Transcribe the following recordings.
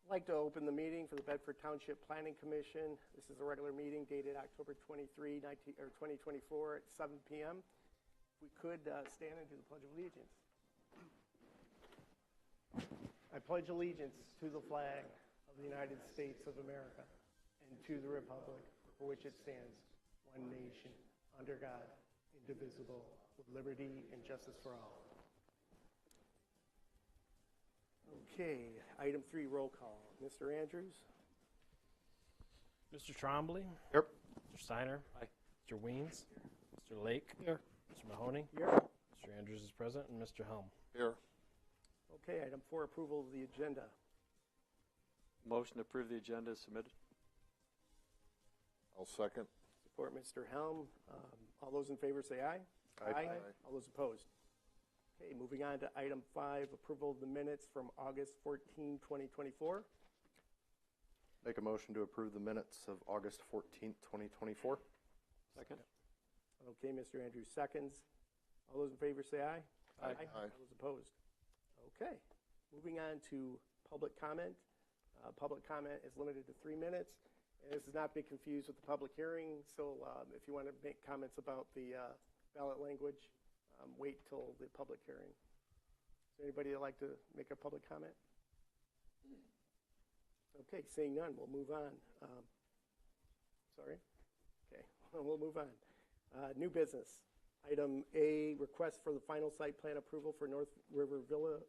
I'd like to open the meeting for the Bedford Township Planning Commission. This is a regular meeting dated October 23, 2024 at 7 p.m. If we could stand and do the Pledge of Allegiance. I pledge allegiance to the flag of the United States of America and to the republic for which it stands, one nation, under God, indivisible, with liberty and justice for all. Okay, item 3, roll call. Mr. Andrews? Mr. Trombley? Here. Mr. Steiner? Aye. Mr. Weens? Mr. Lake? Here. Mr. Mahoney? Here. Mr. Andrews is present, and Mr. Helm. Here. Okay, item 4, approval of the agenda. Motion to approve the agenda is submitted. I'll second. Support Mr. Helm. All those in favor say aye. Aye. All those opposed. Okay, moving on to item 5, approval of the minutes from August 14, 2024. Make a motion to approve the minutes of August 14th, 2024. Second. Okay, Mr. Andrews seconds. All those in favor say aye. Aye. All those opposed. Okay, moving on to public comment. Public comment is limited to 3 minutes. And this has not been confused with the public hearing, so if you want to make comments about the ballot language, wait till the public hearing. Is there anybody that'd like to make a public comment? Okay, seeing none, we'll move on. Sorry? Okay, we'll move on. New business. Item A, request for the final site plan approval for North River Villa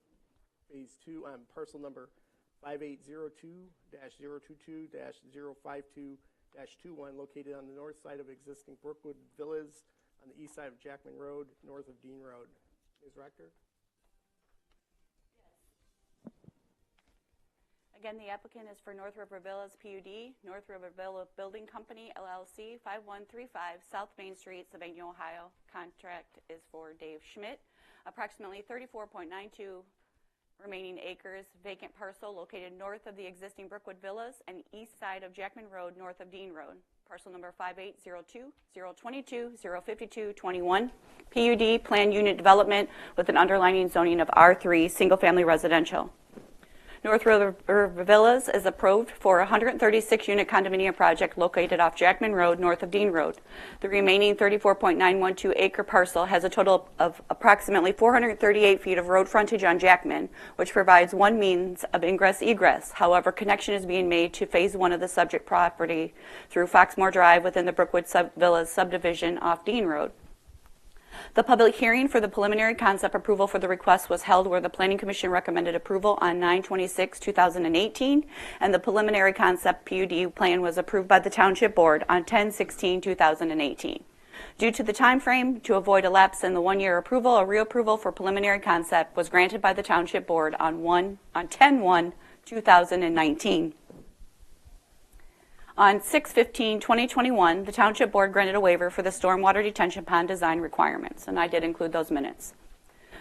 Phase 2 on parcel number 5802-022-052-21 located on the north side of existing Brookwood Villas on the east side of Jackman Road, north of Dean Road. Ms. Rector? Again, the applicant is for North River Villas PUD, North River Villa Building Company, LLC, 5135 South Main Street, Savannah, Ohio. Contract is for Dave Schmidt. Approximately 34.92 remaining acres, vacant parcel located north of the existing Brookwood Villas and east side of Jackman Road, north of Dean Road. Parcel number 5802-022-052-21. PUD, planned unit development with an underlying zoning of R3, single-family residential. North River Villas is approved for a 136-unit condominium project located off Jackman Road, north of Dean Road. The remaining 34.912-acre parcel has a total of approximately 438 feet of road frontage on Jackman, which provides one means of ingress-egress. However, connection is being made to Phase 1 of the subject property through Foxmore Drive within the Brookwood Villas subdivision off Dean Road. The public hearing for the preliminary concept approval for the request was held where the Planning Commission recommended approval on 9/26/2018, and the preliminary concept PUD plan was approved by the Township Board on 10/16/2018. Due to the time frame, to avoid a lapse in the one-year approval, a reapproval for preliminary concept was granted by the Township Board on 10/1/2019. On 6/15/2021, the Township Board granted a waiver for the stormwater detention pond design requirements, and I did include those minutes.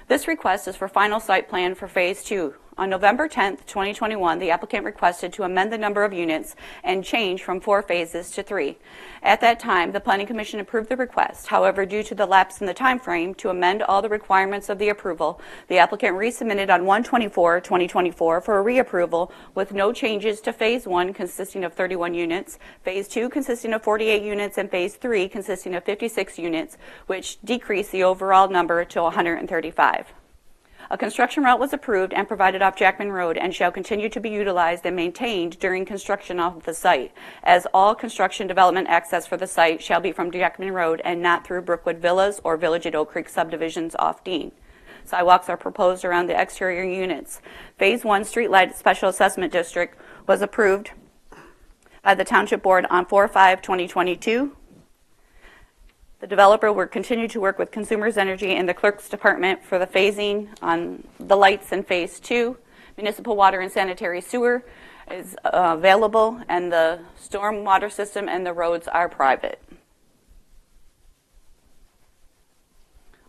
This request is for final site plan for Phase 2. On November 10th, 2021, the applicant requested to amend the number of units and change from 4 phases to 3. At that time, the Planning Commission approved the request. However, due to the lapse in the time frame to amend all the requirements of the approval, the applicant resubmitted on 1/24/2024 for a reapproval with no changes to Phase 1 consisting of 31 units, Phase 2 consisting of 48 units, and Phase 3 consisting of 56 units, which decreased the overall number to 135. A construction route was approved and provided off Jackman Road and shall continue to be utilized and maintained during construction of the site, as all construction development access for the site shall be from Jackman Road and not through Brookwood Villas or Village at Oak Creek subdivisions off Dean. Sidewalks are proposed around the exterior units. Phase 1 Streetlight Special Assessment District was approved by the Township Board on 4/5/2022. The developer will continue to work with Consumers Energy and the Clerk's Department for the phasing on the lights in Phase 2. Municipal water and sanitary sewer is available, and the storm water system and the roads are private.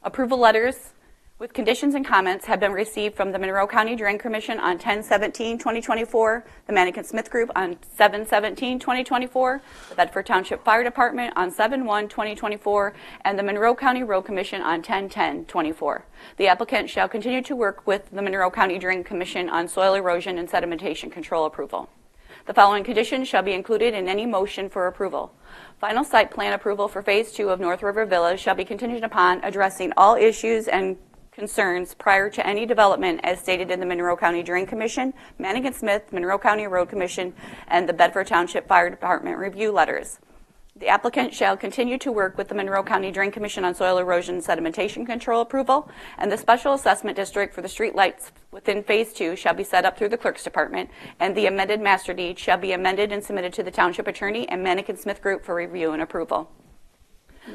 Approval letters with conditions and comments have been received from the Monroe County Drain Commission on 10/17/2024, the Manikin-Smith Group on 7/17/2024, the Bedford Township Fire Department on 7/1/2024, and the Monroe County Road Commission on 10/10/24. The applicant shall continue to work with the Monroe County Drain Commission on soil erosion and sedimentation control approval. The following conditions shall be included in any motion for approval. Final site plan approval for Phase 2 of North River Village shall be contingent upon addressing all issues and concerns prior to any development as stated in the Monroe County Drain Commission, Manikin-Smith, Monroe County Road Commission, and the Bedford Township Fire Department review letters. The applicant shall continue to work with the Monroe County Drain Commission on soil erosion and sedimentation control approval, and the special assessment district for the street lights within Phase 2 shall be set up through the Clerk's Department, and the amended master deed shall be amended and submitted to the Township Attorney and Manikin-Smith Group for review and approval.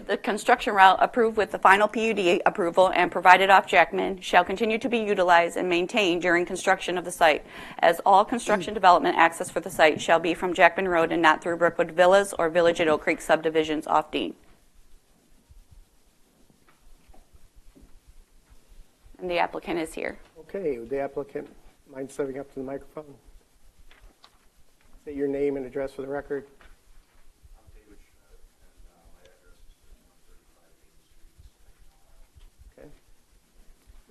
The construction route approved with the final PUD approval and provided off Jackman shall continue to be utilized and maintained during construction of the site, as all construction development access for the site shall be from Jackman Road and not through Brookwood Villas or Village at Oak Creek subdivisions off Dean. And the applicant is here. Okay, would the applicant mind stepping up to the microphone? Say your name and address for the record.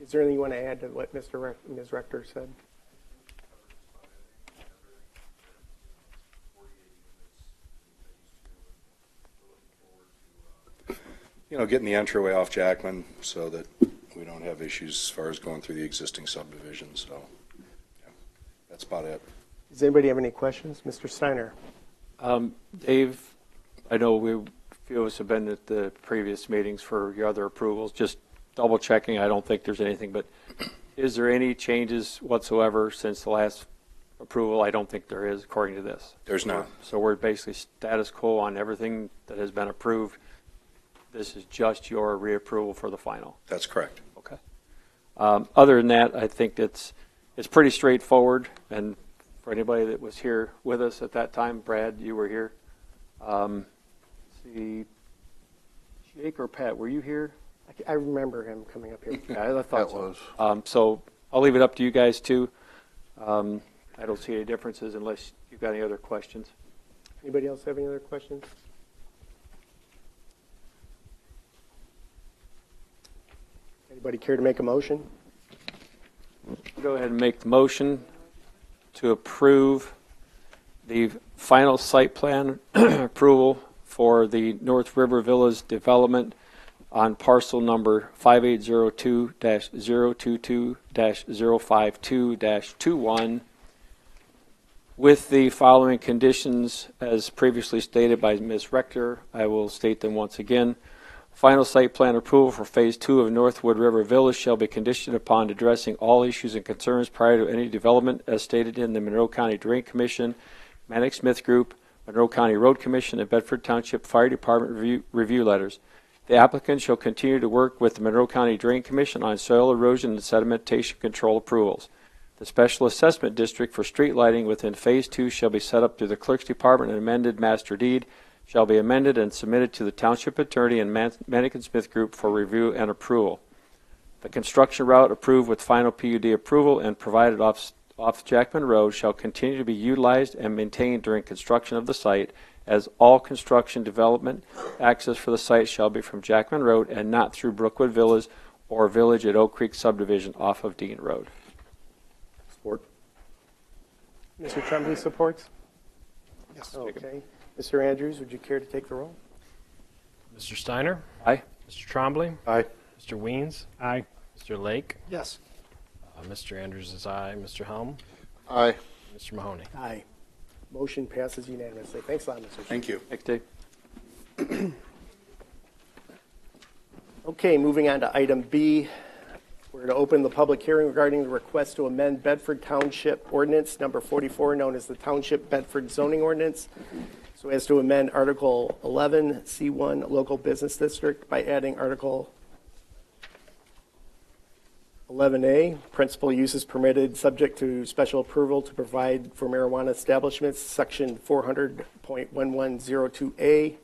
Is there anything you want to add to what Ms. Rector said? Getting the entryway off Jackman so that we don't have issues as far as going through the existing subdivision. So, yeah, that's about it. Does anybody have any questions? Mr. Steiner. Dave, I know a few of us have been at the previous meetings for your other approvals. Just double checking, I don't think there's anything, but is there any changes whatsoever since the last approval? I don't think there is, according to this. There's not. So we're basically status quo on everything that has been approved. This is just your reapproval for the final. That's correct. Okay. Other than that, I think it's pretty straightforward. And for anybody that was here with us at that time, Brad, you were here. See, Jake or Pat, were you here? I remember him coming up here. Yeah, I thought That so. So I'll leave it up to you guys too. I don't see any differences unless you've got any other questions. Anybody else have any other questions? Anybody care to make a motion? Go ahead and make the motion to approve the final site plan approval for the North River Villas development on parcel number 5802-022-052-21 with the following conditions as previously stated by Ms. Rector. I will state them once again. Final site plan approval for Phase 2 of Northwood River Village shall be conditioned upon addressing all issues and concerns prior to any development as stated in the Monroe County Drain Commission, Manikin-Smith Group, Monroe County Road Commission, and Bedford Township Fire Department review letters. The applicant shall continue to work with the Monroe County Drain Commission on soil erosion and sedimentation control approvals. The special assessment district for street lighting within Phase 2 shall be set up through the Clerk's Department, and amended master deed shall be amended and submitted to the Township Attorney and Manikin-Smith Group for review and approval. The construction route approved with final PUD approval and provided off Jackman Road shall continue to be utilized and maintained during construction of the site, as all construction development access for the site shall be from Jackman Road and not through Brookwood Villas or Village at Oak Creek subdivision off of Dean Road. Support. Mr. Tremblay supports? Yes. Okay. Mr. Andrews, would you care to take the roll? Mr. Steiner? Aye. Mr. Trombley? Aye. Mr. Weens? Aye. Mr. Lake? Yes. Mr. Andrews is aye. Mr. Helm? Aye. Mr. Mahoney? Aye. Motion passes unanimously. Thanks a lot, Mr. Chairman. Thank you. Thanks, Dave. Okay, moving on to item B. We're going to open the public hearing regarding the request to amend Bedford Township Ordinance number 44, known as the Township Bedford Zoning Ordinance, so as to amend Article 11, C1, Local Business District by adding Article 11A, Principal Uses Permitted, subject to special approval to provide for marijuana establishments, Section 400.1102A,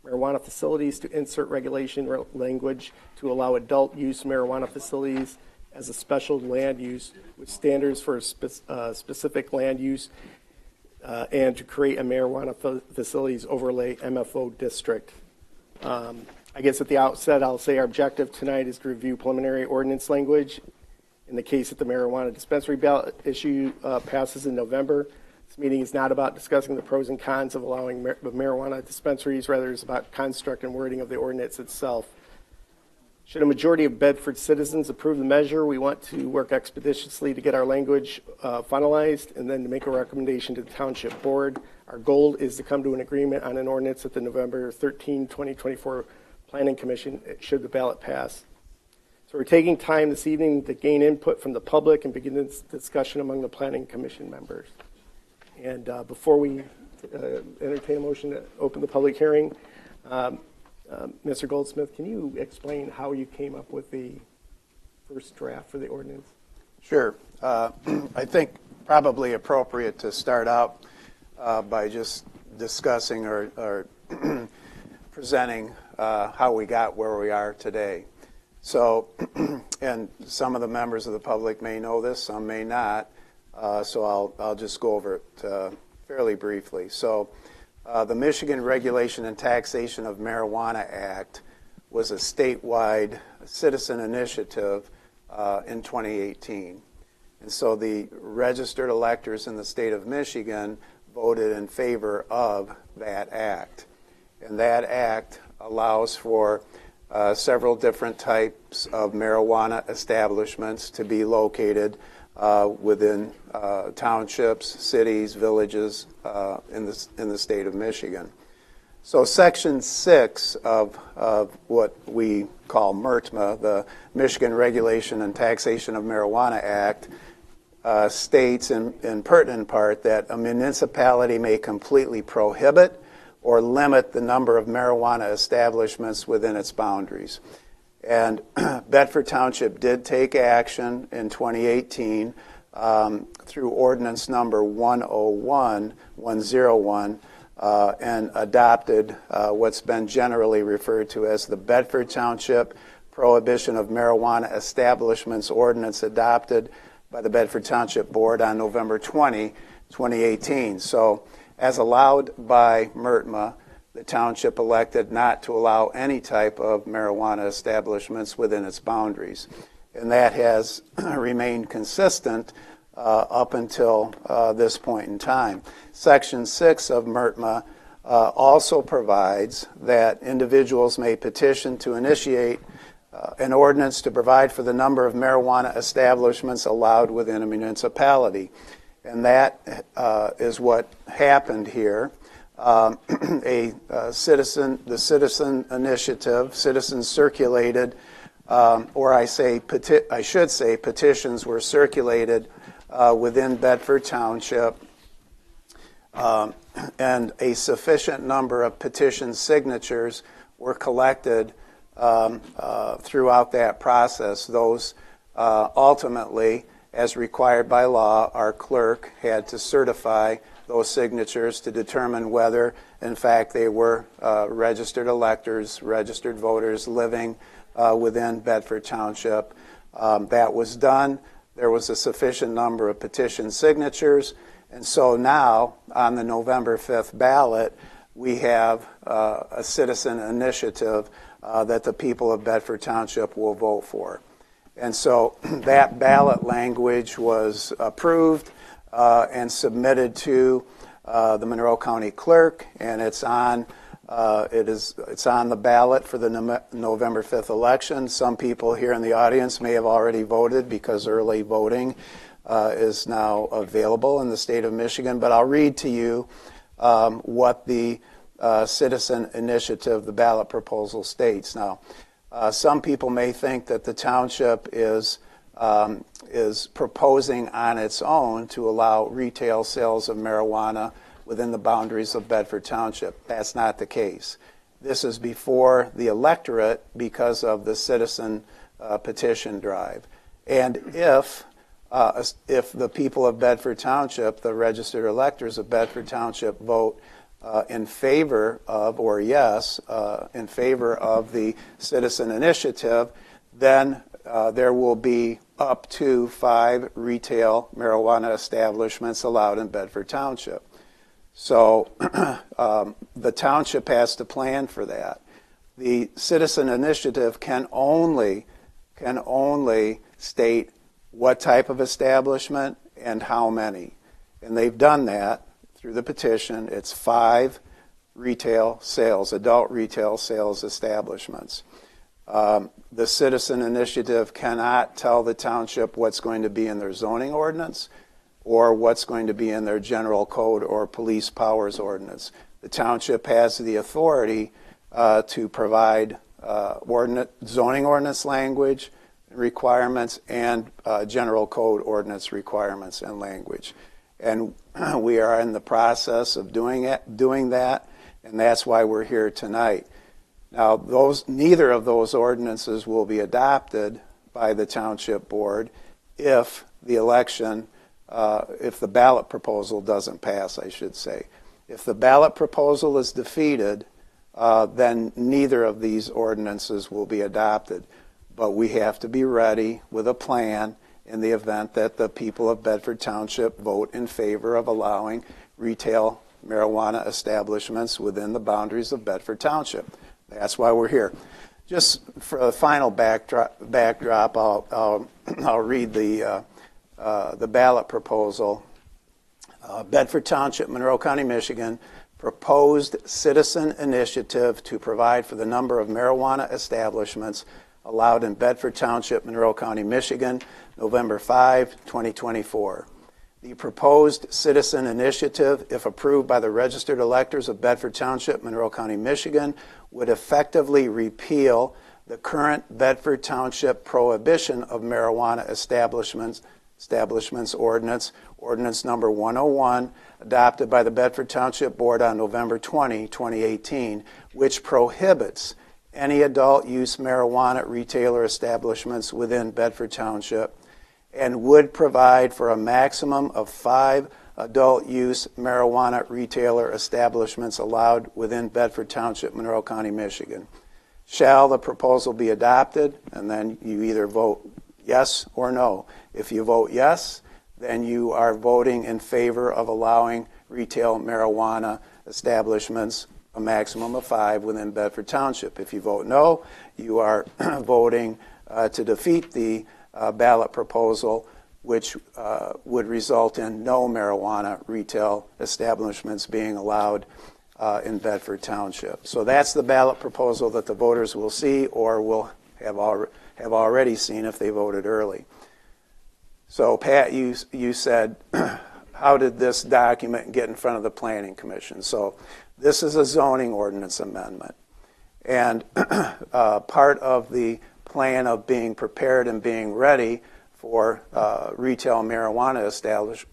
marijuana facilities to insert regulation language to allow adult use marijuana facilities as a special land use with standards for specific land use and to create a marijuana facilities overlay MFO district. I guess at the outset, I'll say our objective tonight is to review preliminary ordinance language. In the case that the marijuana dispensary ballot issue passes in November, this meeting is not about discussing the pros and cons of allowing marijuana dispensaries, rather it's about construct and wording of the ordinance itself. Should a majority of Bedford citizens approve the measure, we want to work expeditiously to get our language finalized and then to make a recommendation to the Township Board. Our goal is to come to an agreement on an ordinance at the November 13, 2024 Planning Commission should the ballot pass. So we're taking time this evening to gain input from the public and begin this discussion among the Planning Commission members. And before we entertain a motion to open the public hearing, Mr. Goldsmith, can you explain how you came up with the first draft for the ordinance? Sure. I think probably appropriate to start out by just discussing or presenting how we got where we are today. So, and some of the members of the public may know this, some may not, so I'll just go over it fairly briefly. So, the Michigan Regulation and Taxation of Marijuana Act was a statewide citizen initiative in 2018. And so the registered electors in the state of Michigan voted in favor of that act. And that act allows for several different types of marijuana establishments to be located within townships, cities, villages in the state of Michigan. So Section 6 of what we call MRTMA, the Michigan Regulation and Taxation of Marijuana Act, states in pertinent part that a municipality may completely prohibit or limit the number of marijuana establishments within its boundaries. And Bedford Township did take action in 2018 through ordinance number 101 and adopted what's been generally referred to as the Bedford Township Prohibition of Marijuana Establishments Ordinance, adopted by the Bedford Township Board on November 20, 2018. So, as allowed by MRTMA, the township elected not to allow any type of marijuana establishments within its boundaries. And that has remained consistent up until this point in time. Section 6 of MRTMA also provides that individuals may petition to initiate an ordinance to provide for the number of marijuana establishments allowed within a municipality. And that is what happened here. The citizen initiative, citizens circulated, or I should say petitions were circulated within Bedford Township, and a sufficient number of petition signatures were collected throughout that process. Those ultimately, as required by law, our clerk had to certify those signatures to determine whether, in fact, they were registered electors, registered voters living within Bedford Township. That was done. There was a sufficient number of petition signatures. And so now, on the November 5th ballot, we have a citizen initiative that the people of Bedford Township will vote for. And so that ballot language was approved and submitted to the Monroe County Clerk, and it's on the ballot for the November 5th election. Some people here in the audience may have already voted because early voting is now available in the state of Michigan. But I'll read to you what the citizen initiative, the ballot proposal, states. Now, some people may think that the township is proposing on its own to allow retail sales of marijuana within the boundaries of Bedford Township. That's not the case. This is before the electorate because of the citizen petition drive. And if the people of Bedford Township, the registered electors of Bedford Township, vote in favor of, or yes, in favor of the citizen initiative, then there will be up to 5 retail marijuana establishments allowed in Bedford Township. So the township has to plan for that. The citizen initiative can only state what type of establishment and how many. And they've done that through the petition. It's 5 retail sales, adult retail sales establishments. The citizen initiative cannot tell the township what's going to be in their zoning ordinance or what's going to be in their general code or police powers ordinance. The township has the authority to provide zoning ordinance language requirements and general code ordinance requirements and language. And we are in the process of doing that, and that's why we're here tonight. Now, neither of those ordinances will be adopted by the township board if the election, if the ballot proposal doesn't pass, I should say. If the ballot proposal is defeated, then neither of these ordinances will be adopted. But we have to be ready with a plan in the event that the people of Bedford Township vote in favor of allowing retail marijuana establishments within the boundaries of Bedford Township. That's why we're here. Just for a final backdrop, I'll read the ballot proposal. Bedford Township, Monroe County, Michigan, proposed citizen initiative to provide for the number of marijuana establishments allowed in Bedford Township, Monroe County, Michigan, November 5, 2024. The proposed citizen initiative, if approved by the registered electors of Bedford Township, Monroe County, Michigan, would effectively repeal the current Bedford Township prohibition of marijuana establishments ordinance number 101, adopted by the Bedford Township Board on November 20, 2018, which prohibits any adult use marijuana retailer establishments within Bedford Township and would provide for a maximum of 5 adult use marijuana retailer establishments allowed within Bedford Township, Monroe County, Michigan. Shall the proposal be adopted? And then you either vote yes or no. If you vote yes, then you are voting in favor of allowing retail marijuana establishments, a maximum of 5 within Bedford Township. If you vote no, you are voting to defeat the ballot proposal, which would result in no marijuana retail establishments being allowed in Bedford Township. So that's the ballot proposal that the voters will see or will have already seen if they voted early. So Pat, you said, how did this document get in front of the Planning Commission? So this is a zoning ordinance amendment. And part of the plan of being prepared and being ready for retail marijuana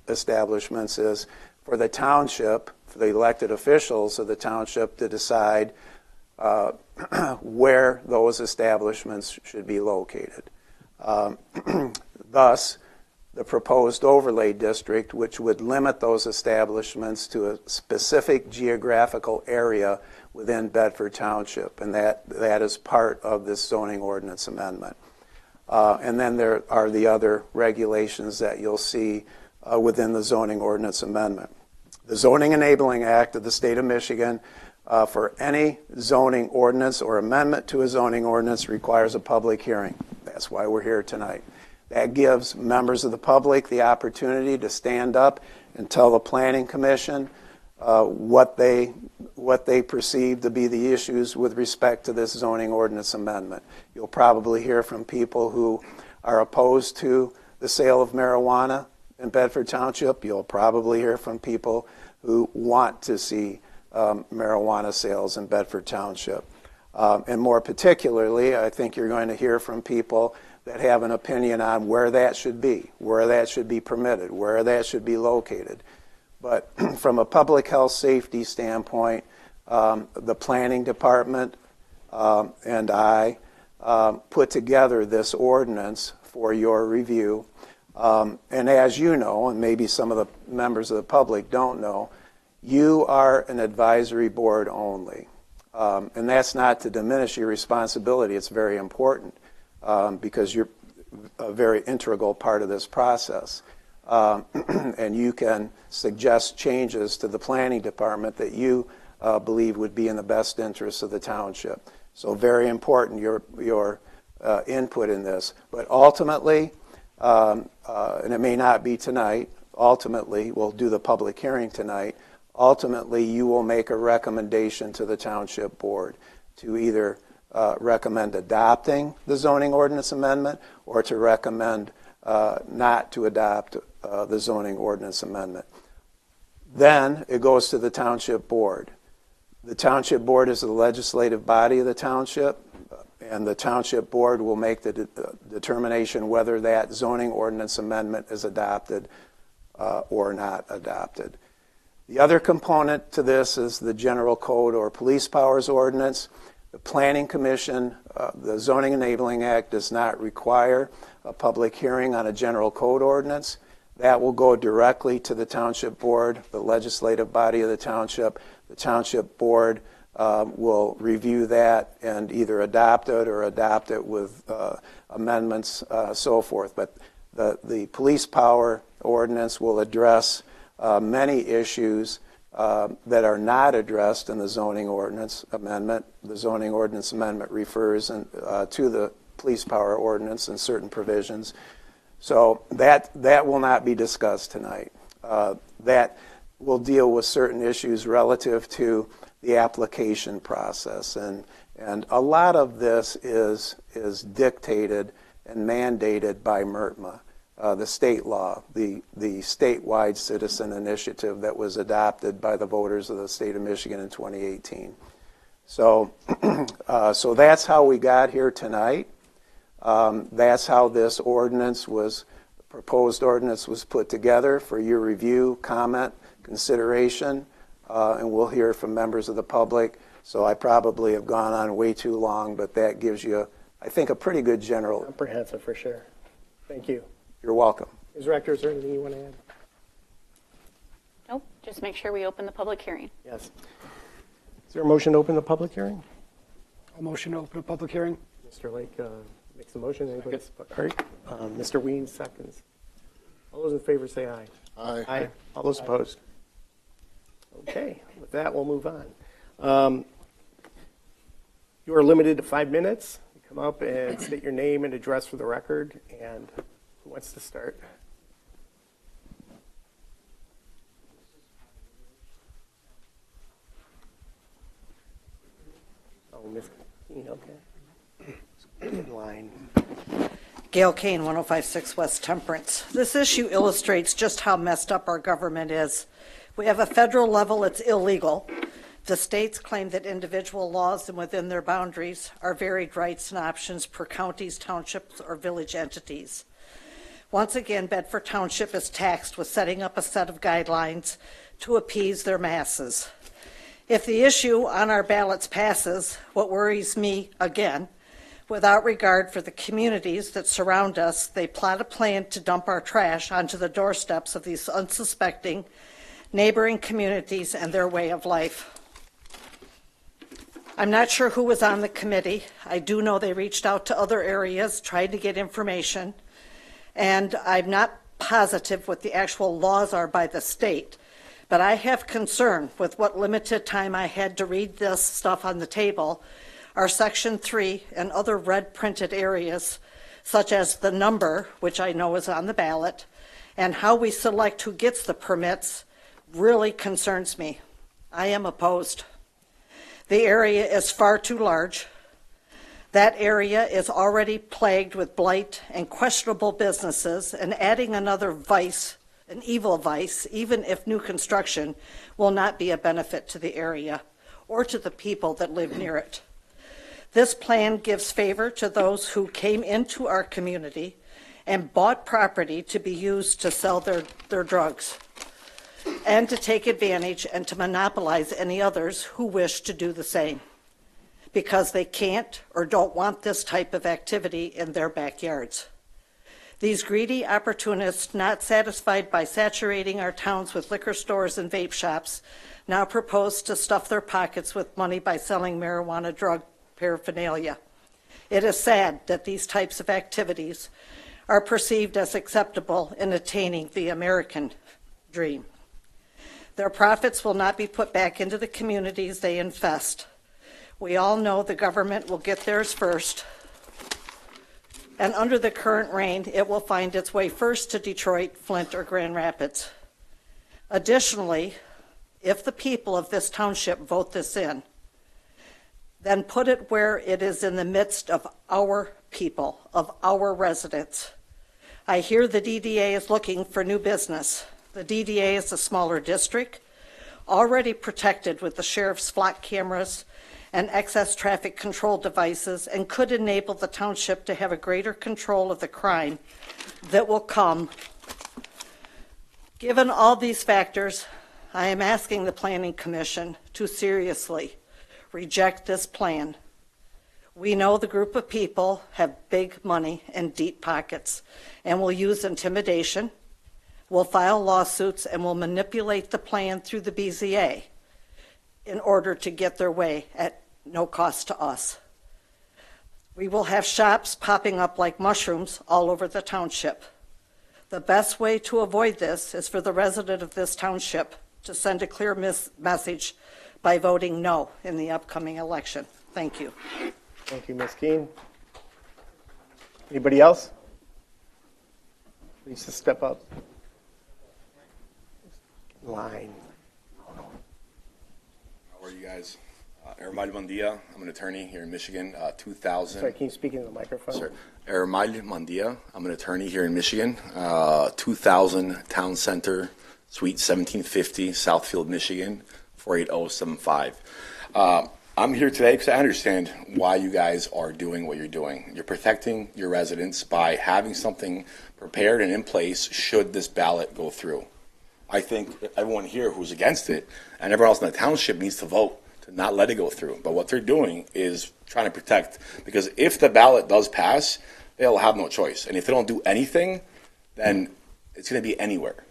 establishments is for the township, for the elected officials of the township to decide where those establishments should be located. Thus, the proposed overlay district, which would limit those establishments to a specific geographical area within Bedford Township, and that is part of this zoning ordinance amendment. And then there are the other regulations that you'll see within the zoning ordinance amendment. The Zoning Enabling Act of the State of Michigan, for any zoning ordinance or amendment to a zoning ordinance, requires a public hearing. That's why we're here tonight. That gives members of the public the opportunity to stand up and tell the Planning Commission what they perceive to be the issues with respect to this zoning ordinance amendment. You'll probably hear from people who are opposed to the sale of marijuana in Bedford Township. You'll probably hear from people who want to see marijuana sales in Bedford Township. And more particularly, I think you're going to hear from people that have an opinion on where that should be permitted, where that should be located. But from a public health safety standpoint, the planning department and I put together this ordinance for your review. And as you know, and maybe some of the members of the public don't know, You are an advisory board only. And that's not to diminish your responsibility. It's very important because you're a very integral part of this process. And you can suggest changes to the planning department that you believe would be in the best interest of the township. So very important, your input in this. But ultimately, and it may not be tonight, ultimately, we'll do the public hearing tonight, ultimately you will make a recommendation to the township board to either recommend adopting the zoning ordinance amendment or to recommend not to adopt the zoning ordinance amendment. Then it goes to the township board. The township board is the legislative body of the township, and the township board will make the determination whether that zoning ordinance amendment is adopted or not adopted. The other component to this is the general code or police powers ordinance. The Planning Commission, the Zoning Enabling Act does not require a public hearing on a general code ordinance. That will go directly to the township board, the legislative body of the township. The township board will review that and either adopt it or adopt it with amendments, so forth. But the police power ordinance will address many issues that are not addressed in the zoning ordinance amendment. The zoning ordinance amendment refers to the police power ordinance and certain provisions. So that will not be discussed tonight. That will deal with certain issues relative to the application process. And a lot of this is dictated and mandated by MERTMA, the state law, the statewide citizen initiative that was adopted by the voters of the state of Michigan in 2018. So, so that's how we got here tonight. That's how this proposed ordinance was put together for your review, comment, consideration, and we'll hear from members of the public. So I probably have gone on way too long, but that gives you, I think, a pretty good general. Comprehensive for sure. Thank you. You're welcome. Ms. Rector, is there anything you want to add? Nope, just make sure we open the public hearing. Yes. Is there a motion to open the public hearing? A motion to open a public hearing? Mr. Lake makes the motion. Anybody? All right. Mr. Ween seconds. All those in favor say aye. Aye. Aye. All those opposed? Okay. With that, we'll move on. You are limited to 5 minutes. You come up and state your name and address for the record. And who wants to start? Oh, Ms. Keene, okay. In line. Gail Kane, 1056 West Temperance. This issue illustrates just how messed up our government is. We have a federal level, it's illegal. The states claim that individual laws and within their boundaries are varied rights and options per counties, townships, or village entities. Once again, Bedford Township is taxed with setting up a set of guidelines to appease their masses. If the issue on our ballots passes, what worries me again, without regard for the communities that surround us, they plot a plan to dump our trash onto the doorsteps of these unsuspecting neighboring communities and their way of life. I'm not sure who was on the committee. I do know they reached out to other areas, tried to get information, and I'm not positive what the actual laws are by the state. But I have concern with what limited time I had to read this stuff on the table. Our Section 3 and other red printed areas, such as the number, which I know is on the ballot, and how we select who gets the permits, really concerns me. I am opposed. The area is far too large. That area is already plagued with blight and questionable businesses, and adding another vice, an evil vice, even if new construction, will not be a benefit to the area or to the people that live near it. This plan gives favor to those who came into our community and bought property to be used to sell their drugs, and to take advantage and to monopolize any others who wish to do the same because they can't or don't want this type of activity in their backyards. These greedy opportunists, not satisfied by saturating our towns with liquor stores and vape shops, now propose to stuff their pockets with money by selling marijuana drug paraphernalia. It is sad that these types of activities are perceived as acceptable in attaining the American dream. Their profits will not be put back into the communities they infest. We all know the government will get theirs first, and under the current reign, it will find its way first to Detroit, Flint, or Grand Rapids. Additionally, if the people of this township vote this in, then put it where it is in the midst of our people, of our residents. I hear the DDA is looking for new business. The DDA is a smaller district, already protected with the sheriff's flock cameras and excess traffic control devices, and could enable the township to have a greater control of the crime that will come. Given all these factors, I am asking the Planning Commission to seriously reject this plan. We know the group of people have big money and deep pockets and will use intimidation, will file lawsuits, and will manipulate the plan through the BZA in order to get their way at no cost to us. We will have shops popping up like mushrooms all over the township. The best way to avoid this is for the resident of this township to send a clear message by voting no in the upcoming election. Thank you. Thank you, Ms. Keene. Anybody else? Please just step up. Line. How are you guys? Ermal Mandia. I'm an attorney here in Michigan. 2000. Sorry, can you speak into the microphone? Sir, Ermal Mandia. I'm an attorney here in Michigan. 2000 Town Center, Suite 1750, Southfield, Michigan, 48075. I'm here today because I understand why you guys are doing what you're doing. You're protecting your residents by having something prepared and in place should this ballot go through. I think everyone here who's against it and everyone else in the township needs to vote to not let it go through. But what they're doing is trying to protect, because if the ballot does pass, they'll have no choice. And if they don't do anything, then it's going to be anywhere.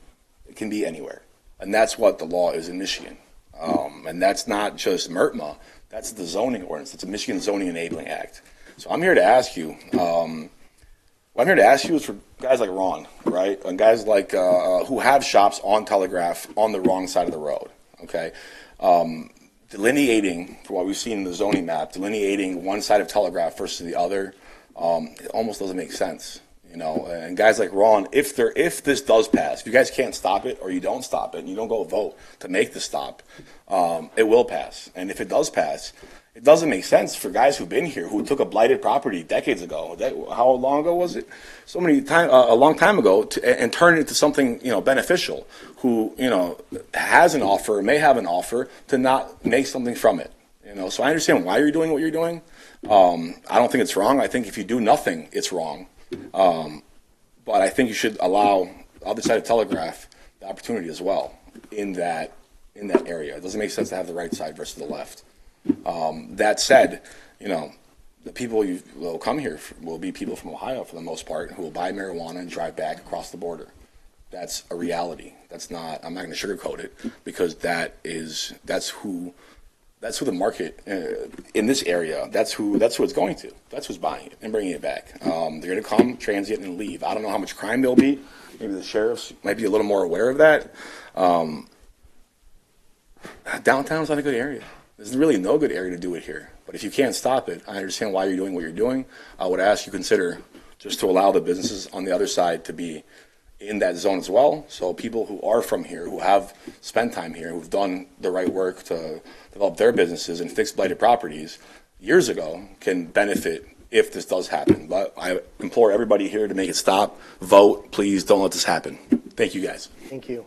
It can be anywhere. And that's what the law is in Michigan. And that's not just MERTMA. That's the zoning ordinance. It's a Michigan Zoning Enabling Act. So I'm here to ask you, what I'm here to ask you is for guys like Ron, right? And guys like who have shops on Telegraph on the wrong side of the road, okay? Delineating, for what we've seen in the zoning map, delineating one side of Telegraph versus the other, it almost doesn't make sense, you know? And guys like Ron, if this does pass, if you guys can't stop it or you don't stop it and you don't go vote to make the stop, it will pass. And if it does pass, it doesn't make sense for guys who've been here, who took a blighted property decades ago. How long ago was it? A long time ago, and turn it into something, you know, beneficial. Who, you know, has an offer, may have an offer to not make something from it. You know, so I understand why you're doing what you're doing. I don't think it's wrong. I think if you do nothing, it's wrong. But I think you should allow the other side of Telegraph the opportunity as well in that area. It doesn't make sense to have the right side versus the left. That said, you know, the people who will come here will be people from Ohio for the most part who will buy marijuana and drive back across the border. That's a reality. That's not. I'm not going to sugarcoat it, because that's who the market in this area. That's who it's going to. That's who's buying it and bringing it back. They're going to come, transient, and leave. I don't know how much crime there'll be. Maybe the sheriffs might be a little more aware of that. Downtown's not a good area. There's really no good area to do it here. But if you can't stop it, I understand why you're doing what you're doing. I would ask you consider just to allow the businesses on the other side to be in that zone as well. So people who are from here, who have spent time here, who've done the right work to develop their businesses and fix blighted properties years ago, can benefit if this does happen. But I implore everybody here to make it stop. Vote. Please don't let this happen. Thank you, guys. Thank you.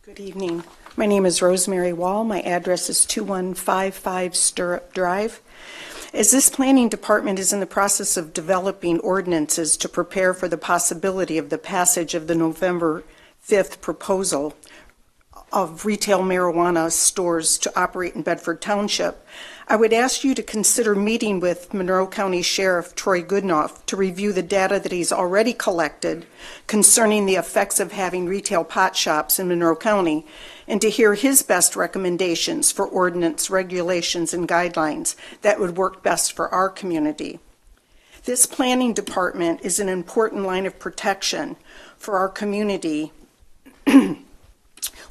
Good evening. My name is Rosemary Wall. My address is 2155 Stirrup Drive. As this planning department is in the process of developing ordinances to prepare for the possibility of the passage of the November 5th proposal of retail marijuana stores to operate in Bedford Township, I would ask you to consider meeting with Monroe County Sheriff Troy Goodenough to review the data that he's already collected concerning the effects of having retail pot shops in Monroe County, and to hear his best recommendations for ordinance, regulations, and guidelines that would work best for our community. This planning department is an important line of protection for our community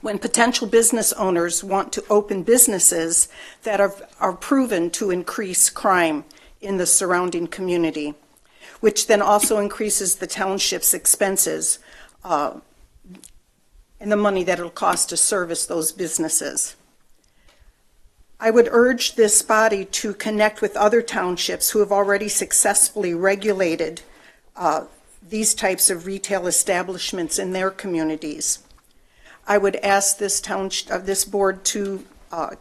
when potential business owners want to open businesses that are proven to increase crime in the surrounding community, which then also increases the township's expenses and the money that it'll cost to service those businesses. I would urge this body to connect with other townships who have already successfully regulated these types of retail establishments in their communities. I would ask this board to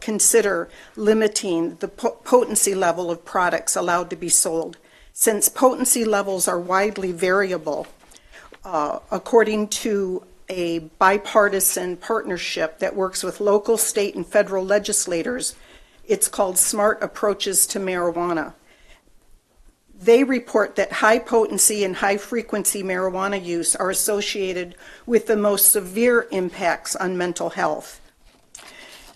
consider limiting the potency level of products allowed to be sold, since potency levels are widely variable. According to a bipartisan partnership that works with local, state, and federal legislators, it's called Smart Approaches to Marijuana. They report that high potency and high frequency marijuana use are associated with the most severe impacts on mental health.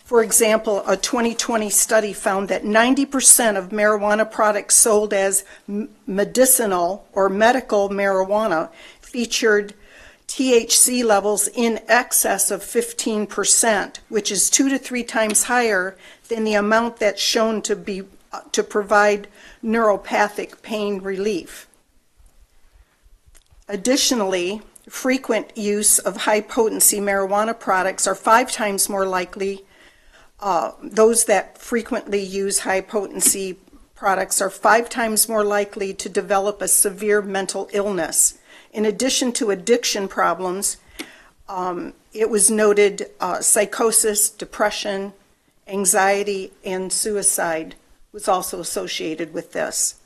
For example, a 2020 study found that 90% of marijuana products sold as medicinal or medical marijuana featured THC levels in excess of 15%, which is 2 to 3 times higher than the amount that's shown to provide neuropathic pain relief. Additionally, frequent use of high-potency marijuana products are 5 times more likely. Those that frequently use high-potency products are 5 times more likely to develop a severe mental illness. In addition to addiction problems, it was noted psychosis, depression, anxiety, and suicide was also associated with this.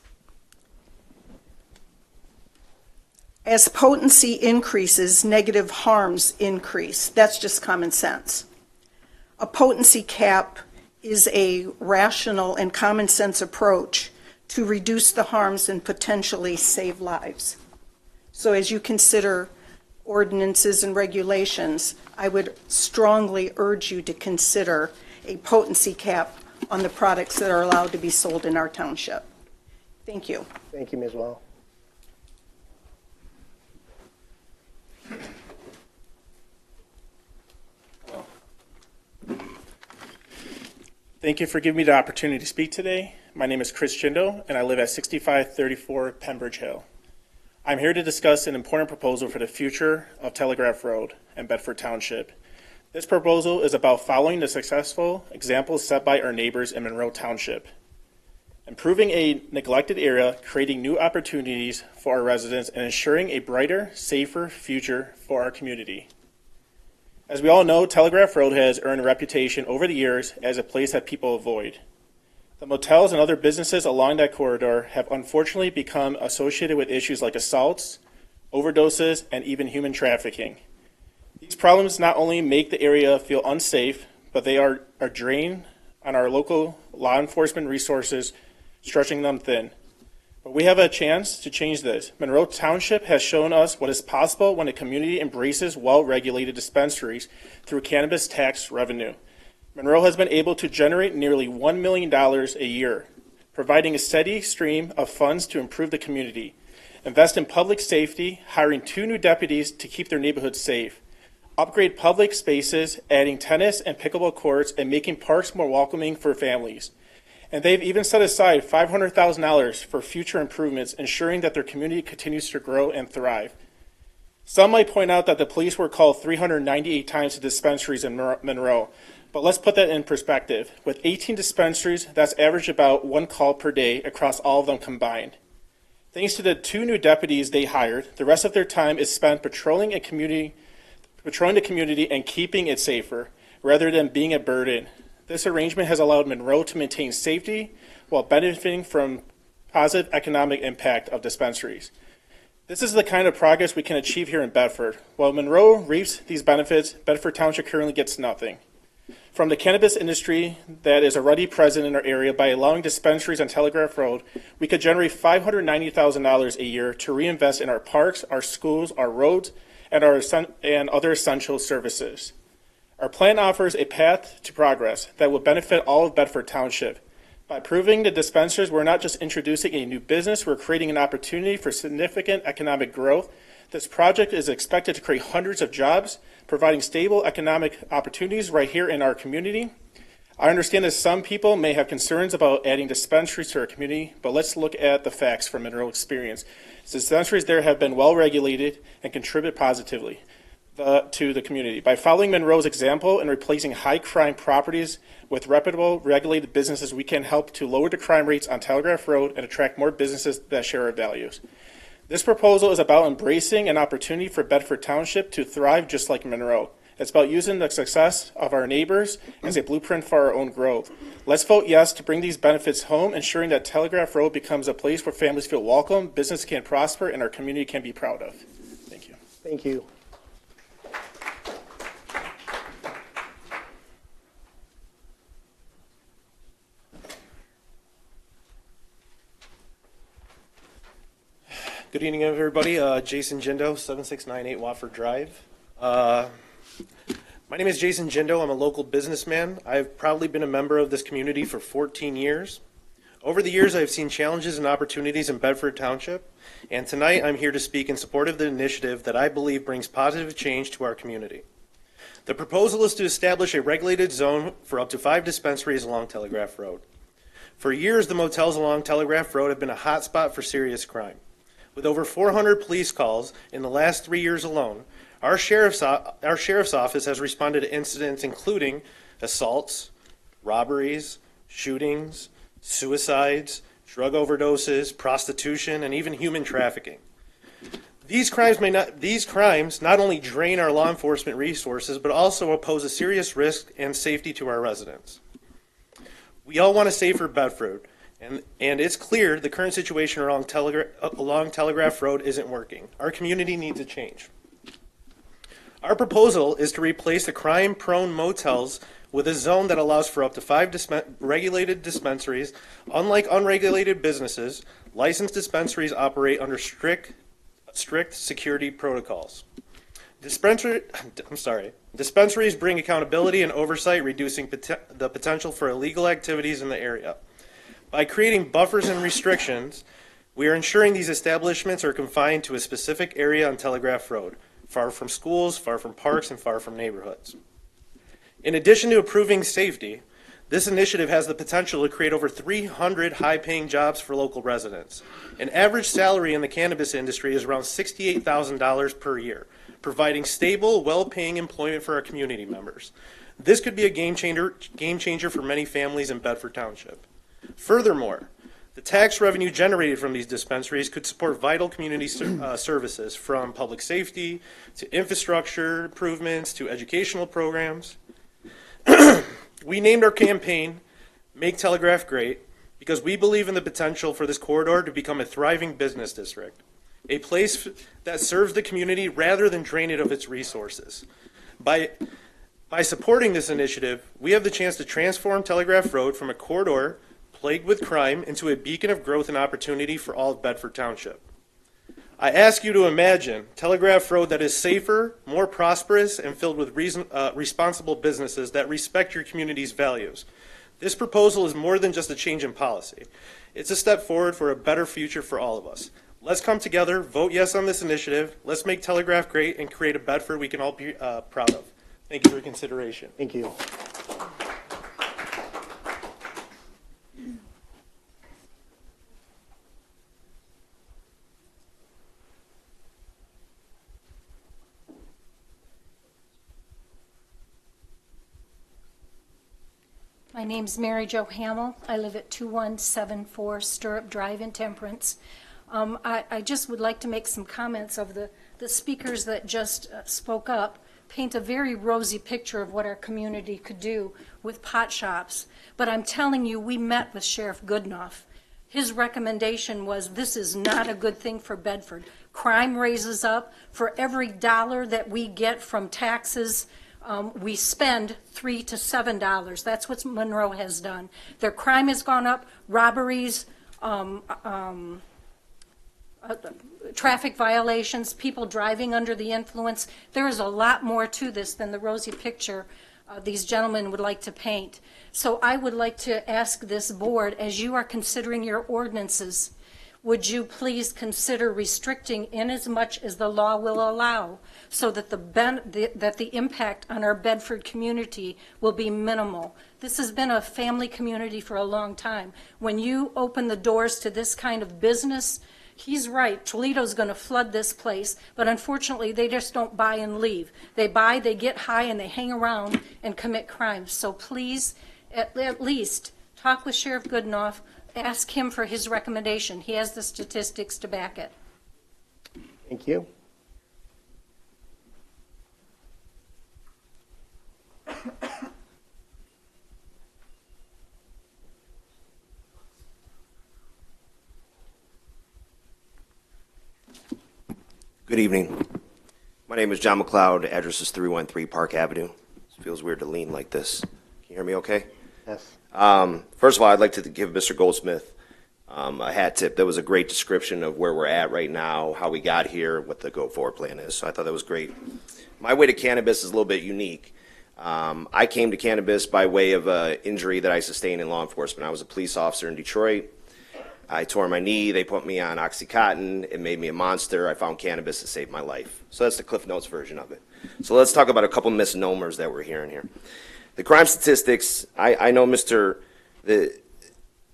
As potency increases, negative harms increase. That's just common sense. A potency cap is a rational and common sense approach to reduce the harms and potentially save lives. So as you consider ordinances and regulations, I would strongly urge you to consider a potency cap on the products that are allowed to be sold in our township. Thank you. Thank you, Ms. Well. Thank you for giving me the opportunity to speak today. My name is Chris Chindo, and I live at 6534 Pembridge Hill. I'm here to discuss an important proposal for the future of Telegraph Road and Bedford Township. This proposal is about following the successful examples set by our neighbors in Monroe Township. Improving a neglected area, creating new opportunities for our residents, and ensuring a brighter, safer future for our community. As we all know, Telegraph Road has earned a reputation over the years as a place that people avoid. The motels and other businesses along that corridor have unfortunately become associated with issues like assaults, overdoses, and even human trafficking. These problems not only make the area feel unsafe, but they are a drain on our local law enforcement resources, stretching them thin. But we have a chance to change this. Monroe Township has shown us what is possible when a community embraces well-regulated dispensaries through cannabis tax revenue. Monroe has been able to generate nearly $1 million a year, providing a steady stream of funds to improve the community, invest in public safety, hiring 2 new deputies to keep their neighborhoods safe, upgrade public spaces, adding tennis and pickleball courts, and making parks more welcoming for families. And they've even set aside $500,000 for future improvements, ensuring that their community continues to grow and thrive. Some might point out that the police were called 398 times to dispensaries in Monroe, but let's put that in perspective. With 18 dispensaries, that's average about 1 call per day across all of them combined. Thanks to the 2 new deputies they hired, the rest of their time is spent patrolling the community and keeping it safer, rather than being a burden. This arrangement has allowed Monroe to maintain safety while benefiting from positive economic impact of dispensaries. This is the kind of progress we can achieve here in Bedford. While Monroe reaps these benefits, Bedford Township currently gets nothing. From the cannabis industry that is already present in our area, by allowing dispensaries on Telegraph Road, we could generate $590,000 a year to reinvest in our parks, our schools, our roads, and other essential services. Our plan offers a path to progress that will benefit all of Bedford Township. By approving the dispensaries, we're not just introducing a new business, we're creating an opportunity for significant economic growth. This project is expected to create hundreds of jobs, providing stable economic opportunities right here in our community. I understand that some people may have concerns about adding dispensaries to our community, but let's look at the facts from Monroe experience. Dispensaries there have been well regulated and contribute positively to the community. By following Monroe's example and replacing high crime properties with reputable, regulated businesses, we can help to lower the crime rates on Telegraph Road and attract more businesses that share our values. This proposal is about embracing an opportunity for Bedford Township to thrive just like Monroe. It's about using the success of our neighbors as a blueprint for our own growth. Let's vote yes to bring these benefits home, ensuring that Telegraph Road becomes a place where families feel welcome, business can prosper, and our community can be proud of. Thank you. Thank you. Good evening, everybody. Jason Jindo, 7698 Watford Drive. My name is Jason Jindo. I'm a local businessman. I've proudly been a member of this community for 14 years. Over the years, I've seen challenges and opportunities in Bedford Township, and tonight I'm here to speak in support of the initiative that I believe brings positive change to our community. The proposal is to establish a regulated zone for up to 5 dispensaries along Telegraph Road. For years, the motels along Telegraph Road have been a hotspot for serious crime. With over 400 police calls in the last 3 years alone, our sheriff's office has responded to incidents including assaults, robberies, shootings, suicides, drug overdoses, prostitution, and even human trafficking. These crimes not only drain our law enforcement resources, but also pose a serious risk and safety to our residents. We all want a safer Bedford, and it's clear the current situation along Telegraph Road isn't working. Our community needs a change. Our proposal is to replace the crime-prone motels with a zone that allows for up to 5 regulated dispensaries. Unlike unregulated businesses, licensed dispensaries operate under strict security protocols. Dispensaries bring accountability and oversight, reducing the potential for illegal activities in the area. By creating buffers and restrictions, we are ensuring these establishments are confined to a specific area on Telegraph Road, far from schools, far from parks, and far from neighborhoods. In addition to improving safety, this initiative has the potential to create over 300 high-paying jobs for local residents. An average salary in the cannabis industry is around $68,000 per year, providing stable, well-paying employment for our community members. This could be a game changer for many families in Bedford Township. Furthermore, the tax revenue generated from these dispensaries could support vital community services, from public safety to infrastructure improvements to educational programs. We named our campaign Make Telegraph Great because we believe in the potential for this corridor to become a thriving business district, a place that serves the community rather than drain it of its resources. By supporting this initiative, we have the chance to transform Telegraph Road from a corridor plagued with crime into a beacon of growth and opportunity for all of Bedford Township. I ask you to imagine Telegraph Road that is safer, more prosperous, and filled with responsible businesses that respect your community's values. This proposal is more than just a change in policy. It's a step forward for a better future for all of us. Let's come together, vote yes on this initiative. Let's make Telegraph great and create a Bedford we can all be proud of. Thank you for your consideration. Thank you. My name's Mary Jo Hamill. I live at 2174 Stirrup Drive in Temperance. I just would like to make some comments of the speakers that just spoke up. paint a very rosy picture of what our community could do with pot shops. But I'm telling you, we met with Sheriff Goodenough. His recommendation was this is not a good thing for Bedford. Crime raises up. For every dollar that we get from taxes, we spend $3 to $7. That's what Monroe has done. Their crime has gone up, robberies, traffic violations, people driving under the influence. There is a lot more to this than the rosy picture these gentlemen would like to paint. So I would like to ask this board, as you are considering your ordinances, would you please consider restricting in as much as the law will allow so that the impact on our Bedford community will be minimal? This has been a family community for a long time. When you open the doors to this kind of business, he's right, Toledo's going to flood this place, but unfortunately they just don't buy and leave. They buy, they get high, and they hang around and commit crimes. So please, at least, talk with Sheriff Goodenough, ask him for his recommendation. He has the statistics to back it. Thank you. Good evening. My name is John McLeod. Address is 313 Park Avenue. It feels weird to lean like this. Can you hear me okay? Yes. First of all, I'd like to give Mr. Goldsmith a hat tip. That was a great description of where we're at right now, how we got here, what the go-forward plan is. So I thought that was great. My way to cannabis is a little bit unique. I came to cannabis by way of an injury that I sustained in law enforcement. I was a police officer in Detroit. I tore my knee. They put me on Oxycontin. It made me a monster. I found cannabis to save my life. So that's the Cliff Notes version of it. So let's talk about a couple misnomers that we're hearing here. The crime statistics, I know the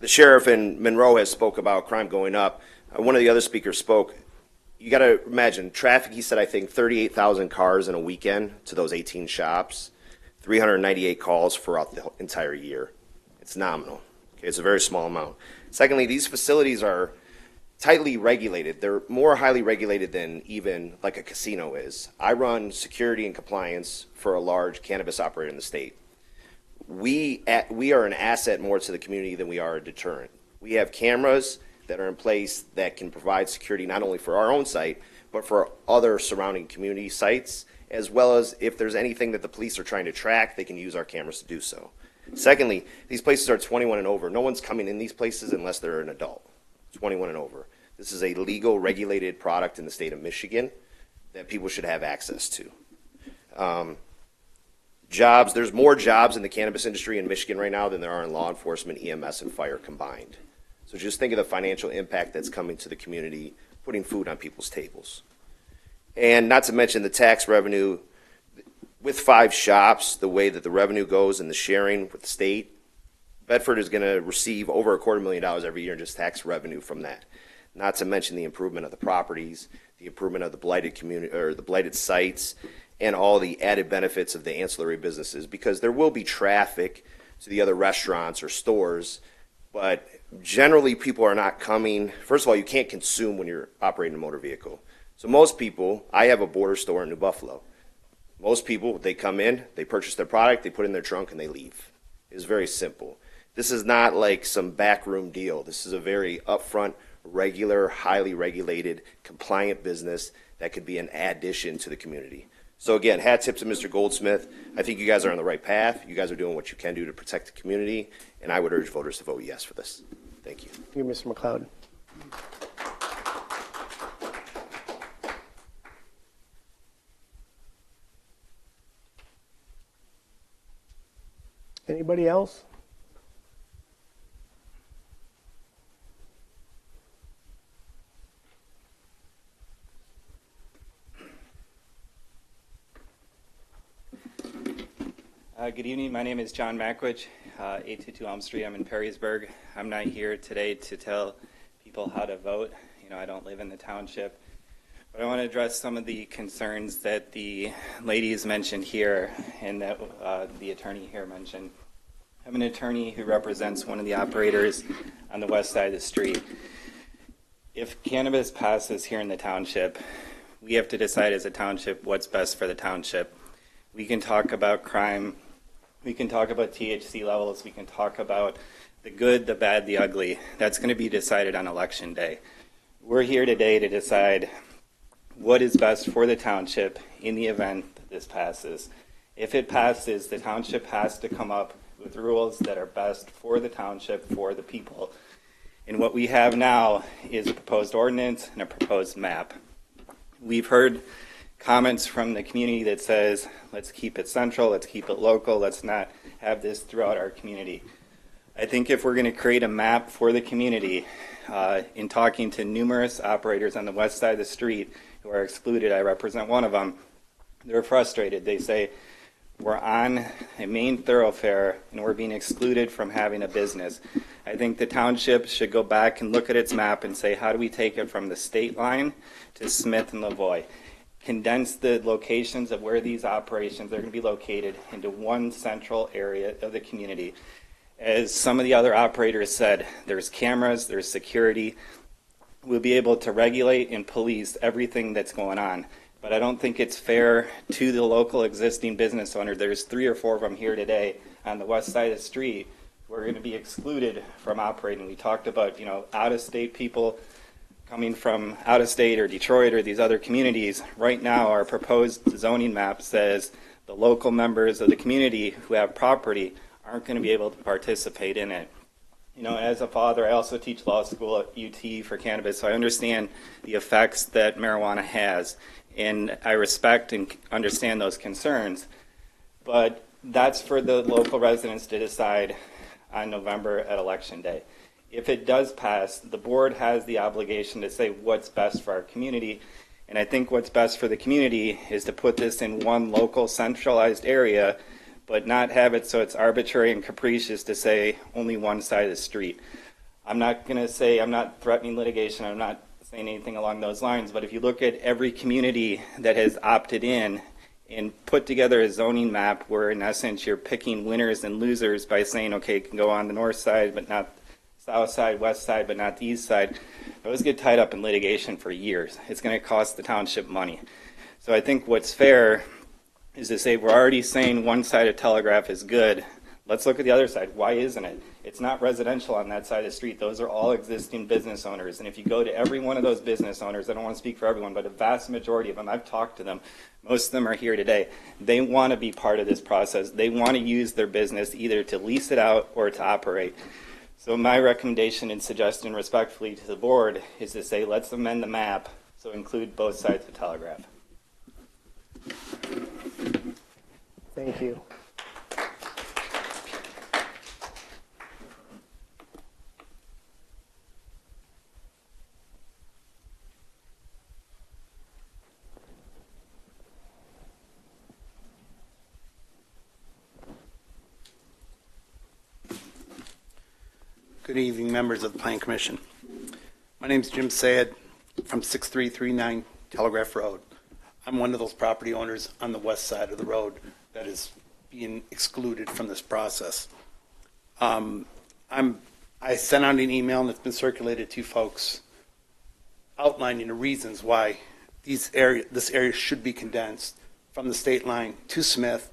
sheriff in Monroe has spoke about crime going up. One of the other speakers spoke. You got to imagine, traffic, he said, I think 38,000 cars in a weekend to those 18 shops, 398 calls throughout the entire year. It's nominal. Okay, it's a very small amount. Secondly, these facilities are tightly regulated. They're more highly regulated than even like a casino is. I run security and compliance for a large cannabis operator in the state. We are an asset more to the community than we are a deterrent. We have cameras that are in place that can provide security not only for our own site, but for other surrounding community sites, as well as if there's anything that the police are trying to track, they can use our cameras to do so. Secondly, these places are 21 and over. No one's coming in these places unless they're an adult, 21 and over. This is a legal, regulated product in the state of Michigan that people should have access to. Jobs, there's more jobs in the cannabis industry in Michigan right now than there are in law enforcement, EMS, and fire combined. So just think of the financial impact that's coming to the community, putting food on people's tables. And not to mention the tax revenue. With 5 shops, the way that the revenue goes and the sharing with the state, Bedford is going to receive over $250,000 every year in just tax revenue from that. Not to mention the improvement of the properties, the improvement of the blighted community or the blighted sites, and all the added benefits of the ancillary businesses, because there will be traffic to the other restaurants or stores, but generally people are not coming. First of all, you can't consume when you're operating a motor vehicle. So most people, I have a border store in New Buffalo. Most people, they come in, they purchase their product, they put it in their trunk, and they leave. It's very simple. This is not like some backroom deal. This is a very upfront, regular, highly regulated, compliant business that could be an addition to the community. So again, hat tip to Mr. Goldsmith. I think you guys are on the right path. You guys are doing what you can do to protect the community, and I would urge voters to vote yes for this. Thank you. Thank you, Mr. McLeod. Anybody else? Good evening. My name is John Mackwich, 822 Elm Street. I'm in Perrysburg. I'm not here today to tell people how to vote. You know, I don't live in the township. But I want to address some of the concerns that the ladies mentioned here and that the attorney here mentioned. I'm an attorney who represents one of the operators on the west side of the street. If cannabis passes here in the township, we have to decide as a township what's best for the township. We can talk about crime. We can talk about THC levels. We can talk about the good, the bad, the ugly. That's going to be decided on election day. We're here today to decide what is best for the township in the event that this passes. If it passes, the township has to come up with rules that are best for the township, for the people. And what we have now is a proposed ordinance and a proposed map. We've heard comments from the community that says, let's keep it central, let's keep it local, let's not have this throughout our community. I think if we're going to create a map for the community, in talking to numerous operators on the west side of the street who are excluded, I represent one of them, they're frustrated. They say, we're on a main thoroughfare and we're being excluded from having a business. I think the township should go back and look at its map and say, how do we take it from the state line to Smith and Lavoie? Condense the locations of where these operations are going to be located into one central area of the community. As some of the other operators said, there's cameras, there's security. We'll be able to regulate and police everything that's going on. But I don't think it's fair to the local existing business owner. There's 3 or 4 of them here today on the west side of the street who are going to be excluded from operating. We talked about, out-of-state people coming from out of state or Detroit or these other communities. Right now, our proposed zoning map says the local members of the community who have property aren't going to be able to participate in it. As a father, I also teach law school at UT for cannabis, so I understand the effects that marijuana has, and I respect and understand those concerns. But that's for the local residents to decide on November at Election Day. If it does pass, the board has the obligation to say what's best for our community. And I think what's best for the community is to put this in one local centralized area, but not have it so it's arbitrary and capricious to say only one side of the street. I'm not going to say, I'm not threatening litigation, I'm not saying anything along those lines, but if you look at every community that has opted in and put together a zoning map where in essence you're picking winners and losers by saying, okay, it can go on the north side, but not south side, west side, but not the east side, those get tied up in litigation for years. It's going to cost the township money. So I think what's fair is to say we're already saying one side of Telegraph is good. Let's look at the other side. Why isn't it? It's not residential on that side of the street. Those are all existing business owners. And if you go to every one of those business owners, I don't want to speak for everyone, but a vast majority of them, I've talked to them, most of them are here today. They want to be part of this process. They want to use their business either to lease it out or to operate. So my recommendation and suggestion respectfully to the board is to say let's amend the map so include both sides of Telegraph. Thank you. Good evening, members of the Planning Commission. My name is Jim Sayed from 6339 Telegraph Road. I'm one of those property owners on the west side of the road that is being excluded from this process. I sent out an email and it's been circulated to folks outlining the reasons why this area should be condensed from the state line to Smith.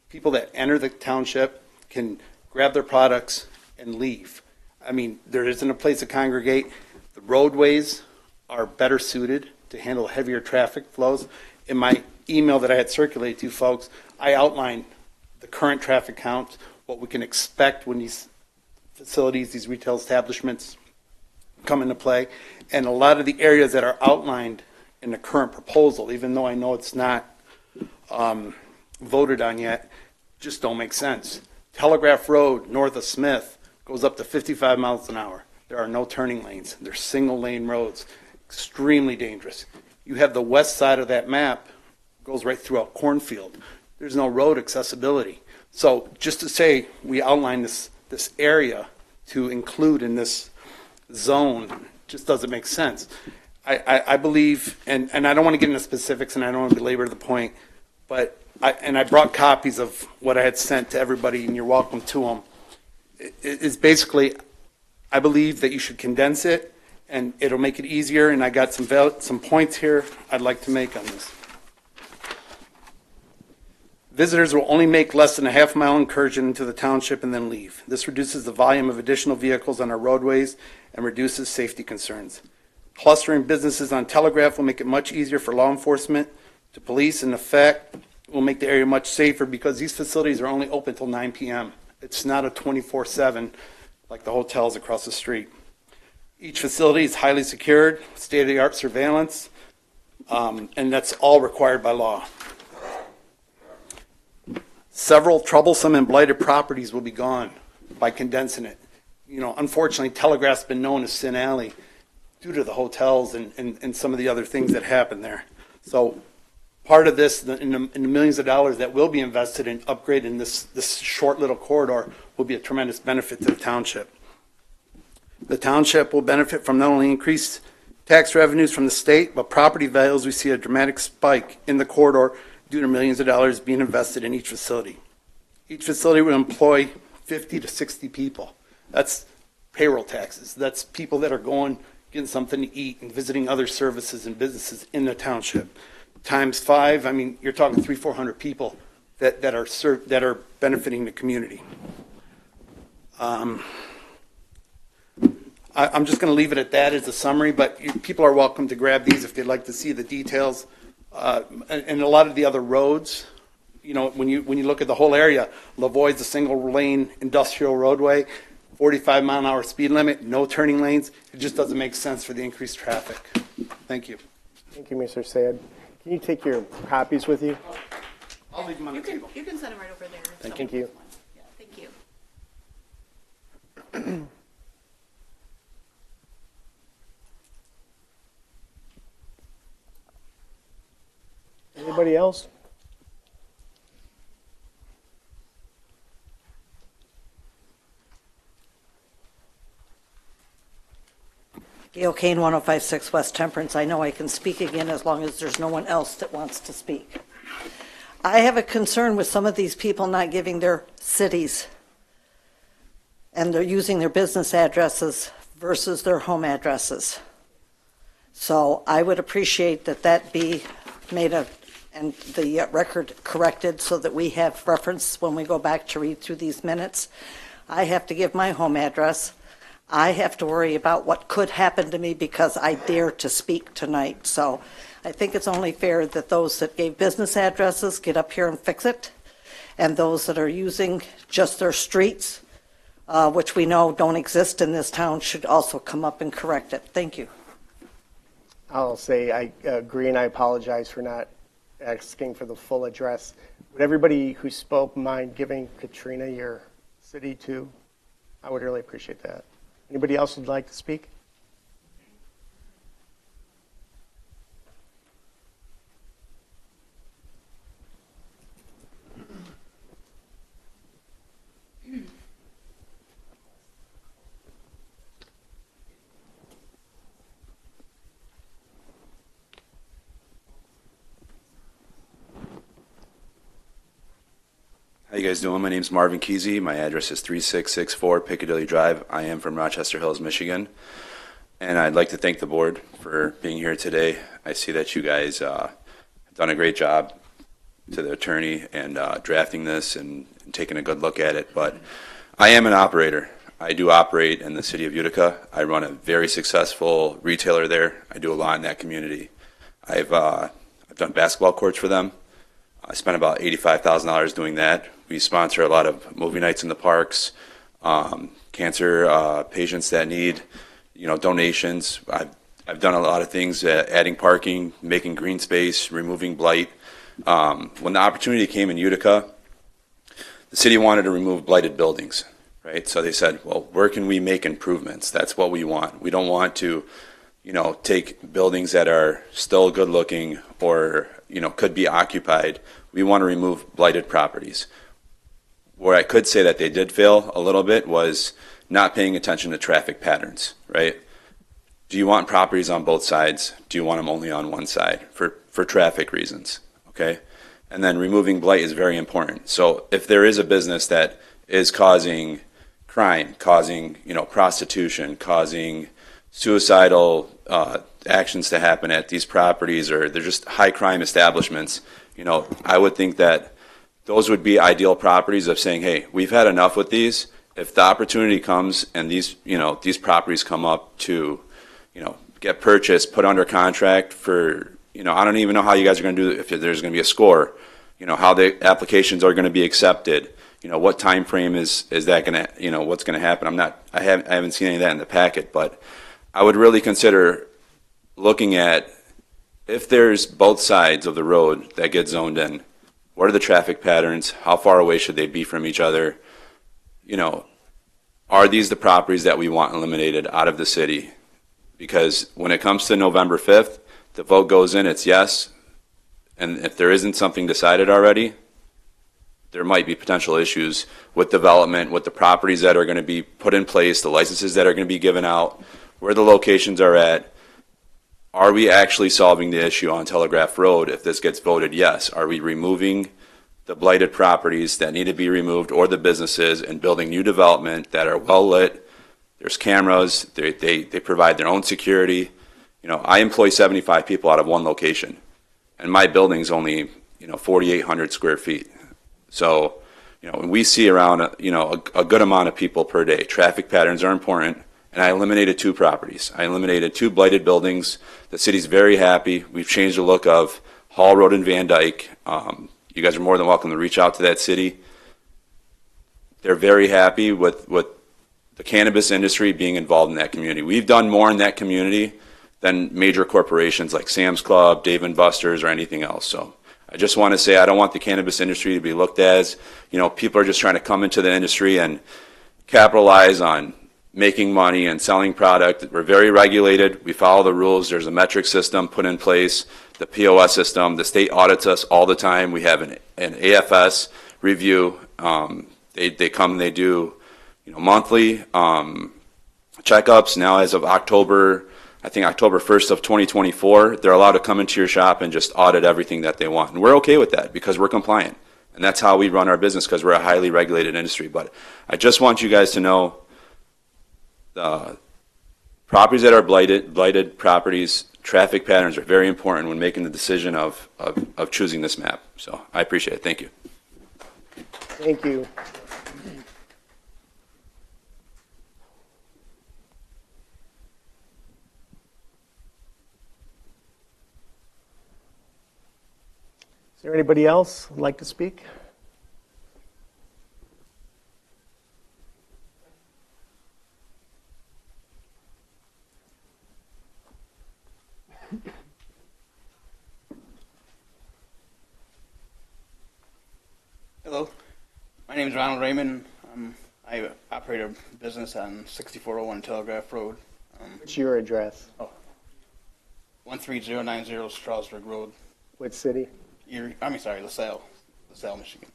People that enter the township can grab their products and leave. I mean, there isn't a place to congregate. The roadways are better suited to handle heavier traffic flows. In my email that I had circulated to folks, I outlined the current traffic count, what we can expect when these facilities, these retail establishments come into play, and a lot of the areas that are outlined in the current proposal, even though I know it's not voted on yet, just don't make sense. Telegraph Road, north of Smith, goes up to 55 miles an hour. There are no turning lanes. They're single lane roads, extremely dangerous. You have the west side of that map, goes right through a cornfield. There's no road accessibility. So just to say we outline this area to include in this zone just doesn't make sense. I believe, and I don't want to get into specifics and I don't want to belabor the point, but I brought copies of what I had sent to everybody and you're welcome to them. It's basically, I believe that you should condense it and it'll make it easier, and I got some points here I'd like to make on this. Visitors will only make less than a half-mile incursion into the township and then leave. This reduces the volume of additional vehicles on our roadways and reduces safety concerns. Clustering businesses on Telegraph will make it much easier for law enforcement to police, and in fact, will make the area much safer because these facilities are only open till 9 p.m. It's not a 24/7 like the hotels across the street. Each facility is highly secured, state-of-the-art surveillance, and that's all required by law. Several troublesome and blighted properties will be gone by condensing it. You know, unfortunately, Telegraph's been known as Sin Alley due to the hotels and some of the other things that happen there. So part of this, in the millions of dollars that will be invested in upgrading this short little corridor, will be a tremendous benefit to the township. The township will benefit from not only increased tax revenues from the state, but property values. We see a dramatic spike in the corridor due to millions of dollars being invested in each facility. Each facility will employ 50 to 60 people. That's payroll taxes. That's people that are going, getting something to eat and visiting other services and businesses in the township. Times 5, I mean, you're talking 300-400 people that are benefiting the community. I'm just going to leave it at that as a summary, but people are welcome to grab these if they'd like to see the details. And a lot of the other roads, you know, when you look at the whole area, Lavoie's a single lane industrial roadway, 45-mile-an-hour speed limit, no turning lanes. It just doesn't make sense for the increased traffic. Thank you. Thank you, Mr. Sayed. Can you take your copies with you? I'll leave them on the table. You can send them right over there. Thank you. Yeah, thank you. Anybody else? Gail Kane, 1056 West Temperance. I know I can speak again as long as there's no one else that wants to speak. I have a concern with some of these people not giving their cities, and they're using their business addresses versus their home addresses. So I would appreciate that be made and the record corrected so that we have reference when we go back to read through these minutes. I have to give my home address. I have to worry about what could happen to me because I dare to speak tonight. So I think it's only fair that those that gave business addresses get up here and fix it, and those that are using just their streets, which we know don't exist in this town, should also come up and correct it. Thank you. I'll say I agree, and I apologize for not asking for the full address. Would everybody who spoke mind giving Katrina your city too? I would really appreciate that. Anybody else would like to speak? How you guys doing? My name's Marvin Kesey. My address is 3664 Piccadilly Drive. I am from Rochester Hills, Michigan. And I'd like to thank the board for being here today. I see that you guys have done a great job to the attorney and drafting this and taking a good look at it. But I am an operator. I do operate in the city of Utica. I run a very successful retailer there. I do a lot in that community. I've done basketball courts for them. I spent about $85,000 doing that. We sponsor a lot of movie nights in the parks, cancer patients that need, donations. I've done a lot of things, adding parking, making green space, removing blight. When the opportunity came in Utica, the city wanted to remove blighted buildings, right? So they said, well, where can we make improvements? That's what we want. We don't want to, take buildings that are still good looking or, could be occupied. We want to remove blighted properties. Where I could say that they did fail a little bit was not paying attention to traffic patterns, right? Do you want properties on both sides? Do you want them only on one side for traffic reasons, okay? And then removing blight is very important. So if there is a business that is causing crime, causing, prostitution, causing suicidal actions to happen at these properties, or they're just high crime establishments, I would think that those would be ideal properties of saying, hey, we've had enough with these. If the opportunity comes and these, these properties come up to, get purchased, put under contract for, I don't even know how you guys are going to do it, if there's going to be a score, how the applications are going to be accepted, what time frame is that going to, what's going to happen. I haven't seen any of that in the packet, but I would really consider looking at if there's both sides of the road that get zoned in, what are the traffic patterns? How far away should they be from each other? Are these the properties that we want eliminated out of the city? Because when it comes to November 5th, the vote goes in, it's yes. And if there isn't something decided already, there might be potential issues with development, with the properties that are going to be put in place, the licenses that are going to be given out, where the locations are at. Are we actually solving the issue on Telegraph Road if this gets voted yes? Are we removing the blighted properties that need to be removed or the businesses and building new development that are well lit? There's cameras, they provide their own security. I employ 75 people out of one location, and my building's only 4,800 square feet. So we see around a good amount of people per day. Traffic patterns are important, and I eliminated 2 properties. I eliminated 2 blighted buildings. The city's very happy. We've changed the look of Hall Road and Van Dyke. You guys are more than welcome to reach out to that city. They're very happy with the cannabis industry being involved in that community. We've done more in that community than major corporations like Sam's Club, Dave & Buster's, or anything else. So I just want to say I don't want the cannabis industry to be looked as, people are just trying to come into the industry and capitalize on making money and selling product. We're very regulated. We follow the rules. There's a metric system put in place, the POS system. The state audits us all the time. We have an AFS review. They come and they do monthly checkups. Now as of October 1st of 2024, they're allowed to come into your shop and just audit everything that they want. And we're okay with that because we're compliant. And that's how we run our business because we're a highly regulated industry. But I just want you guys to know the properties that are blighted properties, traffic patterns are very important when making the decision of choosing this map. So I appreciate it. Thank you. Thank you. Is there anybody else who'd like to speak? Hello, my name is Ronald Raymond. I operate a business on 6401 Telegraph Road. What's your address? 13090 Strasburg Road. What city? LaSalle, Michigan.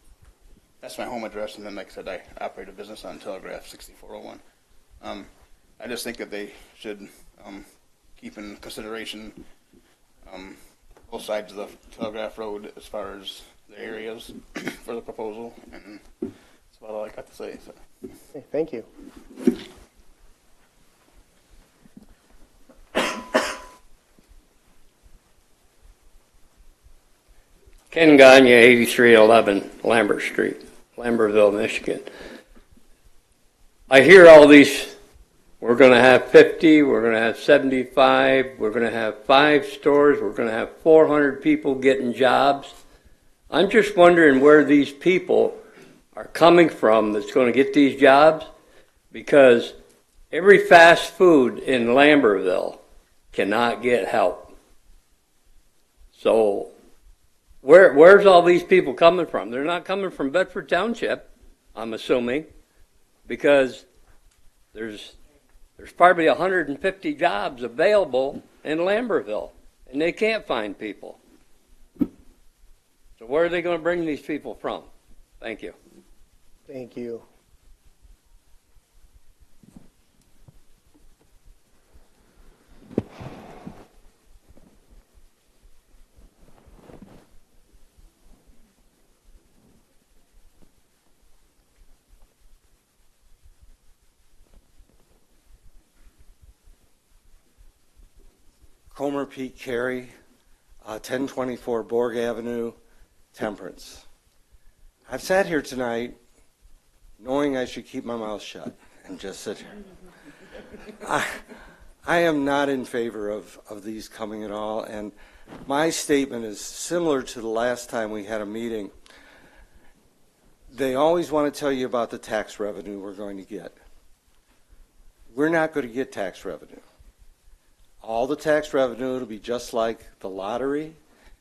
That's my home address, and then, like I said, I operate a business on Telegraph 6401. I just think that they should keep in consideration both sides of the Telegraph Road as far as the areas for the proposal, and that's about all I got to say. So. Okay, thank you. Ken Gagne, 8311 Lambert Street, Lambertville, Michigan. I hear all these, we're going to have 50, we're going to have 75, we're going to have 5 stores, we're going to have 400 people getting jobs. I'm just wondering where these people are coming from that's going to get these jobs, because every fast food in Lambertville cannot get help. So where's all these people coming from? They're not coming from Bedford Township, I'm assuming, because there's probably 150 jobs available in Lambertville, and they can't find people. So where are they going to bring these people from? Thank you. Thank you. Comer Pete Carey, 1024 Borg Avenue, Temperance. I've sat here tonight knowing I should keep my mouth shut and just sit here. I am not in favor of these coming at all, and my statement is similar to the last time we had a meeting. They always want to tell you about the tax revenue we're going to get. We're not going to get tax revenue. All the tax revenue, it'll be just like the lottery.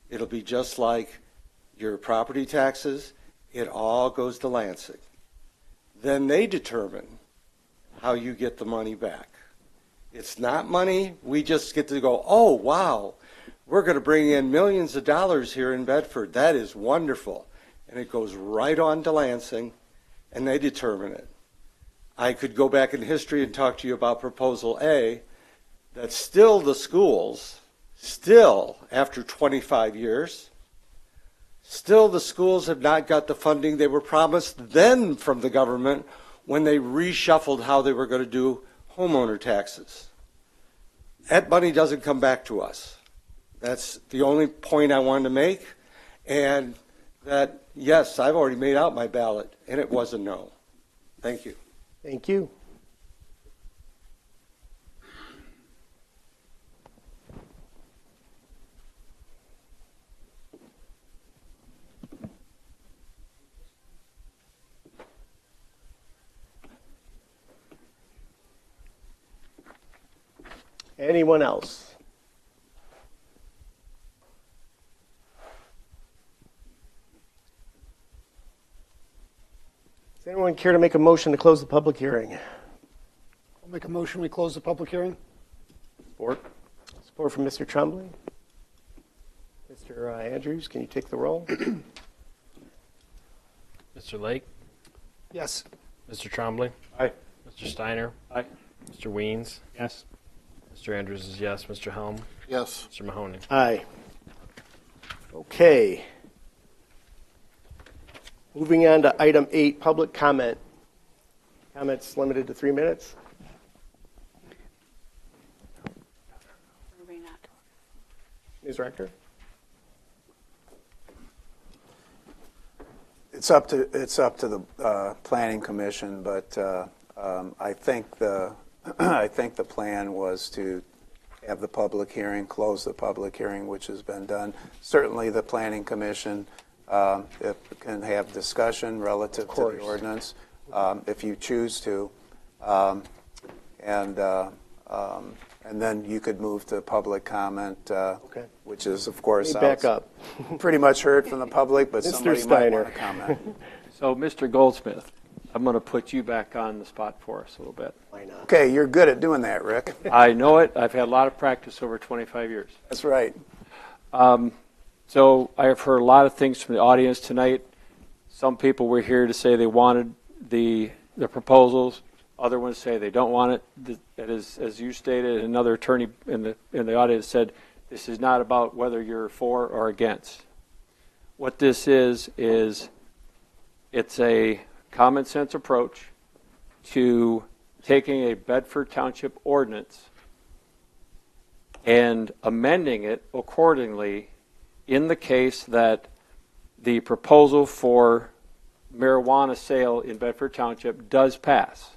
It'll be just like your property taxes. It all goes to Lansing. Then they determine how you get the money back. It's not money we just get to go, oh, wow, we're going to bring in millions of dollars here in Bedford. That is wonderful. And it goes right on to Lansing, and they determine it. I could go back in history and talk to you about Proposal A, that still the schools, still after 25 years, still the schools have not got the funding they were promised then from the government when they reshuffled how they were going to do homeowner taxes. That money doesn't come back to us. That's the only point I wanted to make. And that, yes, I've already made out my ballot, and it was a no. Thank you. Thank you. Anyone else? Does anyone care to make a motion to close the public hearing? I'll make a motion, we close the public hearing. Support. Support from Mr. Tremblay. Mr. Andrews, can you take the roll? Mr. Lake? Yes. Mr. Trombley? Aye. Mr. Steiner? Aye. Mr. Weens? Yes. Mr. Andrews is yes. Mr. Helm? Yes. Mr. Mahoney? Aye. Okay. Moving on to item 8, public comment. Comments limited to 3 minutes. Ms. Rector? It's up to the planning commission, but I think the plan was to have the public hearing, close the public hearing, which has been done. Certainly, the planning commission can have discussion relative to the ordinance if you choose to, and then you could move to public comment, which is, of course, back up. pretty much heard from the public, but somebody might want to comment. So, Mr. Goldsmith, I'm going to put you back on the spot for us a little bit. Why not? Okay, you're good at doing that, Rick. I know it. I've had a lot of practice over 25 years. That's right. So I have heard a lot of things from the audience tonight. Some people were here to say they wanted the proposals. Other ones say they don't want it. It is, as you stated, another attorney in the audience said, this is not about whether you're for or against. What this is it's a common sense approach to taking a Bedford Township ordinance and amending it accordingly in the case that the proposal for marijuana sale in Bedford Township does pass.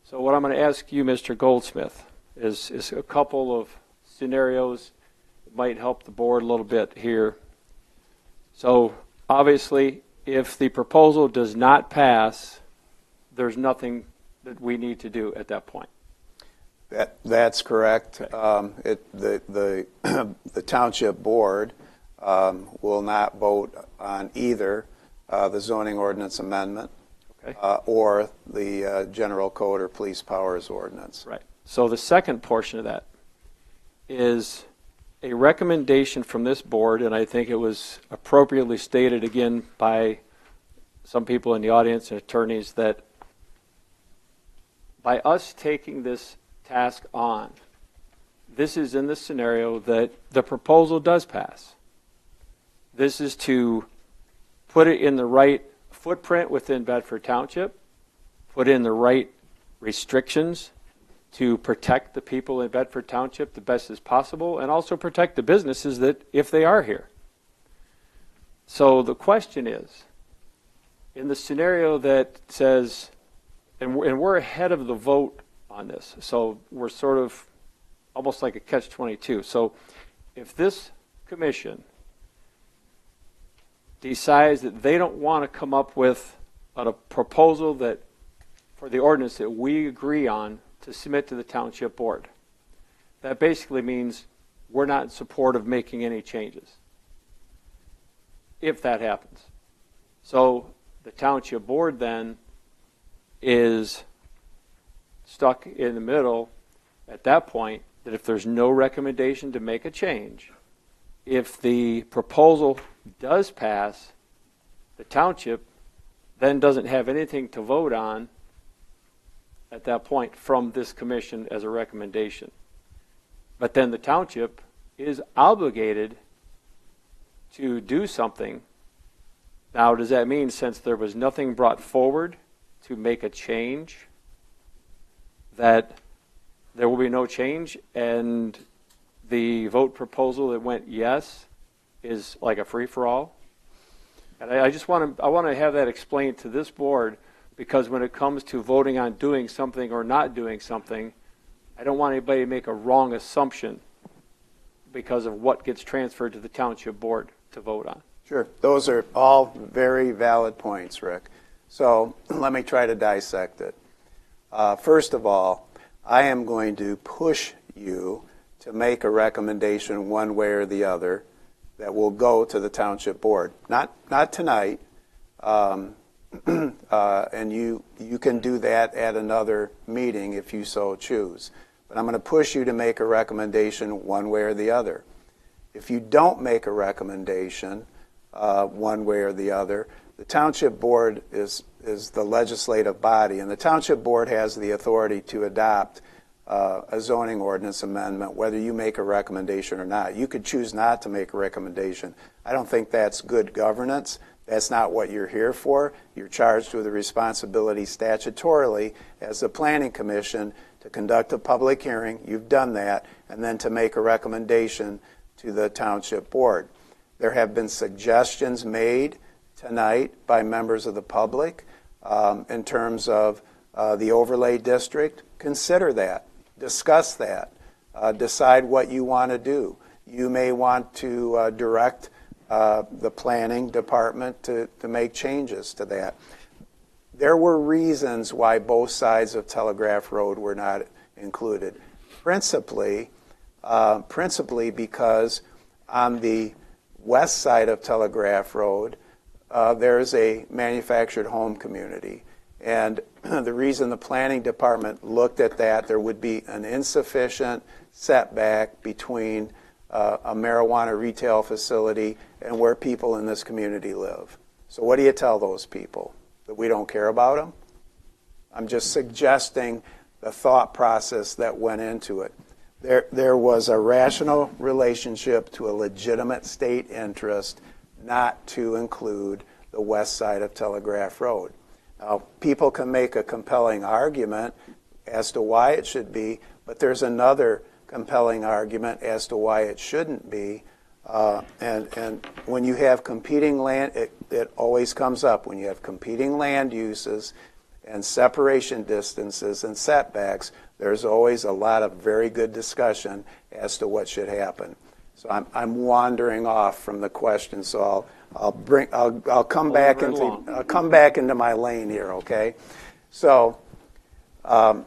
So what I'm going to ask you, Mr. Goldsmith, is a couple of scenarios that might help the board a little bit here. So obviously, if the proposal does not pass, there's nothing that we need to do at that point. That's correct. Okay. The township board will not vote on either the zoning ordinance amendment or the general code or police powers ordinance. Right. So the second portion of that is a recommendation from this board, and I think it was appropriately stated again by some people in the audience and attorneys, that by us taking this task on, this is in the scenario that the proposal does pass. This is to put it in the right footprint within Bedford Township, put in the right restrictions to protect the people in Bedford Township the best as possible, and also protect the businesses that if they are here. So the question is, in the scenario that says, and we're ahead of the vote on this, so we're sort of almost like a catch-22. So if this commission decides that they don't want to come up with a proposal that for the ordinance that we agree on to submit to the township board, that basically means we're not in support of making any changes, if that happens. So the township board then is stuck in the middle at that point, that if there's no recommendation to make a change, if the proposal does pass, the township then doesn't have anything to vote on at that point from this commission as a recommendation. But then the township is obligated to do something. Now, does that mean since there was nothing brought forward to make a change, that there will be no change and the vote proposal that went yes is like a free-for-all? And I want to have that explained to this board, because when it comes to voting on doing something or not doing something, I don't want anybody to make a wrong assumption because of what gets transferred to the township board to vote on. Sure. Those are all very valid points, Rick. So let me try to dissect it. First of all, I am going to push you to make a recommendation one way or the other that will go to the township board. Not tonight, and you can do that at another meeting if you so choose. But I'm going to push you to make a recommendation one way or the other. If you don't make a recommendation one way or the other, the township board is the legislative body, and the township board has the authority to adopt a zoning ordinance amendment, whether you make a recommendation or not. You could choose not to make a recommendation. I don't think that's good governance. That's not what you're here for. You're charged with a responsibility statutorily as the Planning Commission to conduct a public hearing. You've done that, and then to make a recommendation to the township board. There have been suggestions made tonight by members of the public in terms of the overlay district. Consider that. Discuss that. Decide what you want to do. You may want to direct the planning department to make changes to that. There were reasons why both sides of Telegraph Road were not included. Principally because on the west side of Telegraph Road, there's a manufactured home community. And the reason the planning department looked at that, there would be an insufficient setback between a marijuana retail facility and where people in this community live. So what do you tell those people? That we don't care about them? I'm just suggesting the thought process that went into it. There was a rational relationship to a legitimate state interest not to include the west side of Telegraph Road. Now, people can make a compelling argument as to why it should be, but there's another compelling argument as to why it shouldn't be. And when you have competing land, it always comes up. When you have competing land uses and separation distances and setbacks, there's always a lot of very good discussion as to what should happen. So I'm wandering off from the question, so I'll come back into my lane here, okay? So I'm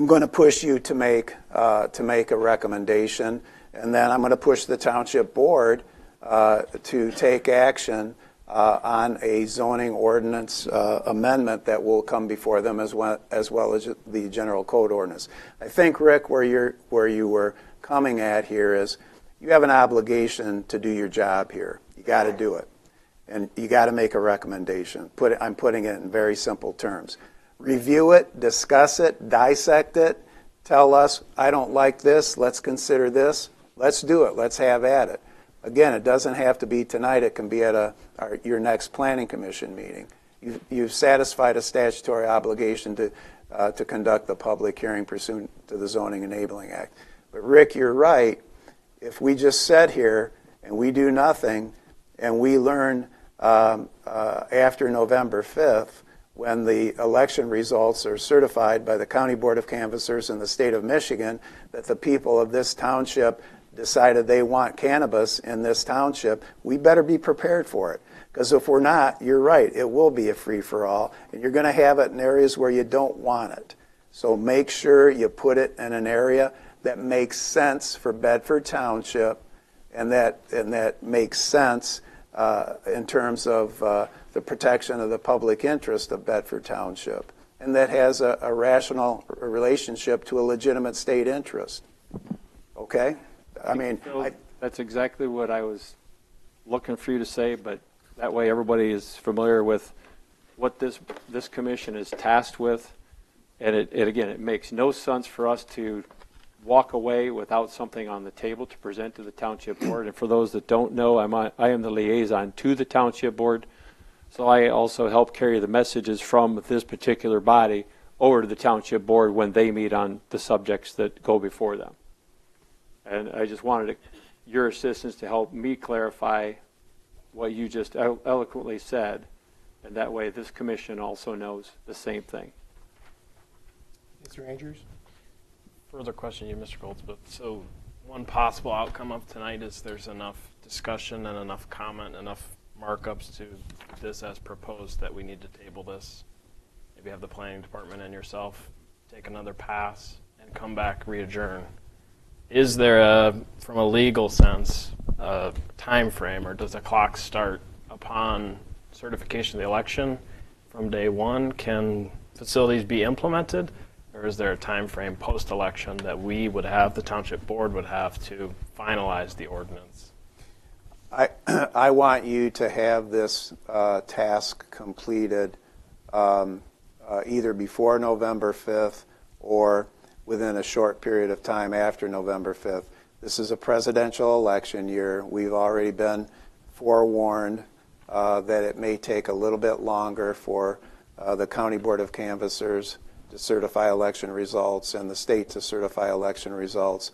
going to push you to make a recommendation, and then I'm going to push the township board to take action on a zoning ordinance amendment that will come before them as well as the general code ordinance. I think, Rick, where you were coming at here is you have an obligation to do your job here. You got to do it, and you got to make a recommendation. I'm putting it in very simple terms. Review it, discuss it, dissect it, tell us, I don't like this, let's consider this, let's do it, let's have at it. Again, it doesn't have to be tonight, it can be at your next planning commission meeting. You've satisfied a statutory obligation to conduct the public hearing pursuant to the Zoning Enabling Act. But Rick, you're right, if we just sit here and we do nothing and we learn after November 5th, when the election results are certified by the County Board of Canvassers in the state of Michigan, that the people of this township decided they want cannabis in this township, we better be prepared for it. Because if we're not, you're right, it will be a free-for-all, and you're going to have it in areas where you don't want it. So make sure you put it in an area that makes sense for Bedford Township, and that makes sense in terms of the protection of the public interest of Bedford Township, and that has a rational relationship to a legitimate state interest. Okay? I mean, Phil, that's exactly what I was looking for you to say, but that way everybody is familiar with what this commission is tasked with. And it makes no sense for us to walk away without something on the table to present to the township board. And for those that don't know, I am the liaison to the township board. So I also help carry the messages from this particular body over to the township board when they meet on the subjects that go before them. And I just wanted your assistance to help me clarify what you just eloquently said. And that way this commission also knows the same thing. Mr. Andrews? Further question to you, Mr. Goldsmith. So one possible outcome of tonight is there's enough discussion and enough comment, enough markups to this as proposed that we need to table this. Maybe have the planning department and yourself take another pass and come back, re-adjourn. Is there, from a legal sense, a time frame, or does the clock start upon certification of the election from day one? Can facilities be implemented? Or is there a time frame post-election that we would have, the township board would have to finalize the ordinance? I want you to have this task completed either before November 5th or within a short period of time after November 5th. This is a presidential election year. We've already been forewarned that it may take a little bit longer for the County Board of Canvassers to certify election results and the state to certify election results.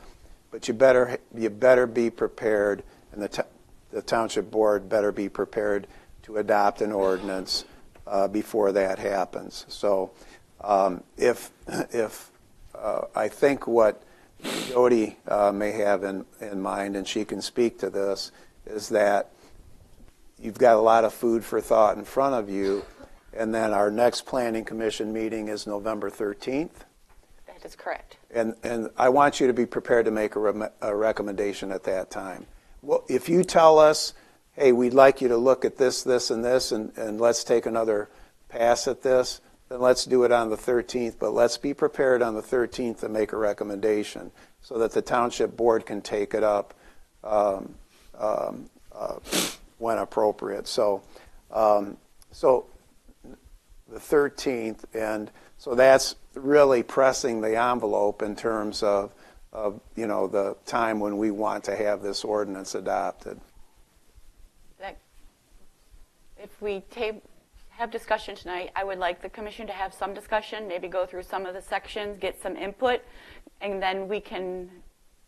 But you better be prepared, and the township board better be prepared to adopt an ordinance before that happens. So if I think what Jody may have in mind, and she can speak to this, is that you've got a lot of food for thought in front of you. And then our next planning commission meeting is November 13th. That is correct. And I want you to be prepared to make a recommendation at that time. Well, if you tell us, hey, we'd like you to look at this, this, and this, and let's take another pass at this, then let's do it on the 13th. But let's be prepared on the 13th to make a recommendation so that the township board can take it up when appropriate. So the 13th, and so that's really pressing the envelope in terms of the time when we want to have this ordinance adopted. If we have discussion tonight, I would like the commission to have some discussion, maybe go through some of the sections, get some input, and then we can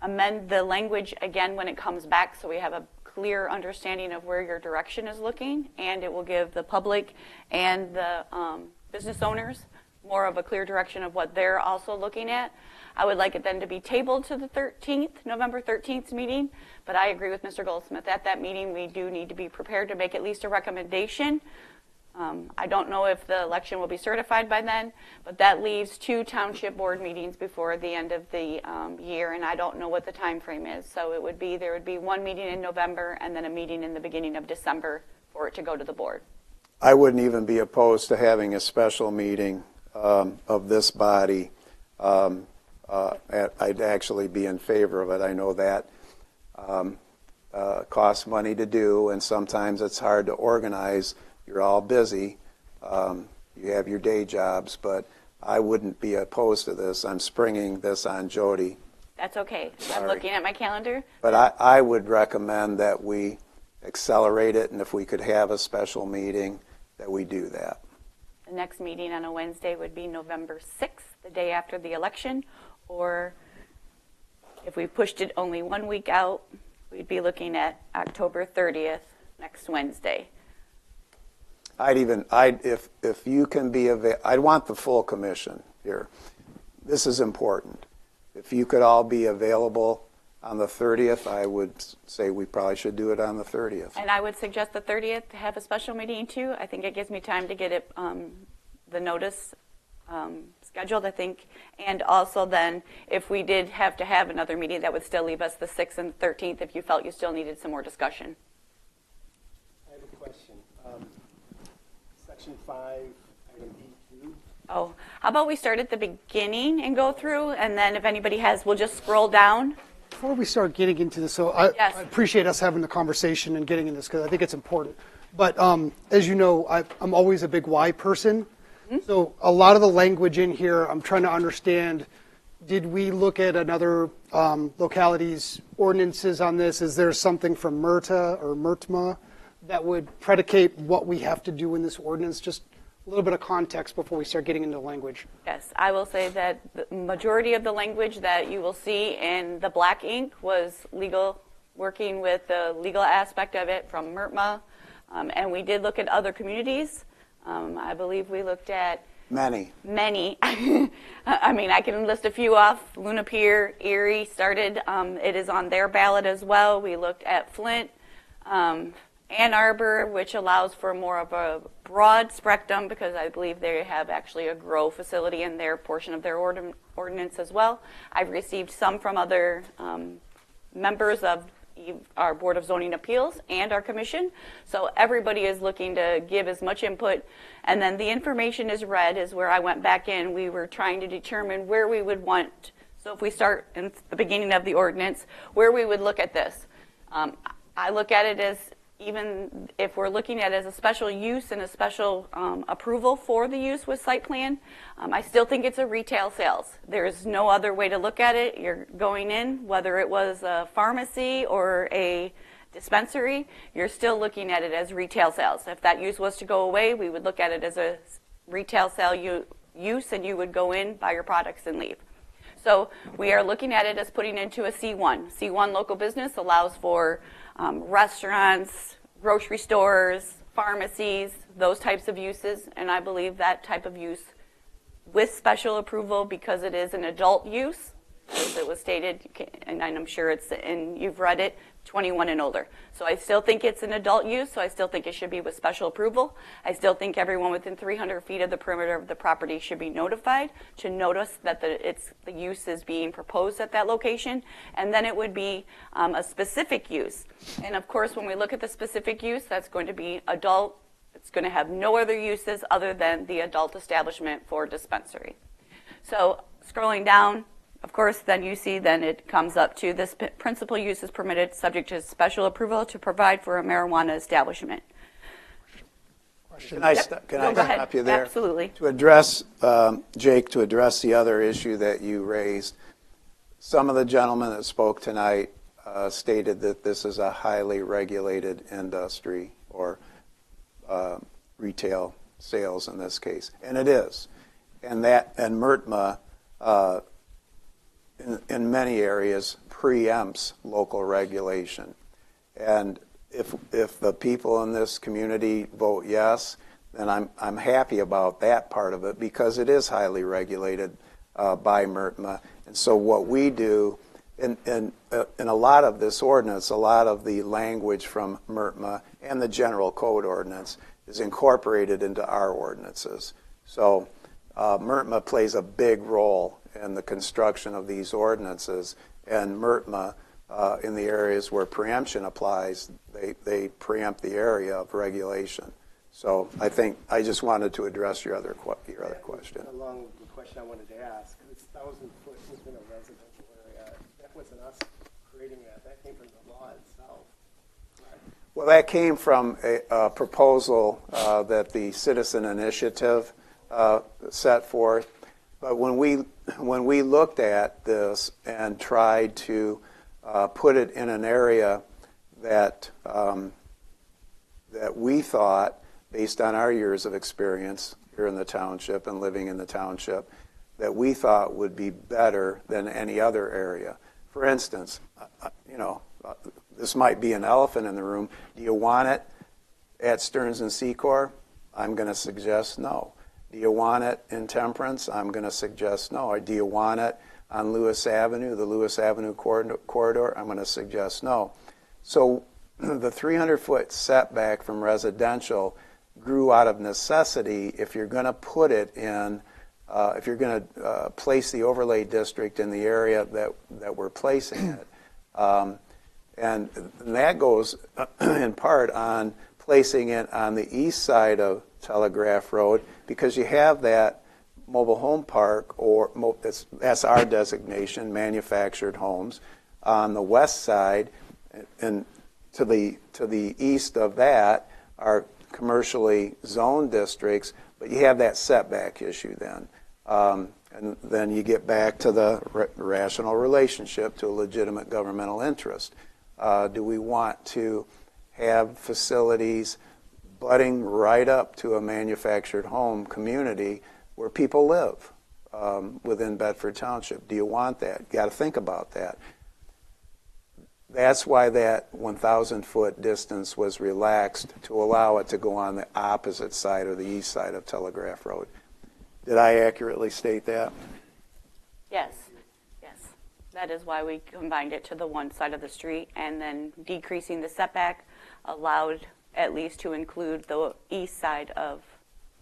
amend the language again when it comes back so we have a clear understanding of where your direction is looking, and it will give the public and the business owners more of a clear direction of what they're also looking at. I would like it then to be tabled to the 13th, November 13th meeting, but I agree with Mr. Goldsmith. At that meeting, we do need to be prepared to make at least a recommendation. I don't know if the election will be certified by then, but that leaves 2 township board meetings before the end of the year, and I don't know what the time frame is. So there would be one meeting in November and then a meeting in the beginning of December for it to go to the board. I wouldn't even be opposed to having a special meeting of this body. I'd actually be in favor of it. I know that costs money to do, and sometimes it's hard to organize. You're all busy. You have your day jobs, but I wouldn't be opposed to this. I'm springing this on Jody. That's okay. Sorry. I'm looking at my calendar. But I would recommend that we accelerate it, and if we could have a special meeting, that we do that. The next meeting on a Wednesday would be November 6th, the day after the election, or if we pushed it only 1 week out, we'd be looking at October 30th, next Wednesday. if you can be I'd want the full commission here. This is important. If you could all be available on the 30th, I would say we probably should do it on the 30th. And I would suggest the 30th to have a special meeting too. I think it gives me time to get it, the notice scheduled, I think. And also then, if we did have to have another meeting, that would still leave us the 6th and 13th if you felt you still needed some more discussion. I have a question. Section 5, item E2. Oh, how about we start at the beginning and go through, and then if anybody has, we'll just scroll down. Before we start getting into this, so I Yes. appreciate us having the conversation and getting in this because I think it's important. But as you know, I'm always a big why person. So a lot of the language in here, I'm trying to understand, did we look at another localities' ordinances on this? Is there something from MRTA or MRTMA that would predicate what we have to do in this ordinance? Just a little bit of context before we start getting into language. Yes, I will say that the majority of the language that you will see in the black ink was legal, working with the legal aspect of it from MRTMA. And we did look at other communities. I believe we looked at Many. I mean, I can list a few off. Luna Pier, Erie started. It is on their ballot as well. We looked at Flint, Ann Arbor, which allows for more of a broad spectrum because I believe they have actually a grow facility in their portion of their ordinance as well. I've received some from other members of our Board of Zoning Appeals and our commission. So everybody is looking to give as much input. And then the information is read is where I went back in. We were trying to determine where we would want. So if we start in the beginning of the ordinance, where we would look at this. I look at it as even if we're looking at it as a special use and a special approval for the use with site plan, I still think it's a retail sales. There's no other way to look at it. You're going in, whether it was a pharmacy or a dispensary, you're still looking at it as retail sales. If that use was to go away, we would look at it as a retail sale use, and you would go in, buy your products, and leave. So we are looking at it as putting into a C1. C1 local business allows for restaurants, grocery stores, pharmacies, those types of uses, and I believe that type of use with special approval because it is an adult use, as it was stated, and I'm sure it's, and you've read it, 21 and older. So I still think it's an adult use, so I still think it should be with special approval. I still think everyone within 300 feet of the perimeter of the property should be notified to notice that the use is being proposed at that location, and then it would be a specific use. And of course, when we look at the specific use, that's going to be adult. It's going to have no other uses other than the adult establishment for dispensary. So scrolling down, of course, then you see then it comes up to this principal use is permitted subject to special approval to provide for a marijuana establishment. Can I stop you there? Absolutely. To address, Jake, to address the other issue that you raised, some of the gentlemen that spoke tonight stated that this is a highly regulated industry or retail sales in this case, and it is. And MRTMA in many areas preempts local regulation. And if the people in this community vote yes, then I'm happy about that part of it because it is highly regulated by MRTMA. And so what we do in a lot of this ordinance, a lot of the language from MRTMA and the general code ordinance is incorporated into our ordinances. So MRTMA plays a big role in the construction of these ordinances, and MRTMA, in the areas where preemption applies, they preempt the area of regulation. So I just wanted to address your other question. Along with the question I wanted to ask, this 1,000-foot within a residential area, that wasn't us creating that. That came from the law itself. Right? Well, that came from a proposal that the Citizen Initiative set forth. But when we looked at this and tried to put it in an area that we thought, based on our years of experience here in the township and living in the township, that we thought would be better than any other area. For instance, this might be an elephant in the room. Do you want it at Stearns and Secor? I'm going to suggest no. Do you want it in Temperance? I'm going to suggest no. Or do you want it on Lewis Avenue, the Lewis Avenue corridor? I'm going to suggest no. So the 300-foot setback from residential grew out of necessity if you're going to put it in, if you're going to place the overlay district in the area that we're placing it. And that goes in part on placing it on the east side of Telegraph Road, because you have that mobile home park, or that's our designation, manufactured homes, on the west side, and to the east of that are commercially zoned districts, but you have that setback issue then. And then you get back to the rational relationship to a legitimate governmental interest. Do we want to have facilities butting right up to a manufactured home community where people live within Bedford Township? Do you want that? You got to think about that. That's why that 1,000-foot distance was relaxed, to allow it to go on the opposite side or the east side of Telegraph Road. Did I accurately state that? Yes, yes. That is why we combined it to the one side of the street, and then decreasing the setback allowed at least to include the east side of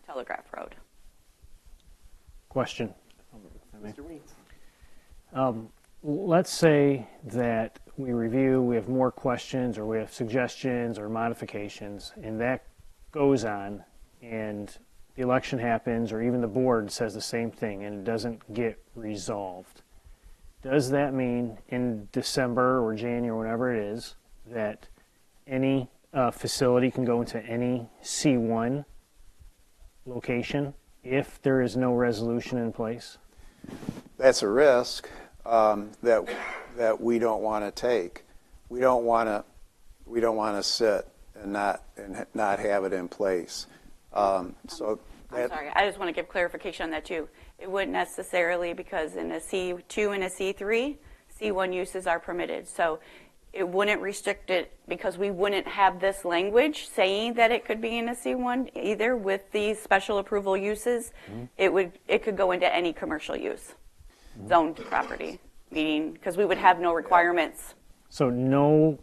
Telegraph Road. Question. Let's say that we review, we have more questions, or we have suggestions or modifications, and that goes on, and the election happens, or even the board says the same thing, and it doesn't get resolved. Does that mean in December or January, or whenever it is, that any facility can go into any C1 location if there is no resolution in place? That's a risk that we don't want to take. We don't want to sit and not have it in place. I'm sorry, I just want to give clarification on that too. It wouldn't necessarily, because in a C2 and a C3, C1 uses are permitted. So it wouldn't restrict it, because we wouldn't have this language saying that it could be in a C1 either with these special approval uses. Mm-hmm. It could go into any commercial use, mm-hmm. zoned property, meaning, because we would have no requirements. So no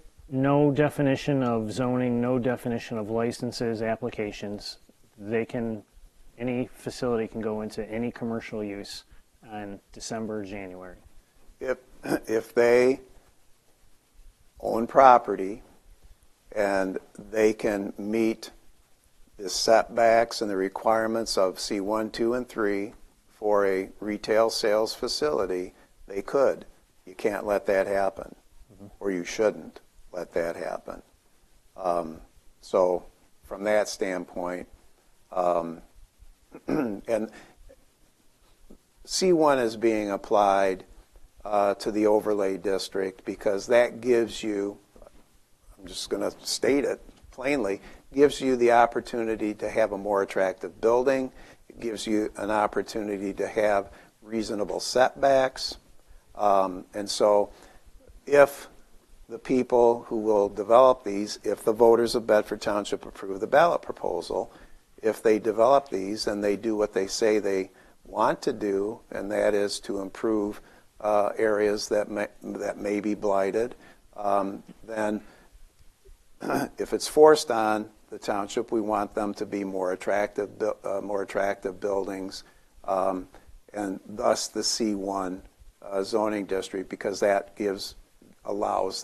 definition of zoning, no definition of licenses, applications. Any facility can go into any commercial use on December or January. If they own property and they can meet the setbacks and the requirements of C1, 2, and 3 for a retail sales facility, they could. You can't let that happen, mm-hmm. or you shouldn't let that happen. So from that standpoint, and C1 is being applied to the overlay district because that gives you, I'm just going to state it plainly, gives you the opportunity to have a more attractive building. It gives you an opportunity to have reasonable setbacks. And so if the people who will develop these, if the voters of Bedford Township approve the ballot proposal, if they develop these and they do what they say they want to do, and that is to improve areas that may be blighted, then if it's forced on the township, we want them to be more attractive buildings, and thus the C1 zoning district, because that allows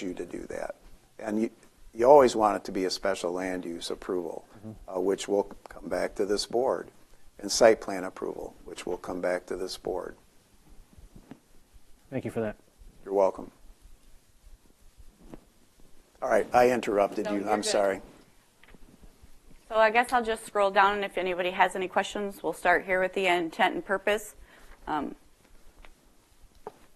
you to do that. And you always want it to be a special land use approval, mm-hmm. Which will come back to this board, and site plan approval, which will come back to this board. Thank you for that. You're welcome. All right, I interrupted you. I'm sorry. So I guess I'll just scroll down, and if anybody has any questions, we'll start here with the intent and purpose.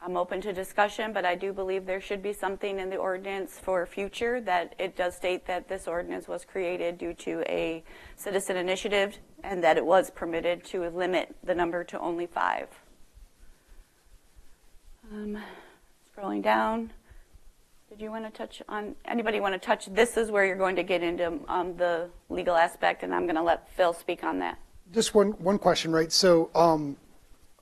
I'm open to discussion, but I do believe there should be something in the ordinance for future, that it does state that this ordinance was created due to a citizen initiative and that it was permitted to limit the number to only 5. Scrolling down, Did you want to touch on, anybody want to touch, this is where you're going to get into the legal aspect, and I'm going to let Phil speak on that. Just one question, right? So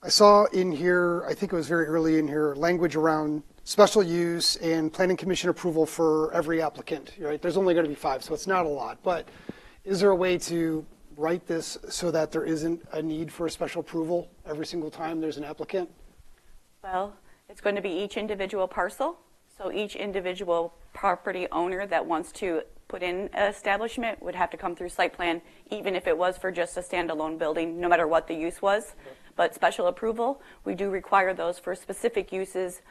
I saw in here, I think it was very early in here, language around special use and planning commission approval for every applicant, right? There's only going to be 5, so it's not a lot. But is there a way to write this so that there isn't a need for a special approval every single time there's an applicant? Well, it's going to be each individual parcel. So each individual property owner that wants to put in an establishment would have to come through site plan, even if it was for just a standalone building, no matter what the use was. But special approval, we do require those for specific uses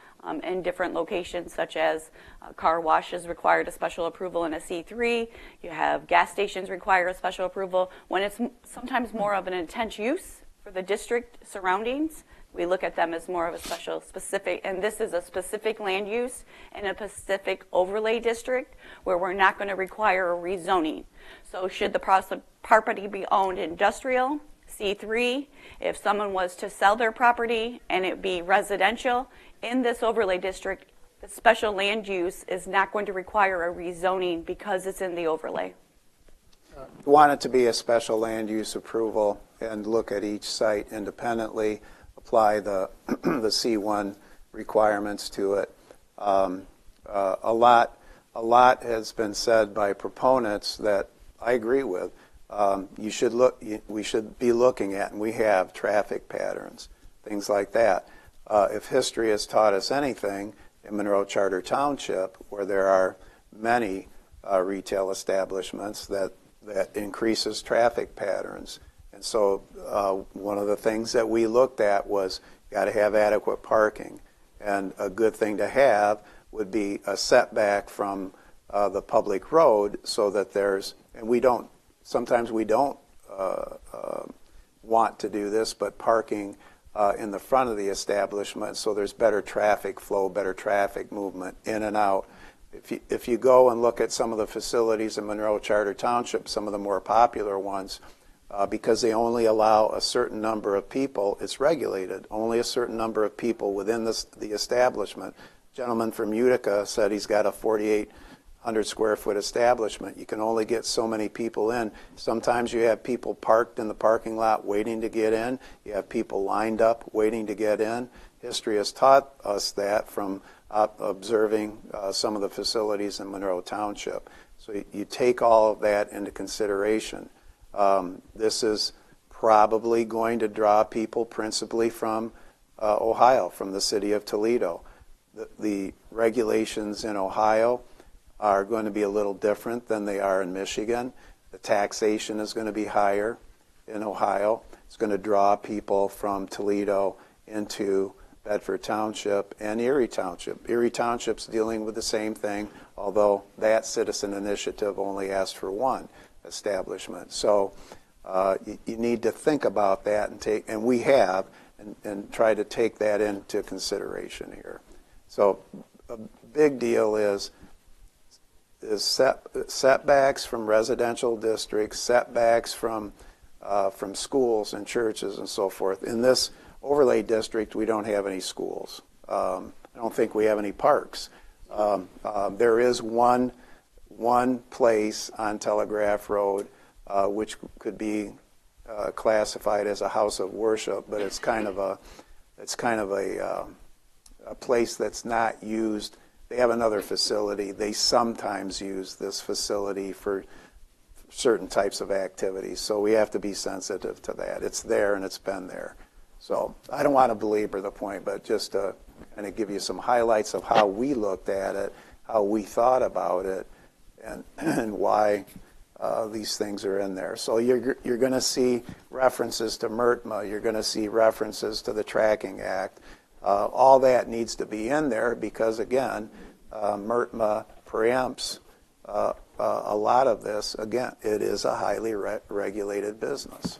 in different locations, such as car washes required a special approval in a C3. You have gas stations require a special approval. When it's sometimes more of an intense use for the district surroundings, we look at them as more of a special specific, and this is a specific land use in a specific overlay district where we're not going to require a rezoning. So should the property be owned industrial, C3, if someone was to sell their property and it be residential in this overlay district, the special land use is not going to require a rezoning because it's in the overlay. We want it to be a special land use approval and look at each site independently, apply the the C1 requirements to it. A lot has been said by proponents that I agree with. We should be looking at, and we have, traffic patterns, things like that. If history has taught us anything, in Monroe Charter Township, where there are many retail establishments, that increases traffic patterns. And so one of the things that we looked at was got to have adequate parking. And a good thing to have would be a setback from the public road so that there's, and sometimes we don't want to do this, but parking in the front of the establishment so there's better traffic flow, better traffic movement in and out. If you go and look at some of the facilities in Monroe Charter Township, some of the more popular ones, because they only allow a certain number of people, it's regulated, only a certain number of people within the establishment. A gentleman from Utica said he's got a 4,800 square foot establishment. You can only get so many people in. Sometimes you have people parked in the parking lot waiting to get in. You have people lined up waiting to get in. History has taught us that from observing some of the facilities in Monroe Township. So you take all of that into consideration. This is probably going to draw people principally from Ohio, from the city of Toledo. The regulations in Ohio are going to be a little different than they are in Michigan. The taxation is going to be higher in Ohio. It's going to draw people from Toledo into Bedford Township and Erie Township. Erie Township's dealing with the same thing, although that citizen initiative only asked for one establishment. So you need to think about that and we have, and try to take that into consideration here. So a big deal is setbacks from residential districts, setbacks from schools and churches and so forth. In this overlay district, we don't have any schools. I don't think we have any parks. There is one place on Telegraph Road which could be classified as a house of worship, but it's kind of a place that's not used. They have another facility. They sometimes use this facility for certain types of activities, so we have to be sensitive to that. It's there and it's been there. So I don't want to belabor the point, but just to kind of give you some highlights of how we looked at it, how we thought about it, and why these things are in there. So you're going to see references to MRTMA. You're going to see references to the Tracking Act. All that needs to be in there because, again, MRTMA preempts a lot of this. Again, it is a highly regulated business.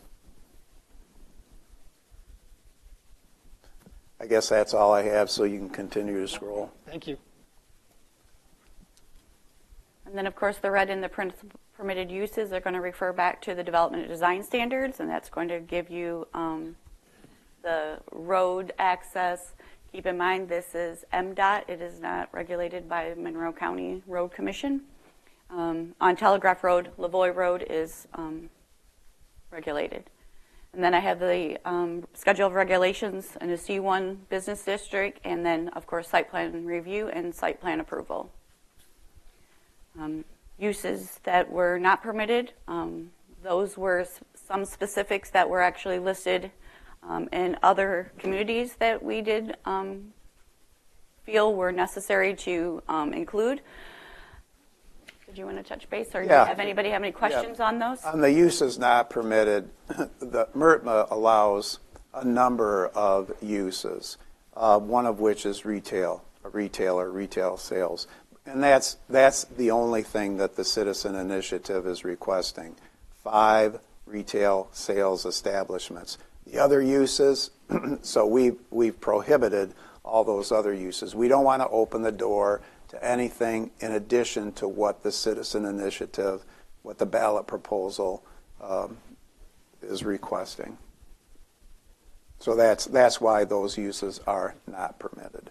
I guess that's all I have, so you can continue to scroll. Thank you. And then, of course, the red and the permitted uses are going to refer back to the development and design standards, and that's going to give you the road access, Keep in mind, this is MDOT. It is not regulated by Monroe County Road Commission. On Telegraph Road, Lavoie Road is regulated. And then I have the schedule of regulations in a C1 business district, and then, of course, site plan review and site plan approval. Uses that were not permitted, those were some specifics that were actually listed in other communities that we did feel were necessary to include. Did you want to touch base, or anybody have any questions on those? On the uses not permitted, the MRTMA allows a number of uses, one of which is retail sales. And that's the only thing that the Citizen Initiative is requesting, 5 retail sales establishments. The other uses, so we've prohibited all those other uses. We don't want to open the door to anything in addition to what the Citizen Initiative, what the ballot proposal is requesting. So that's why those uses are not permitted.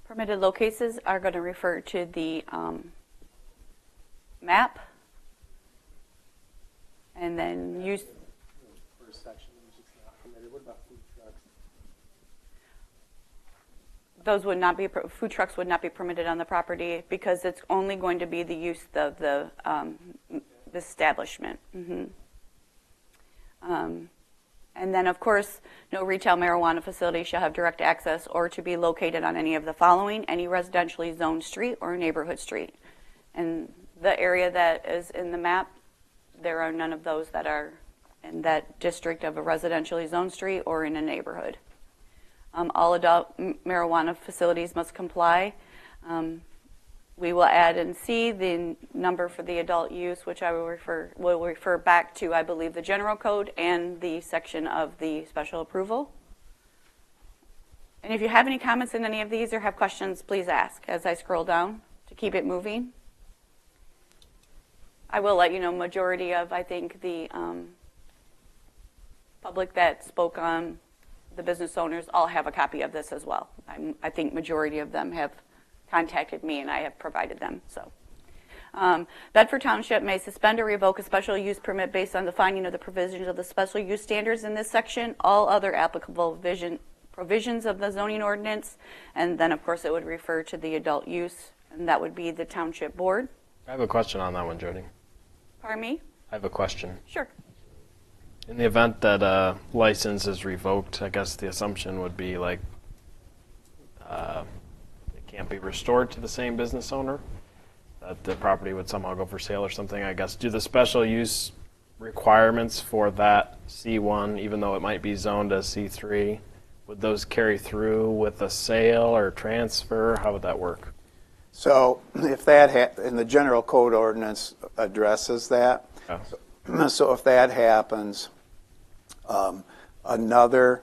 Permitted locations are going to refer to the map, and then use. First section, which is not permitted. What about food trucks? Those would not be, food trucks would not be permitted on the property because it's only going to be the use of the establishment. And then, of course, no retail marijuana facility shall have direct access or to be located on any of the following: any residentially zoned street or neighborhood street. And the area that is in the map, there are none of those that are in that district of a residentially zoned street or in a neighborhood. All adult marijuana facilities must comply. We will add in C the number for the adult use, which I will refer back to, I believe, the general code and the section of the special approval. And if you have any comments in any of these or have questions, please ask as I scroll down to keep it moving. I will let you know majority of, I think, the public that spoke on the business owners all have a copy of this as well. I think majority of them have contacted me, and I have provided them. So, Bedford Township may suspend or revoke a special use permit based on the finding of the provisions of the special use standards in this section, all other applicable provisions of the zoning ordinance, and then, of course, it would refer to the adult use, and that would be the township board. I have a question on that one, Jody. Pardon me? I have a question. Sure. In the event that a license is revoked, I guess the assumption would be like can't be restored to the same business owner, that the property would somehow go for sale or something, I guess. Do the special use requirements for that C1, even though it might be zoned as C3, would those carry through with a sale or transfer? How would that work? So if that, and the general code ordinance addresses that. Oh. So if that happens, another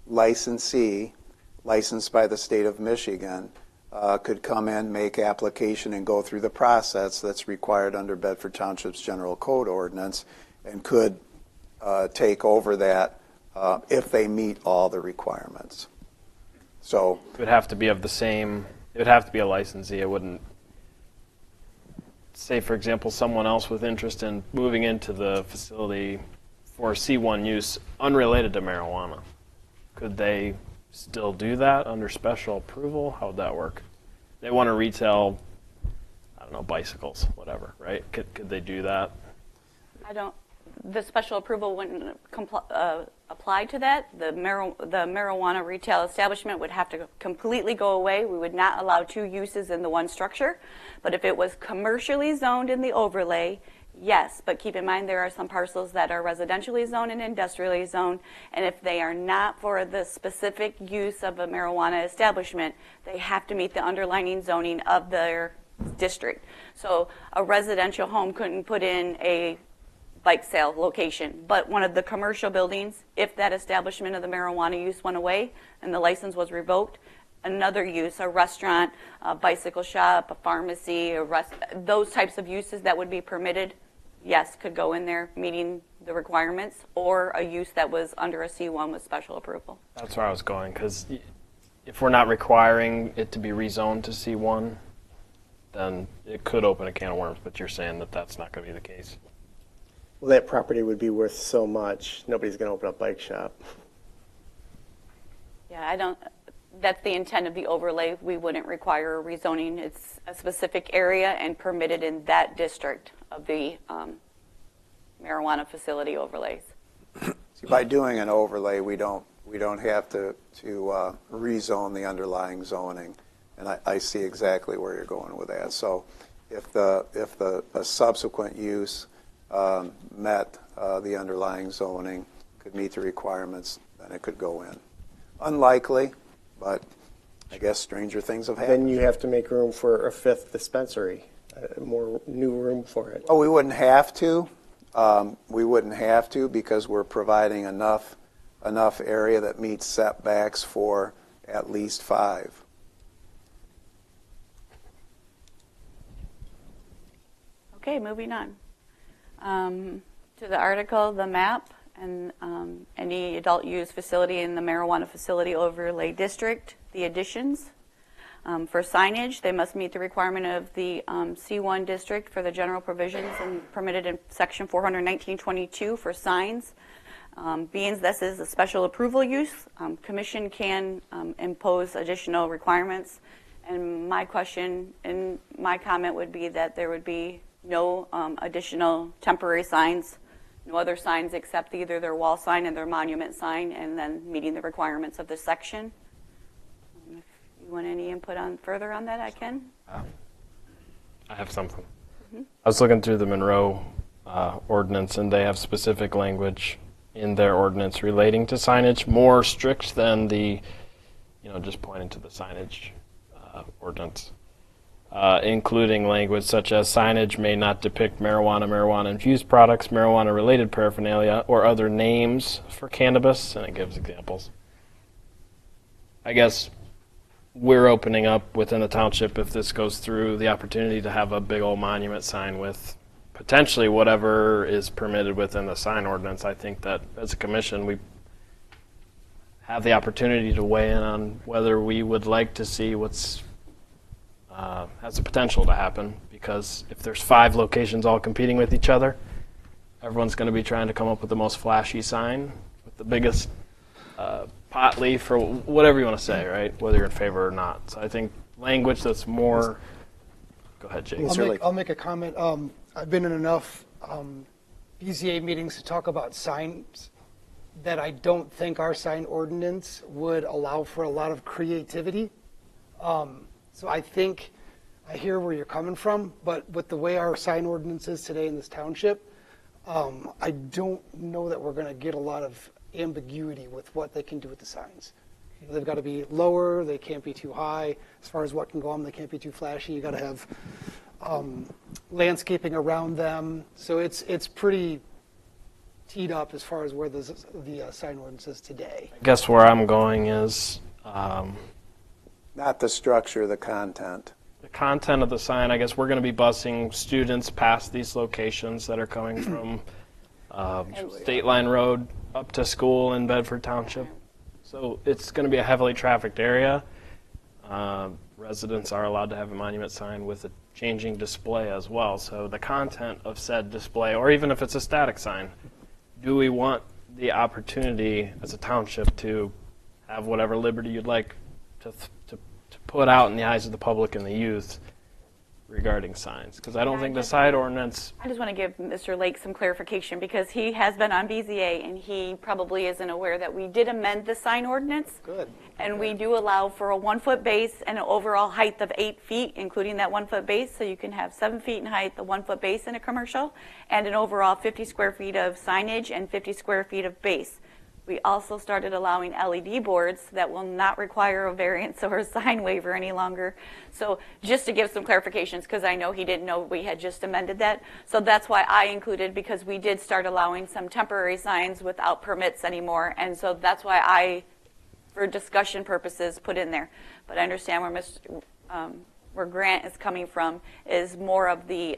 licensee licensed by the state of Michigan could come in, make application, and go through the process that's required under Bedford Township's general code ordinance, and could take over that if they meet all the requirements. So it would have to be of the same, it would have to be a licensee. It wouldn't, say, for example, someone else with interest in moving into the facility for C1 use unrelated to marijuana. Could they still do that under special approval? How would that work? They want to retail, I don't know, bicycles, whatever, right? Could they do that? The special approval wouldn't apply to that. The marijuana retail establishment would have to completely go away. We would not allow 2 uses in the one structure. But if it was commercially zoned in the overlay, yes. But keep in mind there are some parcels that are residentially zoned and industrially zoned, and if they are not for the specific use of a marijuana establishment, they have to meet the underlying zoning of their district. So a residential home couldn't put in a bike sale location, but one of the commercial buildings, if that establishment of the marijuana use went away and the license was revoked, another use, a restaurant, a bicycle shop, a pharmacy, those types of uses that would be permitted, yes, could go in there meeting the requirements, or a use that was under a C1 with special approval. That's where I was going, because if we're not requiring it to be rezoned to C1, then it could open a can of worms, but you're saying that that's not going to be the case. Well, that property would be worth so much, nobody's going to open a bike shop. Yeah, that's the intent of the overlay. We wouldn't require a rezoning. It's a specific area and permitted in that district of the marijuana facility overlays. See, by doing an overlay, we don't have to rezone the underlying zoning, and I see exactly where you're going with that. So, if a subsequent use met the underlying zoning, could meet the requirements, then it could go in. Unlikely, but I guess stranger things have happened. Then you have to make room for a 5th dispensary, more new room for it. Oh, we wouldn't have to. We wouldn't have to because we're providing enough area that meets setbacks for at least 5. Okay, moving on. To the article, the map, and any adult use facility in the marijuana facility overlay district, the additions. For signage, they must meet the requirement of the C1 district for the general provisions and permitted in section 419.22 for signs. Being this is a special approval use, commission can impose additional requirements. And my question and my comment would be that there would be no additional temporary signs, no other signs except either their wall sign and their monument sign, and then meeting the requirements of this section. If you want any input further on that, I can. I have something. I was looking through the Monroe ordinance, and they have specific language in their ordinance relating to signage, more strict than the, just pointing to the signage ordinance, including language such as signage may not depict marijuana, marijuana-infused products, marijuana-related paraphernalia, or other names for cannabis, and it gives examples. I guess we're opening up within the township, if this goes through, the opportunity to have a big old monument sign with potentially whatever is permitted within the sign ordinance. I think that as a commission, we have the opportunity to weigh in on whether we would like to see what's has the potential to happen, because if there's 5 locations all competing with each other, everyone's going to be trying to come up with the most flashy sign with the biggest pot leaf or whatever you want to say, right? Whether you're in favor or not. So I think language that's more. Go ahead, Jake. I'll make a comment. I've been in enough BZA meetings to talk about signs that I don't think our sign ordinance would allow for a lot of creativity. So I think I hear where you're coming from, but with the way our sign ordinance is today in this township, I don't know that we're going to get a lot of ambiguity with what they can do with the signs. They've got to be lower, they can't be too high. As far as what can go on, they can't be too flashy. You got to have landscaping around them. So it's pretty teed up as far as where the sign ordinance is today. I guess where I'm going is not the structure, the content. The content of the sign. I guess we're going to be busing students past these locations that are coming from State Line Road up to school in Bedford Township. So it's going to be a heavily trafficked area. Residents are allowed to have a monument sign with a changing display as well. So the content of said display, or even if it's a static sign, do we want the opportunity as a township to have whatever liberty you'd like to put out in the eyes of the public and the youth regarding signs? Because I don't think the sign ordinance. I just want to give Mr. Lake some clarification, because he has been on BZA and he probably isn't aware that we did amend the sign ordinance. Good. And we do allow for a 1-foot base and an overall height of 8 feet, including that 1-foot base. So you can have 7 feet in height, the 1-foot base in a commercial, and an overall 50 square feet of signage and 50 square feet of base. We also started allowing LED boards that will not require a variance or a sign waiver any longer. So just to give some clarifications, because I know he didn't know we had just amended that. So that's why I included, because we did start allowing some temporary signs without permits anymore. And so that's why I, for discussion purposes, put in there. But I understand where where Grant is coming from is more of the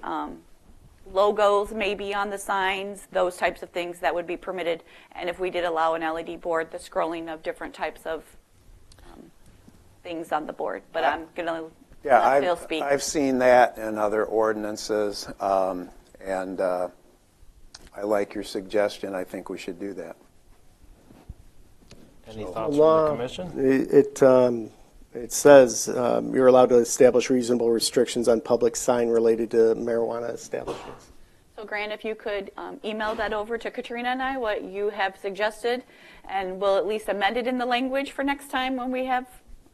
logos maybe on the signs, those types of things that would be permitted. And if we did allow an LED board, the scrolling of different types of things on the board. But I'm going to let Phil speak. I've seen that in other ordinances, and I like your suggestion. I think we should do that. Any thoughts from the commission? It says you're allowed to establish reasonable restrictions on public sign related to marijuana establishments. So Grant, if you could email that over to Katrina and I, what you have suggested, and we'll at least amend it in the language for next time when we have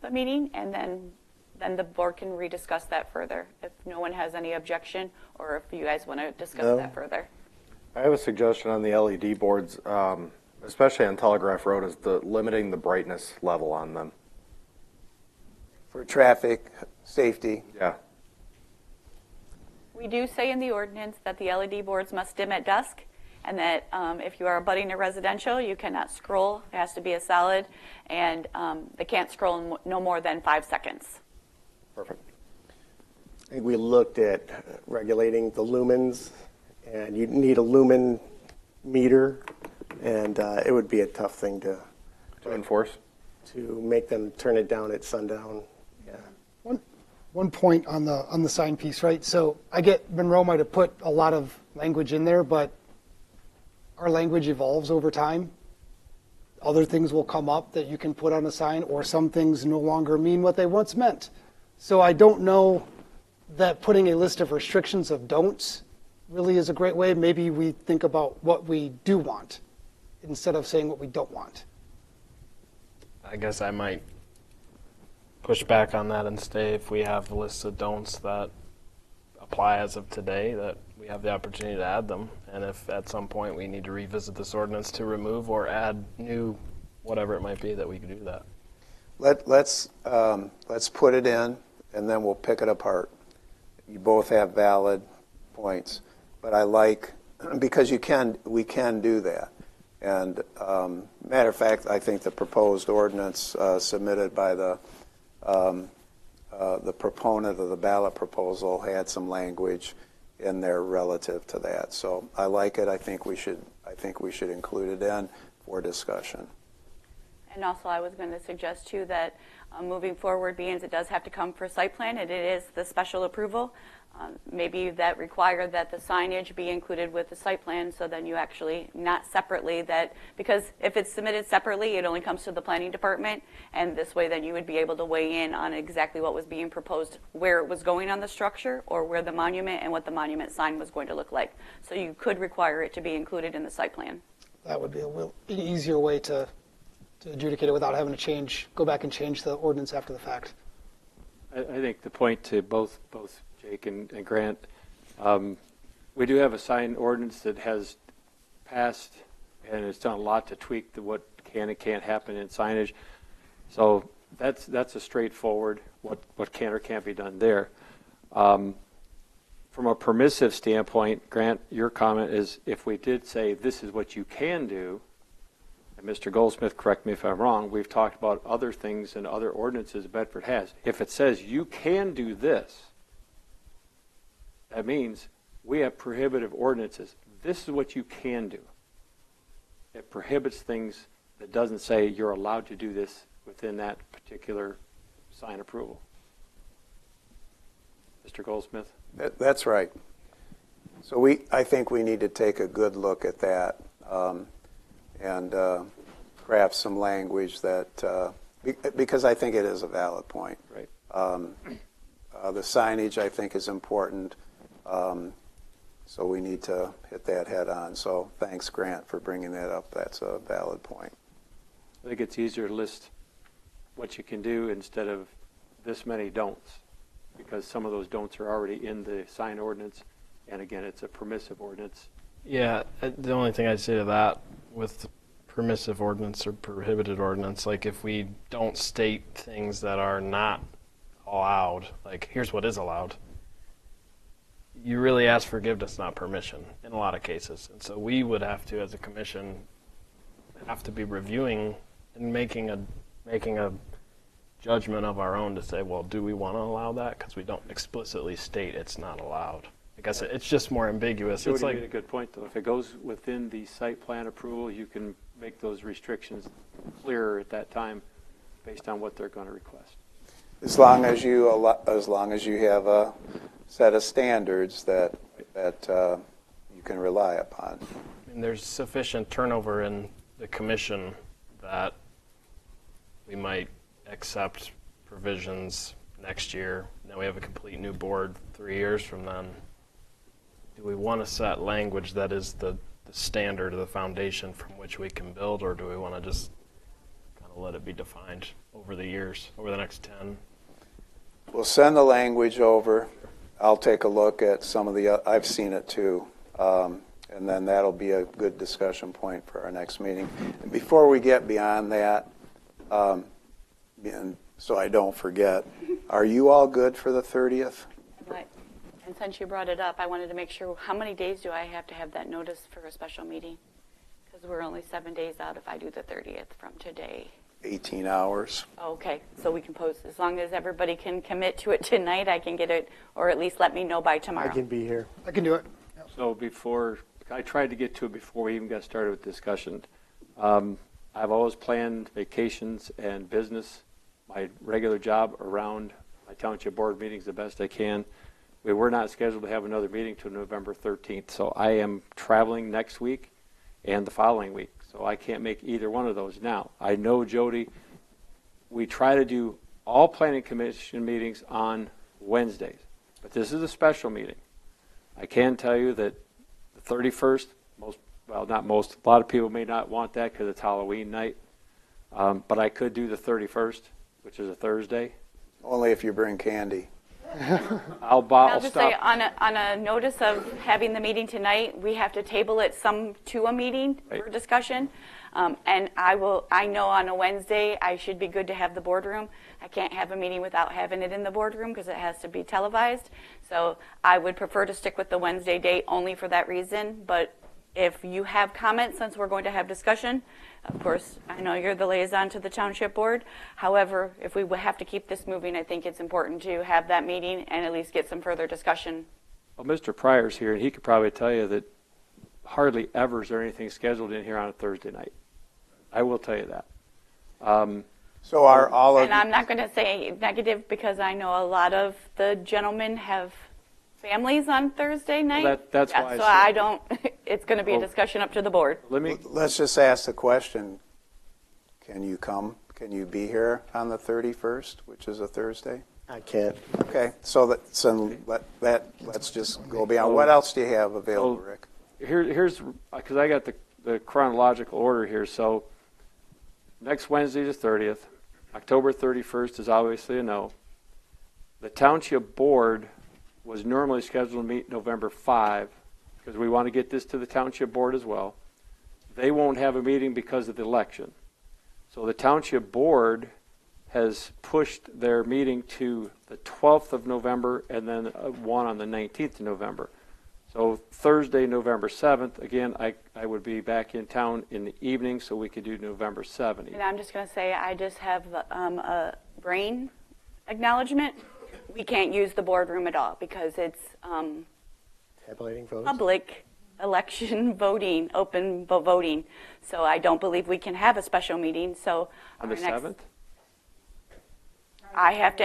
a meeting, and then the board can rediscuss that further if no one has any objection, or if you guys want to discuss that further. I have a suggestion on the LED boards, especially on Telegraph Road, is limiting the brightness level on them. For traffic safety. Yeah. We do say in the ordinance that the LED boards must dim at dusk, and that if you are abutting a residential, you cannot scroll. It has to be a solid, and they can't scroll in no more than 5 seconds. Perfect. I think we looked at regulating the lumens, and you need a lumen meter, and it would be a tough thing to enforce, to make them turn it down at sundown. Yeah. One point on the sign piece, right? So I get Monroe might have put a lot of language in there, but our language evolves over time. Other things will come up that you can put on a sign, or some things no longer mean what they once meant. So I don't know that putting a list of restrictions of don'ts really is a great way. Maybe we think about what we do want instead of saying what we don't want. I guess I might push back on that and say if we have a list of don'ts that apply as of today, that we have the opportunity to add them. And if at some point we need to revisit this ordinance to remove or add new, whatever it might be, that we can do that. Let's put it in, and then we'll pick it apart. You both have valid points, but I like, because we can do that. And matter of fact, I think the proposed ordinance submitted by the proponent of the ballot proposal had some language in there relative to that. So I like it. I think we should include it in for discussion. And also, I was going to suggest too that moving forward, being it does have to come for site plan, and it is the special approval, maybe that require that the signage be included with the site plan, so then you actually, not separately, that, because if it's submitted separately, it only comes to the planning department, and this way then you would be able to weigh in on exactly what was being proposed, where it was going on the structure, or where the monument and what the monument sign was going to look like. So you could require it to be included in the site plan. That would be an easier way to adjudicate it without having to go back and change the ordinance after the fact. I think the point to both Jake and Grant, we do have a sign ordinance that has passed, and it's done a lot to tweak what can and can't happen in signage. So that's a straightforward what can or can't be done there. From a permissive standpoint, Grant, your comment is if we did say this is what you can do, and Mr. Goldsmith, correct me if I'm wrong, we've talked about other things and other ordinances Bedford has. If it says you can do this, that means we have prohibitive ordinances. This is what you can do. It prohibits things that doesn't say you're allowed to do this within that particular sign approval. Mr. Goldsmith? That's right. So I think we need to take a good look at that and craft some language that, because I think it is a valid point. Right. The signage, I think, is important. So we need to hit that head on. So thanks, Grant, for bringing that up. That's a valid point. I think it's easier to list what you can do instead of this many don'ts, because some of those don'ts are already in the sign ordinance, and again, it's a permissive ordinance. Yeah, the only thing I'd say to that with permissive ordinance or prohibited ordinance, like if we don't state things that are not allowed, like here's what is allowed, you really ask forgiveness, not permission, in a lot of cases. And so we would have to, as a commission, have to be reviewing and making a judgment of our own to say, well, do we want to allow that? Because we don't explicitly state it's not allowed. I guess it's just more ambiguous. Jody It's like made a good point, though. If it goes within the site plan approval, you can make those restrictions clearer at that time based on what they're going to request. As long as you have a set of standards that you can rely upon. I mean, there's sufficient turnover in the commission that we might accept provisions next year. Now we have a complete new board 3 years from then. Do we want to set language that is the standard or the foundation from which we can build, or do we want to just kind of let it be defined over the years, over the next 10? We'll send the language over. I'll take a look at some of the, I've seen it too. And then that'll be a good discussion point for our next meeting. And before we get beyond that, and so I don't forget, are you all good for the 30th? Right. And since you brought it up, I wanted to make sure, how many days do I have to have that notice for a special meeting? Because we're only 7 days out if I do the 30th from today. 18 hours. Okay, so we can post, as long as everybody can commit to it tonight, I can get it, or at least let me know by tomorrow. I can be here. I can do it. So before, I tried to get to it before we even got started with discussion. I've always planned vacations and business, my regular job around my township board meetings the best I can. We were not scheduled to have another meeting till November 13th, so I am traveling next week and the following week, so I can't make either one of those now. I know, Jody, we try to do all planning commission meetings on Wednesdays, but this is a special meeting. I can tell you that the 31st, a lot of people may not want that because it's Halloween night, but I could do the 31st, which is a Thursday. Only if you bring candy. I'll just say, on a notice of having the meeting tonight, we have to table it to a meeting for discussion. And I know on a Wednesday, I should be good to have the boardroom. I can't have a meeting without having it in the boardroom because it has to be televised. So I would prefer to stick with the Wednesday date only for that reason. But if you have comments, since we're going to have discussion, of course, I know you're the liaison to the township board. However, if we have to keep this moving, I think it's important to have that meeting and at least get some further discussion. Well, Mr. Pryor's here, and he could probably tell you that hardly ever is there anything scheduled in here on a Thursday night. I will tell you that. So are all of And I'm not going to say negative because I know a lot of the gentlemen have families on Thursday night. Well, that's yeah, why so I I don't. It's going to be a discussion up to the board. Let's just ask the question. Can you come? Can you be here on the 31st, which is a Thursday? I can't. Okay, so let's just go beyond. What else do you have available, Rick? Here's because I got the chronological order here. So next Wednesday is the 30th. October 31st is obviously a no. The township board was normally scheduled to meet November 5 because we want to get this to the township board as well. They won't have a meeting because of the election. So the township board has pushed their meeting to the 12th of November and then one on the 19th of November. So Thursday, November 7th, again, I would be back in town in the evening so we could do November 7th. And I'm just going to say I just have a brain acknowledgement. We can't use the boardroom at all because it's Tabulating votes. public election voting, open voting. So I don't believe we can have a special meeting. So On the 7th? I have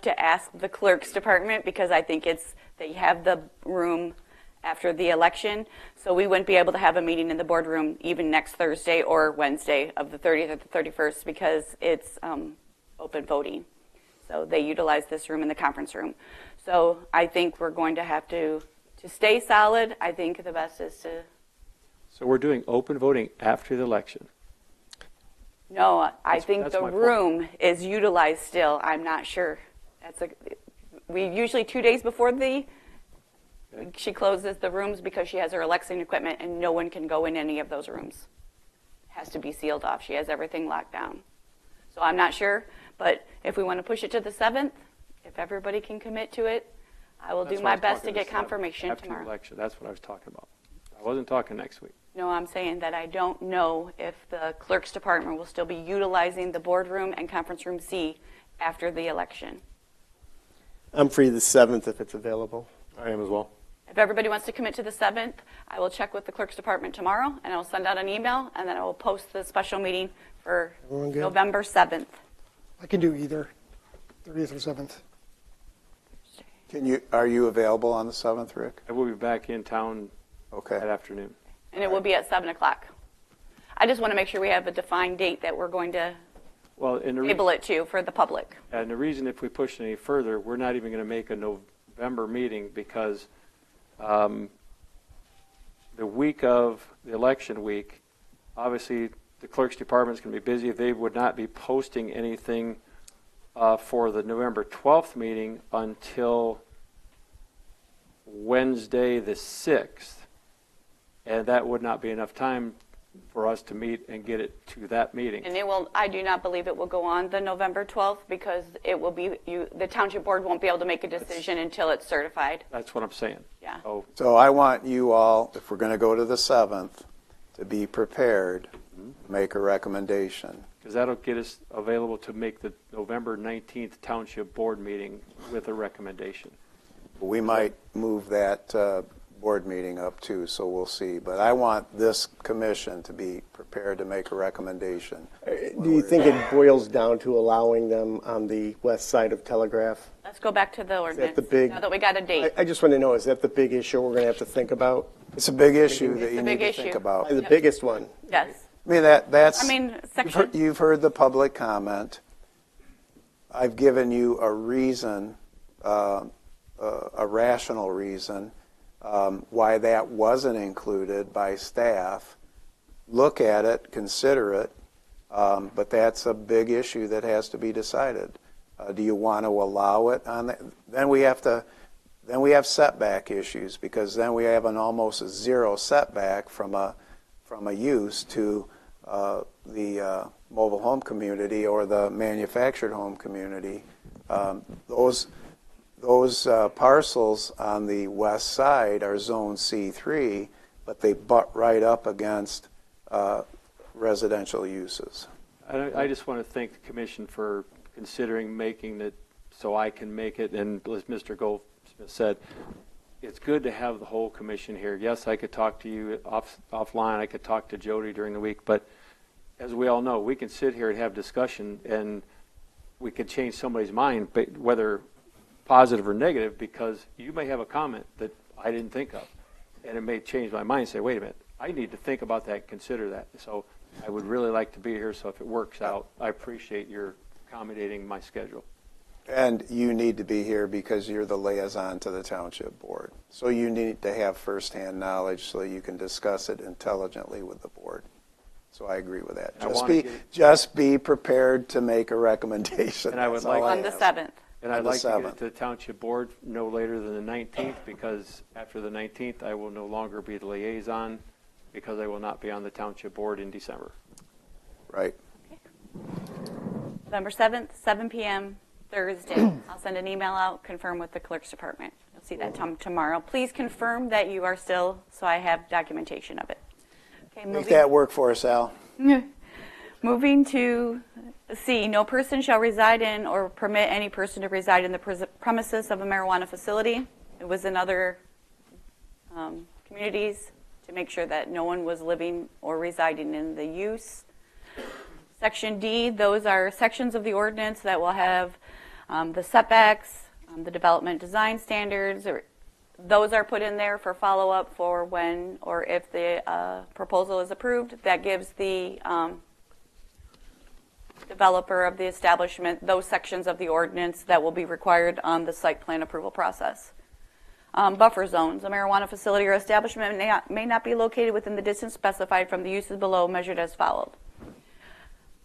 to ask the clerk's department because I think they have the room after the election. So we wouldn't be able to have a meeting in the boardroom even next Thursday or Wednesday of the 30th or the 31st because it's open voting. So they utilize this room in the conference room. So I think we're going to have to stay solid. I think the best is to. So we're doing open voting after the election. No, I think that's the my point. room is utilized still. I'm not sure. We usually 2 days before she closes the rooms because she has her election equipment and no one can go in any of those rooms. It has to be sealed off. She has everything locked down. So I'm not sure, but if we want to push it to the 7th, if everybody can commit to it, I will do my best to get confirmation after tomorrow. the election. That's what I was talking about. I wasn't talking next week. No, I'm saying that I don't know if the clerk's department will still be utilizing the boardroom and conference room C after the election. I'm free the 7th if it's available. I am as well. If everybody wants to commit to the 7th, I will check with the clerk's department tomorrow, and I will send out an email, and then I will post the special meeting for Everyone good? November 7th. I can do either, 30th or 7th. Are you available on the 7th, Rick? I will be back in town that afternoon. And it will be at 7 o'clock. I just want to make sure we have a defined date that we're going to table it to for the public. And the reason, if we push any further, we're not even going to make a November meeting because the week of the election week, obviously the clerk's department is going to be busy. They would not be posting anything for the November 12th meeting until Wednesday the 6th. And that would not be enough time for us to meet and get it to that meeting. And I do not believe it will go on the November 12th because it will be, the township board won't be able to make a decision until it's certified. That's what I'm saying. Yeah. So I want you all, if we're going to go to the 7th, to be prepared, make a recommendation. Because that'll get us available to make the November 19th township board meeting with a recommendation. We might move that board meeting up too, so we'll see. But I want this commission to be prepared to make a recommendation. Do you think it boils down to allowing them on the west side of Telegraph? Let's go back to the ordinance. the big- now that we got a date. I just want to know, is that the big issue we're going to have to think about? It's a big issue that It's you a need big to think issue. about. The biggest one. Yes. I mean, that's. section. You've heard the public comment. I've given you a reason, a rational reason, why that wasn't included by staff. Look at it, consider it, but that's a big issue that has to be decided. Do you want to allow it on that? Then we have setback issues because then we have an almost zero setback from a use to the mobile home community or the manufactured home community. Those parcels on the west side are zone C3, but they butt right up against residential uses. I just want to thank the commission for considering making it so I can make it. And as Mr. Goldsmith said, it's good to have the whole commission here. Yes, I could talk to you offline. I could talk to Jody during the week. But as we all know, we can sit here and have discussion, and we could change somebody's mind, whether positive or negative, because you may have a comment that I didn't think of. And it may change my mind and say, wait a minute, I need to think about that and consider that. So I would really like to be here. So if it works out, I appreciate your accommodating my schedule. And you need to be here because you're the liaison to the township board. So you need to have firsthand knowledge so you can discuss it intelligently with the board. So I agree with that. Just be prepared to make a recommendation. And I would like on the 7th. And I'd like to get it to the township board no later than the 19th, because after the 19th, I will no longer be the liaison because I will not be on the township board in December. Right. November 7th, 7 p.m. Thursday. I'll send an email out, confirm with the clerk's department. You'll see that tomorrow. Please confirm that you are still, so I have documentation of it. Okay, Make that work for us, Al. Moving to C, no person shall reside in or permit any person to reside in the premises of a marijuana facility. It was in other communities to make sure that no one was living or residing in the use. Section D, those are sections of the ordinance that will have the setbacks, the development design standards. Those are put in there for follow-up for when or if the proposal is approved. That gives the developer of the establishment those sections of the ordinance that will be required on the site plan approval process. Buffer zones. A marijuana facility or establishment may not be located within the distance specified from the uses below, measured as followed.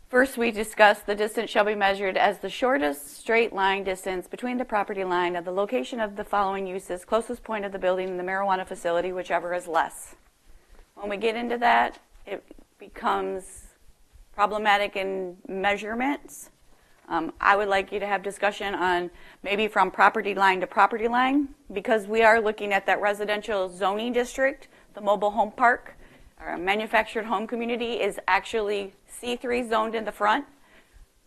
First, we discussed the distance shall be measured as the shortest straight line distance between the property line of the location of the following uses, closest point of the building and the marijuana facility, whichever is less. When we get into that, it becomes problematic in measurements. I would like you to have discussion on maybe from property line to property line, because we are looking at that residential zoning district, the mobile home park. Our manufactured home community is actually C3 zoned in the front.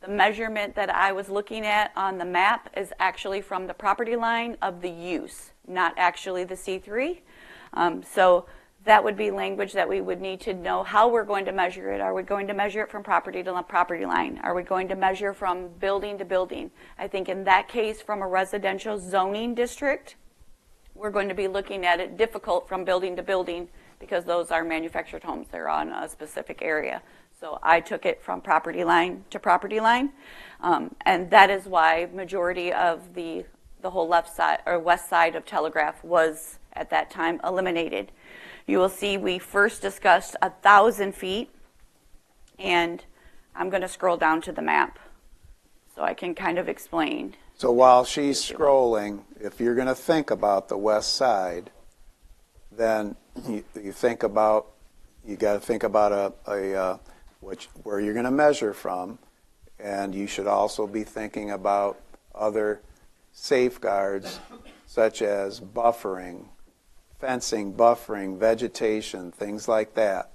The measurement that I was looking at on the map is actually from the property line of the use, not actually the C3. So that would be language that we would need to know how we're going to measure it. Are we going to measure it from property to property line? Are we going to measure from building to building? I think in that case, from a residential zoning district, we're going to be looking at it difficult from building to building because those are manufactured homes. They're on a specific area. So I took it from property line to property line. And that is why majority of the whole left side or west side of Telegraph was at that time eliminated. You will see we first discussed 1,000 feet, and I'm going to scroll down to the map so I can kind of explain. So while she's scrolling, if you're going to think about the west side, then you got to think about where you're going to measure from, and you should also be thinking about other safeguards such as buffering, fencing, buffering, vegetation, things like that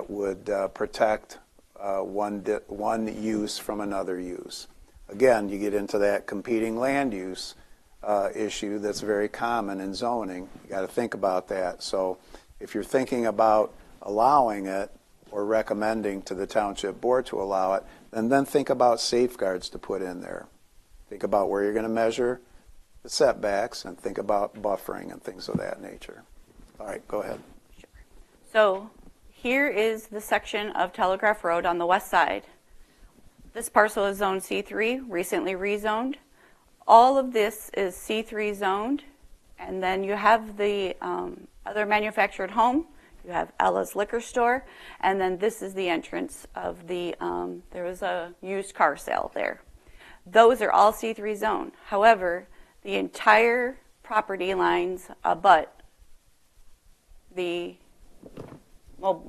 would protect one use from another use. Again, you get into that competing land use issue that's very common in zoning. You got to think about that. So if you're thinking about allowing it or recommending to the township board to allow it, then think about safeguards to put in there. Think about where you're going to measure the setbacks and think about buffering and things of that nature. All right, go ahead. Sure. So here is the section of Telegraph Road on the west side. This parcel is zone C3, recently rezoned. All of this is C3 zoned, and then you have the other manufactured home. You have Ella's Liquor Store, and then this is the entrance of the, there was a used car sale there. Those are all C3 zone. However, the entire property lines abut the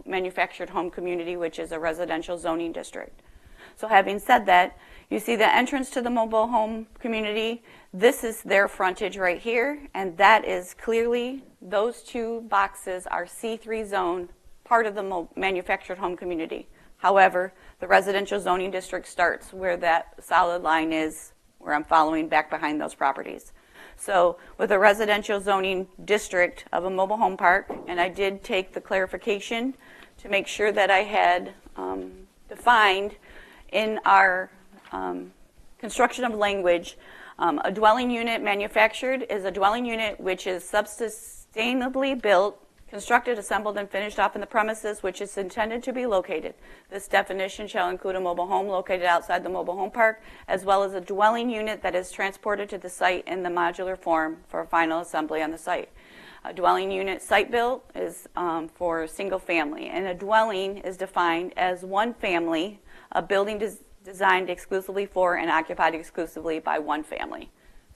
manufactured home community, which is a residential zoning district. So having said that, you see the entrance to the mobile home community. This is their frontage right here, and that is clearly, those two boxes are C3 zone, part of the manufactured home community. However, the residential zoning district starts where that solid line is, where I'm following back behind those properties. So with a residential zoning district of a mobile home park, and I did take the clarification to make sure that I had defined in our construction of language, a dwelling unit manufactured is a dwelling unit which is sustainably built, constructed, assembled, and finished off in the premises which is intended to be located. This definition shall include a mobile home located outside the mobile home park, as well as a dwelling unit that is transported to the site in the modular form for final assembly on the site. A dwelling unit site built is for single family, and a dwelling is defined as one family, a building designed exclusively for and occupied exclusively by one family.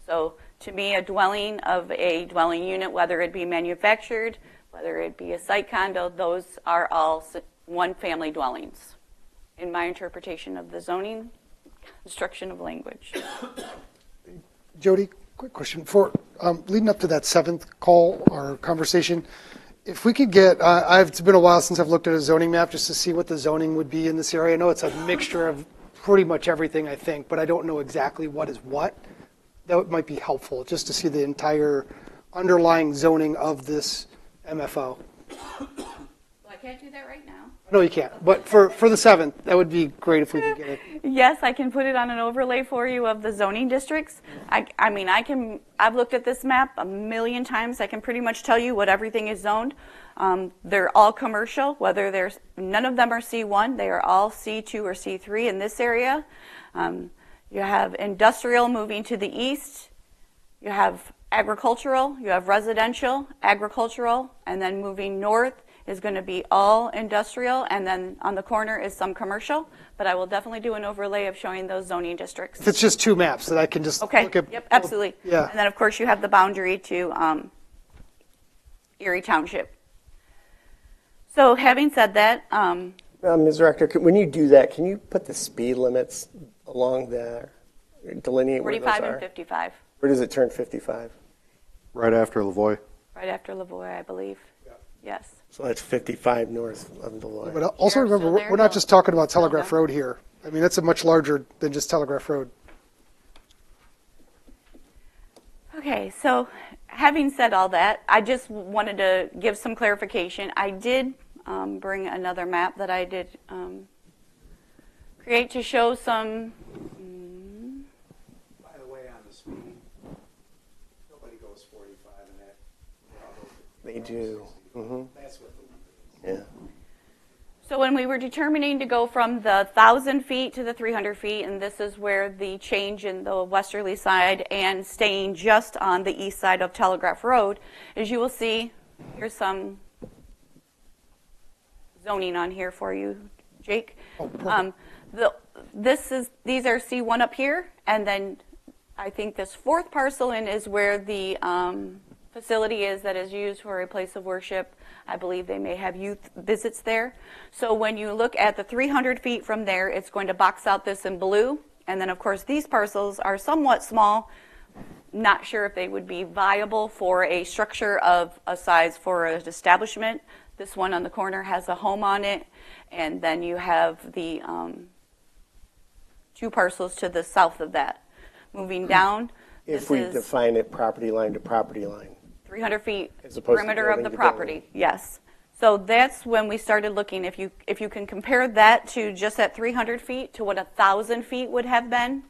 So to me, a dwelling of a dwelling unit, whether it be manufactured, whether it be a site condo, those are all one-family dwellings in my interpretation of the zoning construction of language. Jody, quick question. For leading up to that seventh call or conversation, if we could get, it's been a while since I've looked at a zoning map just to see what the zoning would be in this area. I know it's a mixture of pretty much everything, I think, but I don't know exactly what is what. That might be helpful, just to see the entire underlying zoning of this MFO. Well, I can't do that right now. No, you can't. But for the 7th, that would be great if we could get it. Yes, I can put it on an overlay for you of the zoning districts. I mean, I've looked at this map a million times. I can pretty much tell you what everything is zoned. They're all commercial, none of them are C1. They are all C2 or C3 in this area. You have industrial moving to the east. You have agricultural, you have residential, agricultural, and then moving north is going to be all industrial, and then on the corner is some commercial, but I will definitely do an overlay of showing those zoning districts. If it's just two maps that I can just okay. look at. Yep, absolutely. Yeah. And then, of course, you have the boundary to Erie Township. So having said that... Ms. Director, when you do that, can you put the speed limits along there, delineate where those are? 45 and 55. Where does it turn 55? Right after Lavoie. Right after Lavoie, I believe. Yeah. Yes. So that's 55 north of Lavoie. But also remember, we're not just talking about Telegraph Road here. I mean, that's a much larger than just Telegraph Road. Okay, so having said all that, I just wanted to give some clarification. I did bring another map that I did create to show some. By the way, on the speed, nobody goes 45 in that. They do. That's what the limit is. Yeah. So when we were determining to go from the 1,000 feet to the 300 feet, and this is where the change in the westerly side and staying just on the east side of Telegraph Road, as you will see, here's some zoning on here for you, Jake. These are C1 up here, and then I think this fourth parcel in is where the facility is that is used for a place of worship. I believe they may have youth visits there. So when you look at the 300 feet from there, it's going to box out this in blue. And then, of course, these parcels are somewhat small. Not sure if they would be viable for a structure of a size for an establishment. This one on the corner has a home on it. And then you have the two parcels to the south of that. Moving down, If we define it property line to property line. 300 feet As opposed to perimeter of building the to property, building. yes. So that's when we started looking. If you can compare that to just at 300 feet to what 1,000 feet would have been.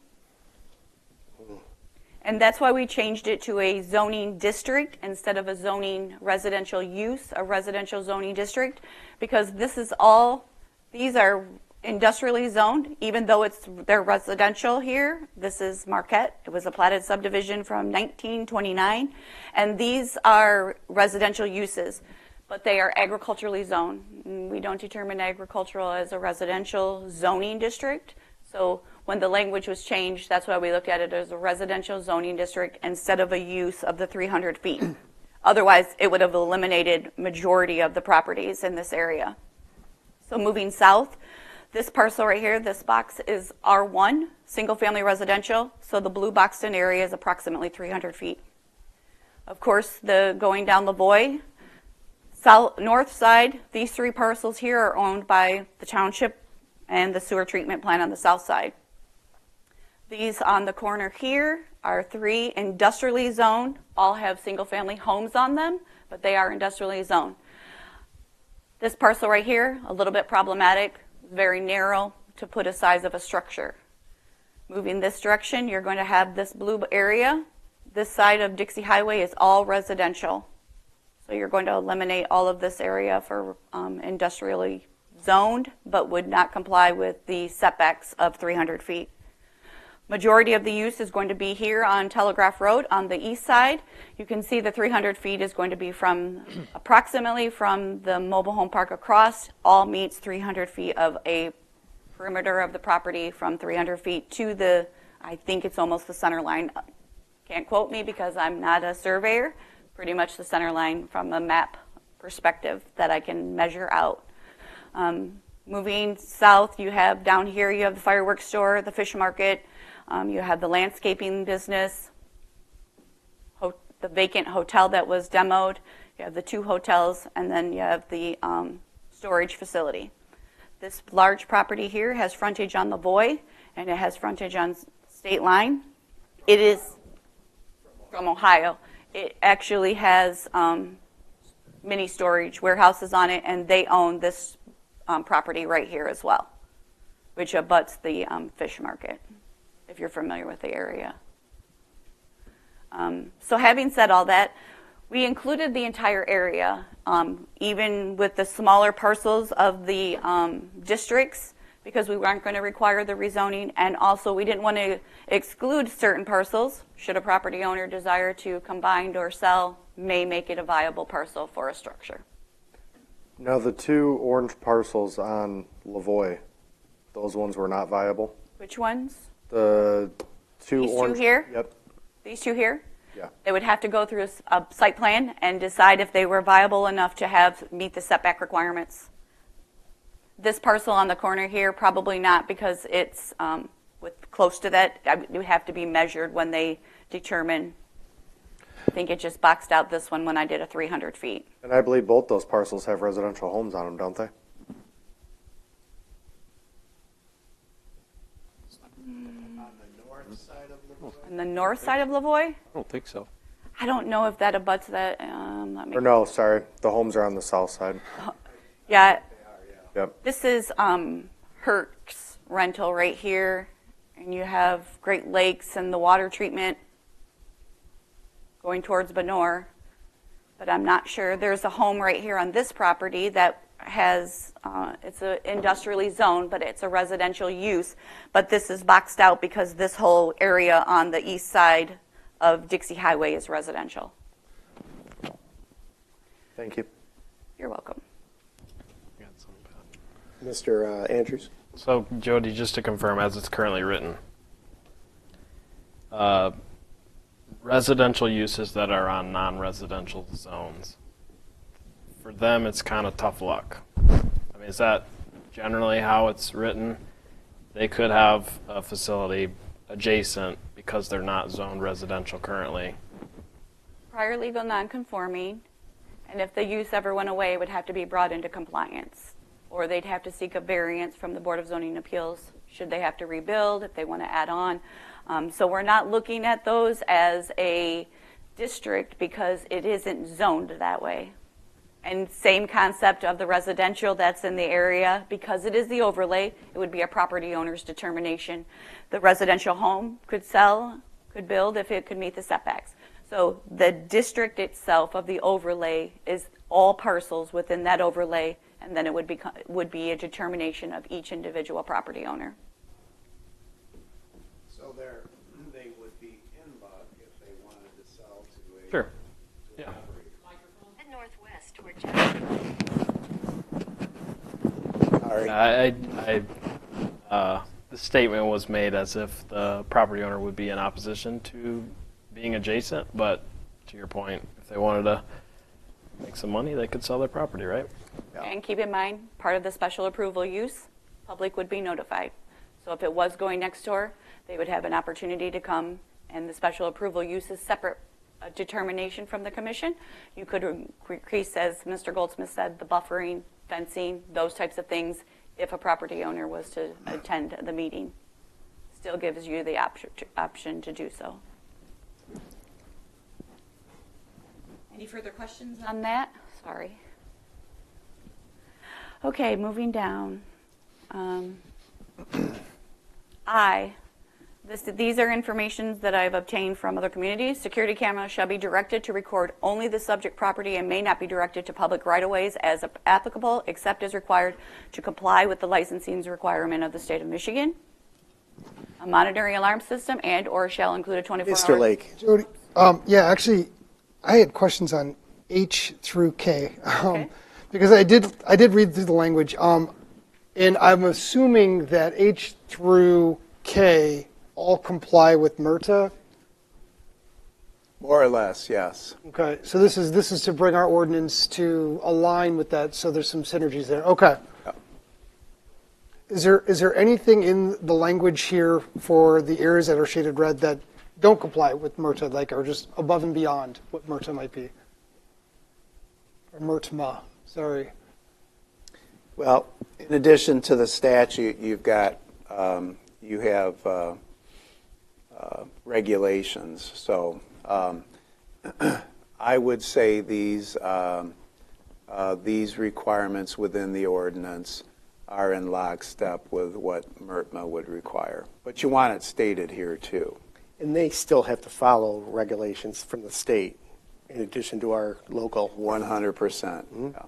And that's why we changed it to a zoning district instead of a zoning residential use, a residential zoning district, because these are industrially zoned, even though they're residential here. This is Marquette. It was a platted subdivision from 1929, and these are residential uses, but they are agriculturally zoned. We don't determine agricultural as a residential zoning district. So when the language was changed, that's why we look at it as a residential zoning district instead of a use of the 300 feet. Otherwise, it would have eliminated majority of the properties in this area. So moving south, this parcel right here, this box is R1, single family residential. So the blue boxed in area is approximately 300 feet. Of course, going down Lavoie, north side, these three parcels here are owned by the township and the sewer treatment plant on the south side. These on the corner here are 3 industrially zoned, all have single family homes on them, but they are industrially zoned. This parcel right here, a little bit problematic, very narrow to put a size of a structure. Moving this direction, you're going to have this blue area. This side of Dixie Highway is all residential. So you're going to eliminate all of this area for industrially zoned, but would not comply with the setbacks of 300 feet. Majority of the use is going to be here on Telegraph Road on the east side. You can see the 300 feet is going to be from approximately from the mobile home park across, all meets 300 feet of a perimeter of the property from 300 feet to the, I think it's almost the center line. Can't quote me because I'm not a surveyor. Pretty much the center line from a map perspective that I can measure out. Moving south, you have down here, you have the fireworks store, the fish market, you have the landscaping business, the vacant hotel that was demoed, you have the 2 hotels, and then you have the storage facility. This large property here has frontage on Lavoie, and it has frontage on state line. It is from Ohio. It actually has mini storage warehouses on it, and they own this property right here as well, which abuts the fish market, if you're familiar with the area. So having said all that, we included the entire area, even with the smaller parcels of the districts, because we weren't going to require the rezoning, and also we didn't want to exclude certain parcels. Should a property owner desire to combine or sell, may make it a viable parcel for a structure. Now, the 2 orange parcels on Lavoie, those ones were not viable? Which ones? The 2 These orange. 2 here? Yep. These 2 here? Yeah. They would have to go through a site plan and decide if they were viable enough to meet the setback requirements. This parcel on the corner here, probably not, because it's with close to that. It would have to be measured when they determine. I think it just boxed out this one when I did a 300 feet. And I believe both those parcels have residential homes on them, don't they? On the north side of Lavoie? On the north side of Lavoie? I don't think so. I don't know if that abuts that. Let me. Or no, sorry, the homes are on the south side. Yeah. Yep. This is Herc's rental right here, and you have Great Lakes and the water treatment going towards Benor, but I'm not sure. There's a home right here on this property that has, it's a industrially zoned, but it's a residential use, but this is boxed out because this whole area on the east side of Dixie Highway is residential. Thank you. You're welcome. Mr. Andrews? So, Jody, just to confirm, as it's currently written, residential uses that are on non-residential zones, for them, it's kind of tough luck. I mean, is that generally how it's written? They could have a facility adjacent because they're not zoned residential currently. Prior legal nonconforming, and if the use ever went away, it would have to be brought into compliance, or they'd have to seek a variance from the Board of Zoning Appeals should they have to rebuild, if they want to add on. So we're not looking at those as a district because it isn't zoned that way. And same concept of the residential that's in the area, because it is the overlay, it would be a property owner's determination. The residential home could sell, could build if it could meet the setbacks. So the district itself of the overlay is all parcels within that overlay, and then it would be a determination of each individual property owner. So they would be in luck if they wanted to sell to a... Sure. To Yeah. Head northwest toward The statement was made as if the property owner would be in opposition to being adjacent, but to your point, if they wanted to make some money, they could sell their property, right? And keep in mind, part of the special approval use, public would be notified. So if it was going next door, they would have an opportunity to come, and the special approval use is separate determination from the commission. You could increase, as Mr. Goldsmith said, the buffering, fencing, those types of things, if a property owner was to attend the meeting. Still gives you the option to do so. Any further questions on that? Sorry. Okay, moving down. These are informations that I've obtained from other communities. Security cameras shall be directed to record only the subject property and may not be directed to public right-of-ways as applicable, except as required to comply with the licensing requirement of the state of Michigan. A monitoring alarm system and or shall include a 24-hour... Mr. Lake. Jody, yeah, actually, I had questions on H through K. Because I did read through the language, and I'm assuming that H through K all comply with MRTA. More or less, yes. Okay, so this is to bring our ordinance to align with that, so there's some synergies there. Okay. Yep. Is there anything in the language here for the areas that are shaded red that don't comply with MRTA, like are just above and beyond what MRTA might be? Or MRTMA, sorry. Well, in addition to the statute, you've got you have regulations. So I would say these requirements within the ordinance are in lockstep with what MRTMA would require. But you want it stated here too. And they still have to follow regulations from the state in addition to our local. 100%. Yeah.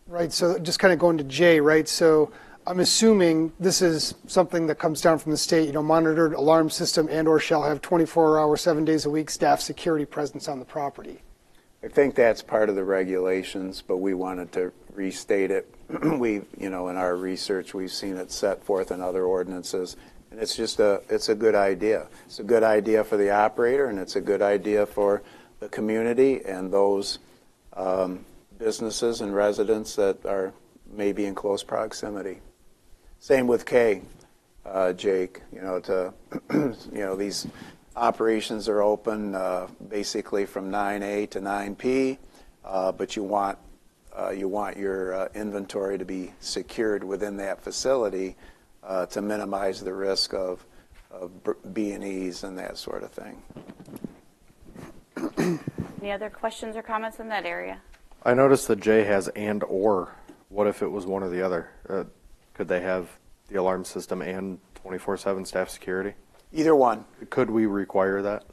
Right, so just kind of going to J, right? So I'm assuming this is something that comes down from the state, monitored alarm system and or shall have 24-hour, 7 days a week staff security presence on the property. I think that's part of the regulations, but we wanted to restate it. We've, in our research, we've seen it set forth in other ordinances, and it's just it's a good idea. It's a good idea for the operator, and it's a good idea for the community and those businesses and residents that are maybe in close proximity. Same with K, Jake. These operations are open basically from 9A to 9P, but you want your inventory to be secured within that facility to minimize the risk of B&Es and that sort of thing. Any other questions or comments in that area? I noticed that J has and or. What if it was one or the other? Could they have the alarm system and 24/7 staff security? Either one. Could we require that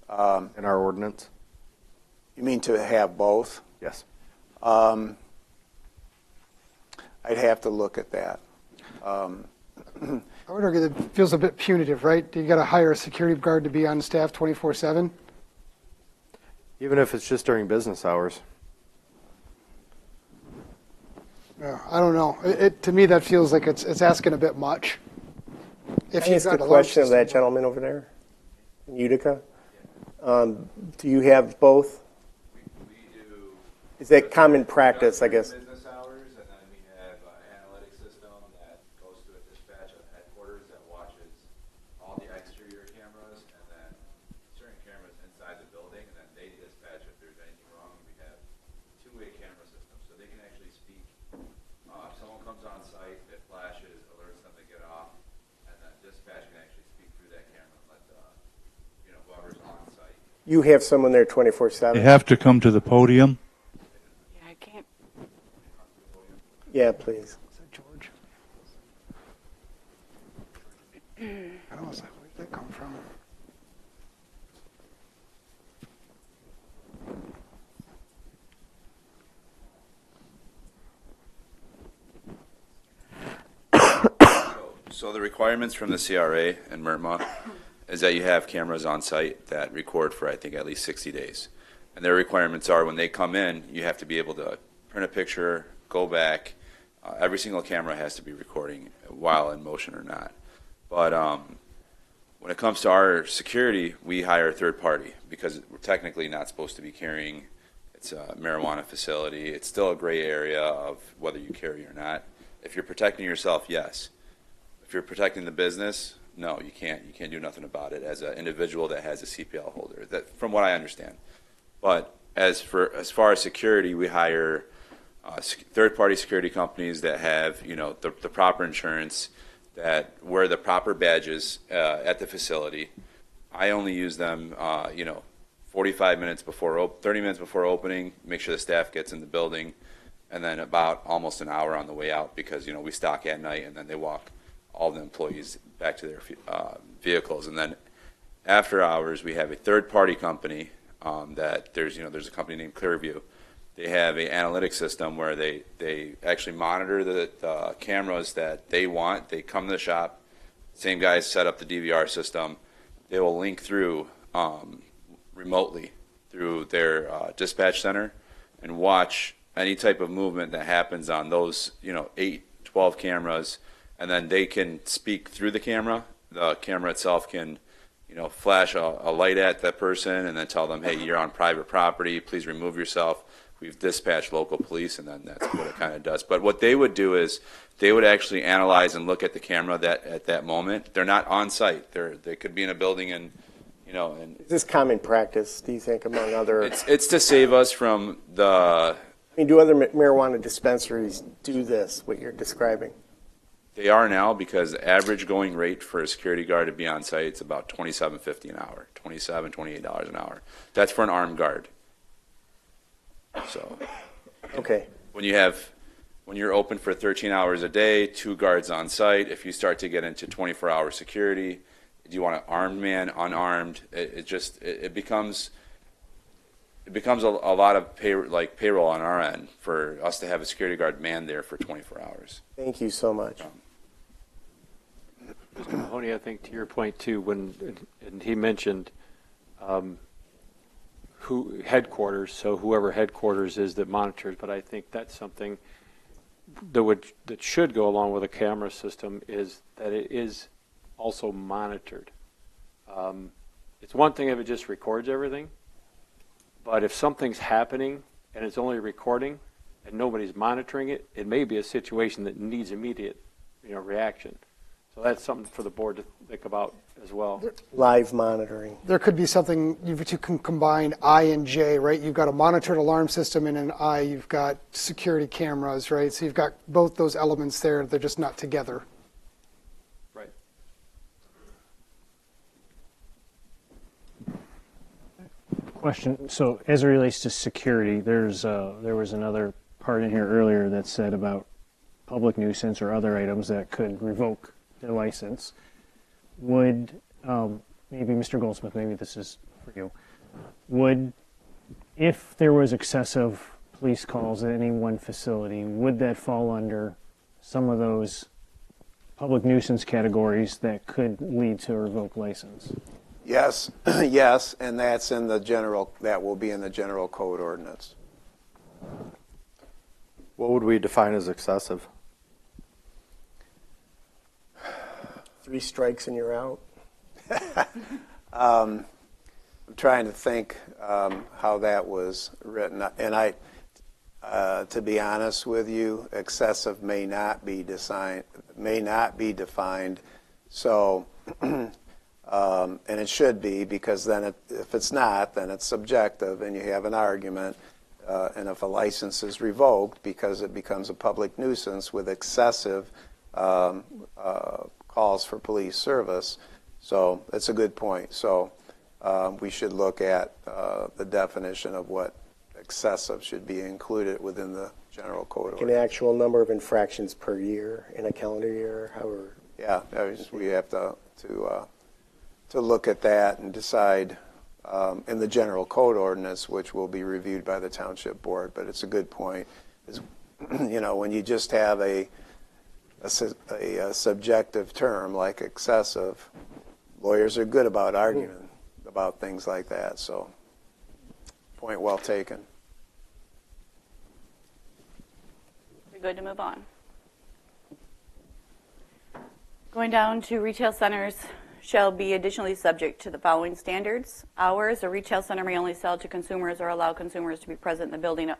in our ordinance? You mean to have both? Yes. I'd have to look at that. I would argue that it feels a bit punitive, right? You got to hire a security guard to be on staff 24/7. Even if it's just during business hours. Yeah, I don't know. To me, that feels like it's asking a bit much. If Can I ask a question of that gentleman over there in Utica? Do you have both? We do. Is that common practice, I guess? Business hours, and then we have an analytics system that goes to a dispatch at headquarters that watches all the exterior cameras and then certain cameras inside the building, and then they dispatch if there's anything wrong. We have two-way camera systems, so they can actually speak. If someone comes on site, it flashes, alerts them to get off, and then dispatch can actually speak through that camera and let whoever's on site. You have someone there 24/7? They have to come to the podium. Yeah, I can't. Yeah, please. Is that George? I was like, where did that come from? So the requirements from the CRA and MERTMA is that you have cameras on site that record for, I think, at least 60 days. And their requirements are when they come in, you have to be able to print a picture, go back. Every single camera has to be recording while in motion or not. But when it comes to our security, we hire a third party because we're technically not supposed to be carrying. It's a marijuana facility. It's still a gray area of whether you carry or not. If you're protecting yourself, yes. If you're protecting the business, no, you can't. You can't do nothing about it as an individual that has a CPL holder. That, from what I understand. But as far as security, we hire third-party security companies that have the proper insurance, that wear the proper badges at the facility. I only use them 45 minutes before 30 minutes before opening. Make sure the staff gets in the building, and then about almost an hour on the way out because we stock at night and then they walk all the employees back to their vehicles. And then after hours, we have a third-party company that there's a company named Clearview. They have an analytics system where they actually monitor the cameras that they want. They come to the shop, same guys set up the DVR system. They will link through remotely through their dispatch center and watch any type of movement that happens on those 8, 12 cameras. And then they can speak through the camera. The camera itself can, flash a light at that person and then tell them, hey, you're on private property. Please remove yourself. We've dispatched local police, and then that's what it kind of does. But what they would do is they would actually analyze and look at the camera at that moment. They're not on site. They could be in a building and, And is this common practice, do you think, among other? It's to save us from the. I mean, do other marijuana dispensaries do this? What you're describing? They are now because the average going rate for a security guard to be on site is about $27.50 an hour, $27, $28 an hour. That's for an armed guard. So, okay. When you're open for 13 hours a day, 2 guards on site, if you start to get into 24-hour security, do you want an armed man, unarmed? It becomes a lot of payroll on our end for us to have a security guard manned there for 24 hours. Thank you so much. Mr. Mahoney, I think to your point too, and he mentioned who headquarters, so whoever headquarters is that monitors, but I think that's something that should go along with a camera system is that it is also monitored. It's one thing if it just records everything, but if something's happening and it's only recording and nobody's monitoring it, it may be a situation that needs immediate, reaction. So that's something for the board to think about as well. Live monitoring. There could be something you can combine I and J, right? You've got a monitored alarm system, and in I, you've got security cameras, right? So you've got both those elements there. They're just not together. Right. Question, so as it relates to security, there was another part in here earlier that said about public nuisance or other items that could revoke their license. Would, maybe Mr. Goldsmith, maybe this is for you, would, if there was excessive police calls at any one facility, would that fall under some of those public nuisance categories that could lead to a revoked license? Yes, yes, and that's in the general, that will be in the general code ordinance. What would we define as excessive? 3 strikes and you're out. I'm trying to think how that was written, and to be honest with you, excessive may not be defined. So, and it should be, because then if it's not, then it's subjective, and you have an argument. And if a license is revoked because it becomes a public nuisance with excessive calls for police service, so it's a good point. So we should look at the definition of what excessive should be included within the general code. Like an actual number of infractions per year in a calendar year, however. Yeah, we have to look at that and decide in the general code ordinance, which will be reviewed by the township board. But it's a good point. You know, when you just have a subjective term like excessive, lawyers are good about arguing about things like that. So, point well taken. We're good to move on. Going down to retail centers shall be additionally subject to the following standards. Hours, a retail center may only sell to consumers or allow consumers to be present in the building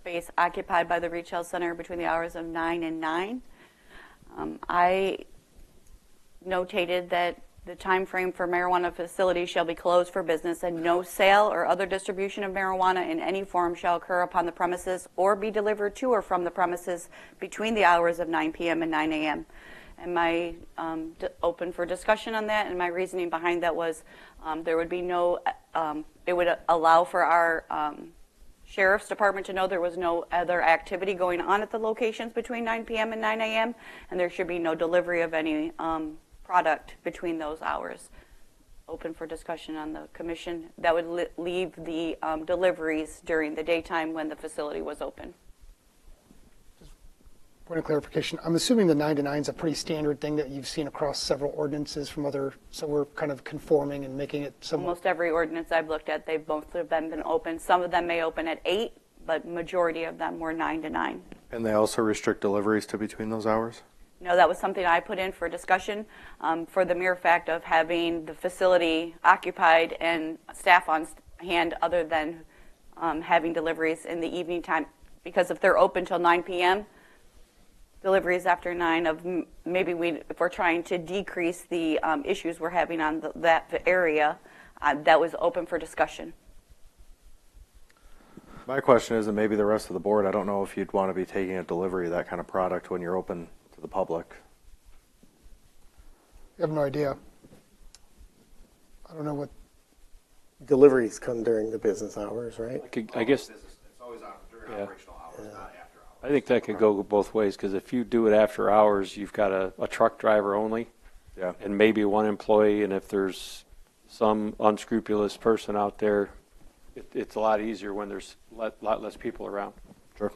space occupied by the retail center between the hours of 9 and 9. I notated that the time frame for marijuana facilities shall be closed for business, and no sale or other distribution of marijuana in any form shall occur upon the premises or be delivered to or from the premises between the hours of 9 p.m. and 9 a.m. Am I open for discussion on that? And my reasoning behind that was there would be no, it would allow for our sheriff's department to know there was no other activity going on at the locations between 9 p.m. and 9 a.m., and there should be no delivery of any product between those hours. Open for discussion on the commission. That would leave the deliveries during the daytime when the facility was open. Point of clarification, I'm assuming the 9 to 9 is a pretty standard thing that you've seen across several ordinances from other, so we're kind of conforming and making it somewhat. Almost every ordinance I've looked at, they've both of them been open. Some of them may open at 8, but majority of them were 9 to 9. And they also restrict deliveries to between those hours? No, that was something I put in for discussion for the mere fact of having the facility occupied and staff on hand other than having deliveries in the evening time. Because if they're open till 9 p.m., deliveries after 9 of maybe if we're trying to decrease the issues we're having on that area, that was open for discussion. My question is, and maybe the rest of the board, I don't know if you'd want to be taking a delivery of that kind of product when you're open to the public. I have no idea. I don't know what. Deliveries come during the business hours, right? I guess. It's always during operational hours, not after hours. I think that could go both ways, because if you do it after hours, you've got a truck driver only, and maybe one employee, and if there's some unscrupulous person out there, it's a lot easier when there's a lot less people around. Sure.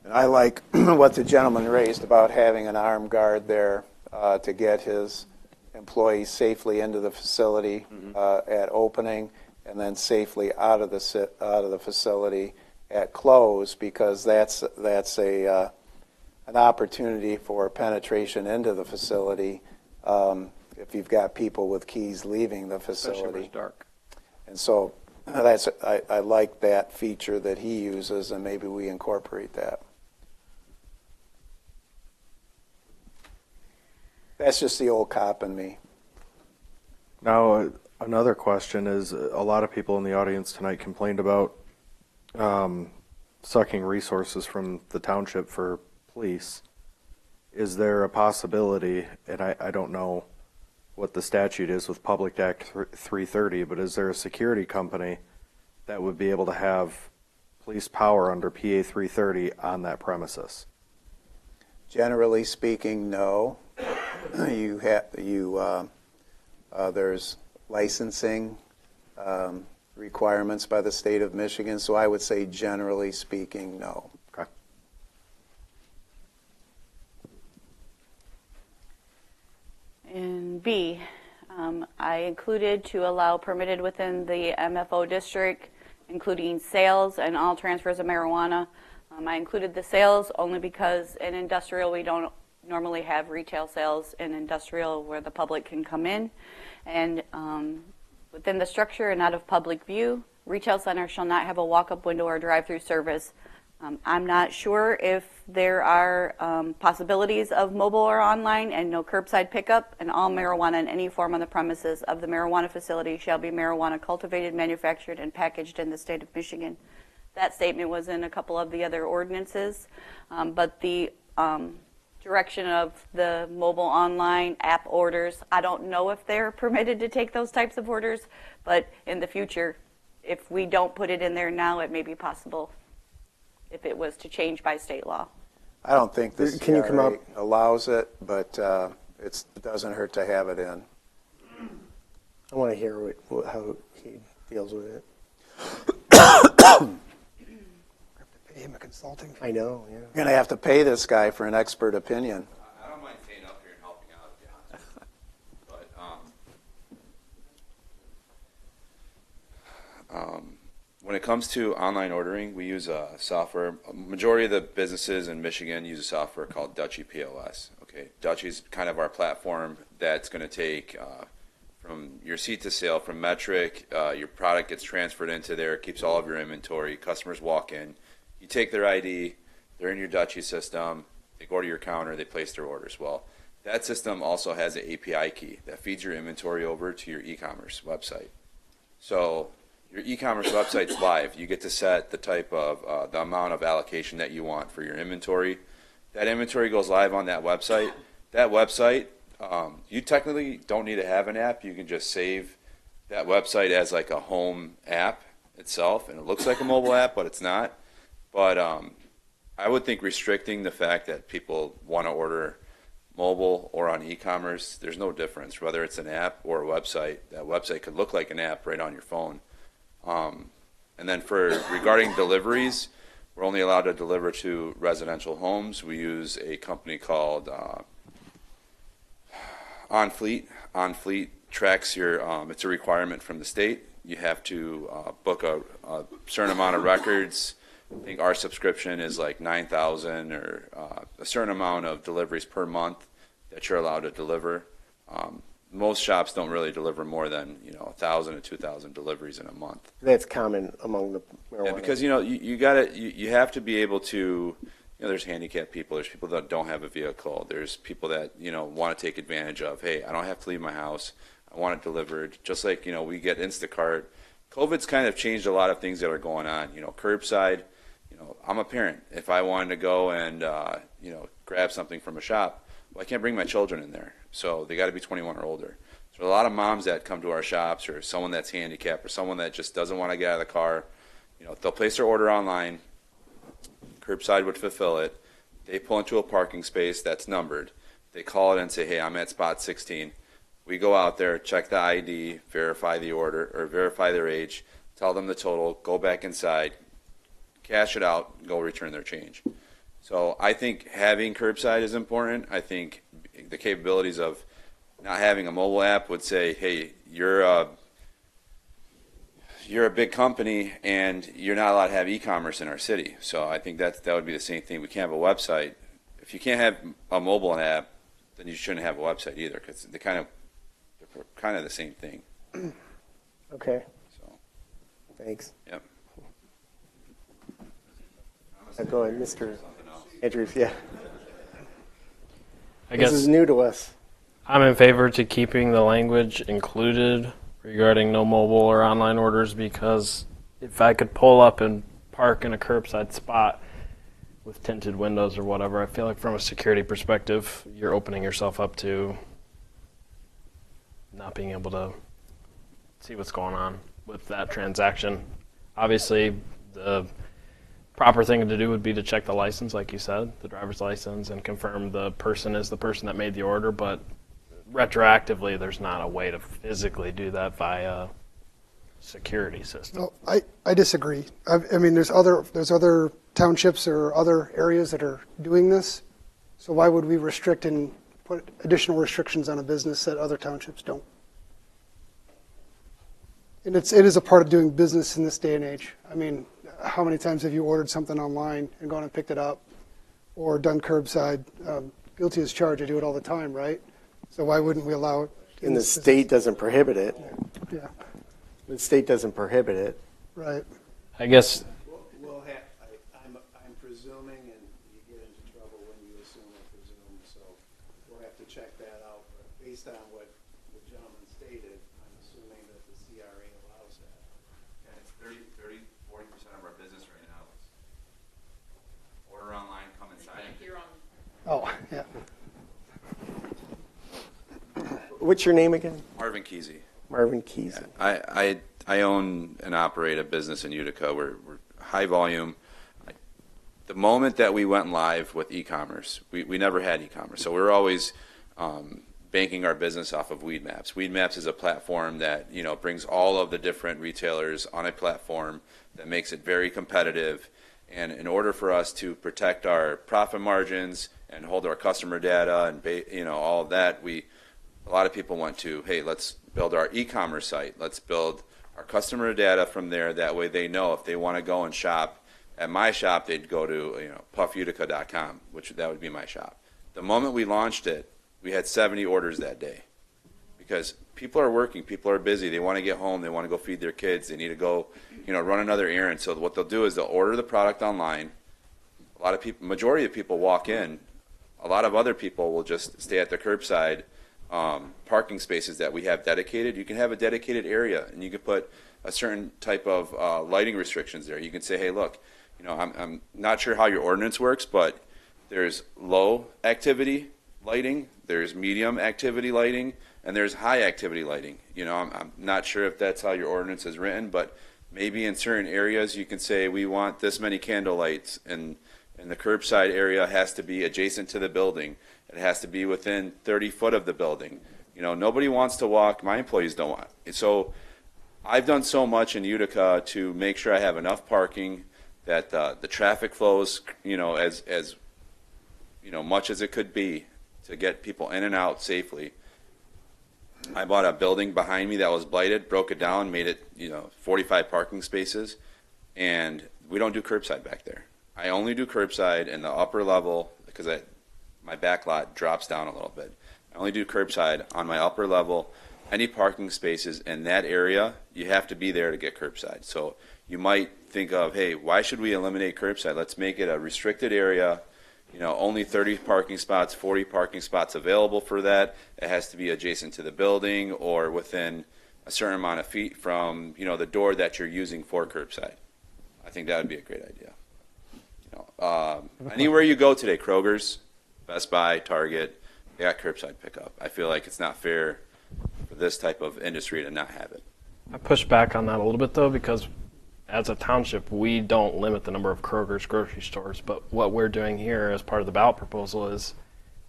And I like what the gentleman raised about having an armed guard there to get his employees safely into the facility at opening, and then safely out of the facility at close, because that's an opportunity for penetration into the facility if you've got people with keys leaving the facility. Especially when it's dark. And so I like that feature that he uses, and maybe we incorporate that. That's just the old cop in me. Now, another question is, a lot of people in the audience tonight complained about sucking resources from the township for police. Is there a possibility, and I don't know what the statute is with Public Act 330, but is there a security company that would be able to have police power under PA 330 on that premises? Generally speaking, no. There's licensing requirements by the state of Michigan, so I would say generally speaking, no. Okay. And B, I included to allow permitted within the MFO district, including sales and all transfers of marijuana. I included the sales only because in industrial we don't normally have retail sales in industrial where the public can come in. And within the structure and out of public view, retail centers shall not have a walk-up window or drive-through service. I'm not sure if there are possibilities of mobile or online and no curbside pickup, and all marijuana in any form on the premises of the marijuana facility shall be marijuana cultivated, manufactured, and packaged in the state of Michigan. That statement was in a couple of the other ordinances, but the direction of the mobile online app orders, I don't know if they're permitted to take those types of orders, but in the future, if we don't put it in there now, it may be possible if it was to change by state law. I don't think the Can you come CRA up? allows it, but it doesn't hurt to have it in. I want to hear how he deals with it. Pay him a consulting fee. I know, yeah. You're going to have to pay this guy for an expert opinion. I don't mind staying up here and helping out, to be honest with you. But when it comes to online ordering, we use a software. A majority of the businesses in Michigan use a software called Dutchie POS. Okay, Dutchie's kind of our platform that's going to take from your seat to sale, from metric, your product gets transferred into there, keeps all of your inventory. Customers walk in, you take their ID, they're in your Dutchie system, they go to your counter, they place their orders. Well, that system also has an API key that feeds your inventory over to your e-commerce website. So your e-commerce website's live. You get to set the type of, the amount of allocation that you want for your inventory. That inventory goes live on that website. That website, you technically don't need to have an app. You can just save that website as like a home app itself, and it looks like a mobile app, but it's not. But I would think restricting the fact that people want to order mobile or on e-commerce, there's no difference whether it's an app or a website. That website could look like an app right on your phone. And then regarding deliveries, we're only allowed to deliver to residential homes. We use a company called On Fleet. On Fleet tracks your, it's a requirement from the state. You have to book a certain amount of records. I think our subscription is like 9,000 or a certain amount of deliveries per month that you're allowed to deliver. Most shops don't really deliver more than 1,000 to 2,000 deliveries in a month. That's common among the marijuana. Yeah, because you have to be able to. There's handicapped people. There's people that don't have a vehicle. There's people that want to take advantage of. Hey, I don't have to leave my house. I want it delivered. Just like we get Instacart. COVID's kind of changed a lot of things that are going on. Curbside. I'm a parent. If I wanted to go and grab something from a shop, well, I can't bring my children in there. So they got to be 21 or older. So a lot of moms that come to our shops, or someone that's handicapped, or someone that just doesn't want to get out of the car, they'll place their order online. Curbside would fulfill it. They pull into a parking space that's numbered. They call it and say, hey, I'm at spot 16. We go out there, check the ID, verify the order, or verify their age, tell them the total, go back inside, cash it out, go return their change. So I think having curbside is important. I think the capabilities of not having a mobile app would say, hey, you're a big company and you're not allowed to have e-commerce in our city. So I think that would be the same thing. We can't have a website. If you can't have a mobile app, then you shouldn't have a website either, because they're kind of the same thing. Okay. So. Thanks. Yep. Go ahead, Mr. Andrews. Yeah. I guess this is new to us. I'm in favor to keeping the language included regarding no mobile or online orders, because if I could pull up and park in a curbside spot with tinted windows or whatever, I feel like from a security perspective, you're opening yourself up to not being able to see what's going on with that transaction. Obviously, the proper thing to do would be to check the license, like you said, the driver's license, and confirm the person is the person that made the order, but retroactively, there's not a way to physically do that via security system. No, I disagree. I mean, there's other townships or other areas that are doing this. So why would we restrict and put additional restrictions on a business that other townships don't? And it is a part of doing business in this day and age. I mean, how many times have you ordered something online and gone and picked it up or done curbside? Guilty as charged. I do it all the time, right? So why wouldn't we allow it? And the state doesn't prohibit it. Yeah. The state doesn't prohibit it. Right. I guess We'll have, I'm presuming, and you get into trouble when you assume or presume, so we'll have to check that out. But based on what the gentleman stated, I'm assuming that the CRA allows that. And it's 40% of our business right now. Order online, come inside. Oh, yeah. What's your name again? Marvin Kesey. Marvin Kesey. I own and operate a business in Utica. We're high volume. The moment that we went live with e-commerce, we never had e-commerce. So we were always banking our business off of Weed Maps. Weed Maps is a platform that, you know, brings all of the different retailers on a platform that makes it very competitive. And in order for us to protect our profit margins and hold our customer data and, you know, all of that, a lot of people went to, hey, let's build our e-commerce site. Let's build our customer data from there. That way they know if they want to go and shop at my shop, they'd go to, you know, puffutica.com, which that would be my shop. The moment we launched it, we had 70 orders that day because people are working, people are busy. They want to get home. They want to go feed their kids. They need to go, you know, run another errand. So what they'll do is they'll order the product online. A lot of people, majority of people walk in. A lot of other people will just stay at the curbside parking spaces that we have dedicated. You can have a dedicated area, and you can put a certain type of lighting restrictions there. You can say, hey, look, you know, I'm not sure how your ordinance works, but there's low activity lighting, there's medium activity lighting, and there's high activity lighting. You know, I'm not sure if that's how your ordinance is written, but maybe in certain areas you can say we want this many candle lights, and the curbside area has to be adjacent to the building. It has to be within 30 foot of the building. You know, nobody wants to walk. My employees don't want. So I've done so much in Utica to make sure I have enough parking, that the traffic flows, you know, as you know, much as it could be to get people in and out safely. I bought a building behind me that was blighted, broke it down, made it, you know, 45 parking spaces, and we don't do curbside back there. I only do curbside in the upper level because my back lot drops down a little bit. I only do curbside on my upper level. Any parking spaces in that area, you have to be there to get curbside. So you might think of, hey, why should we eliminate curbside? Let's make it a restricted area, you know, only 30 parking spots, 40 parking spots available for that. It has to be adjacent to the building or within a certain amount of feet from, you know, the door that you're using for curbside. I think that would be a great idea. You know, anywhere you go today, Kroger's, Best Buy, Target, they got curbside pickup. I feel like it's not fair for this type of industry to not have it. I push back on that a little bit, though, because as a township, we don't limit the number of Kroger's grocery stores. But what we're doing here as part of the ballot proposal is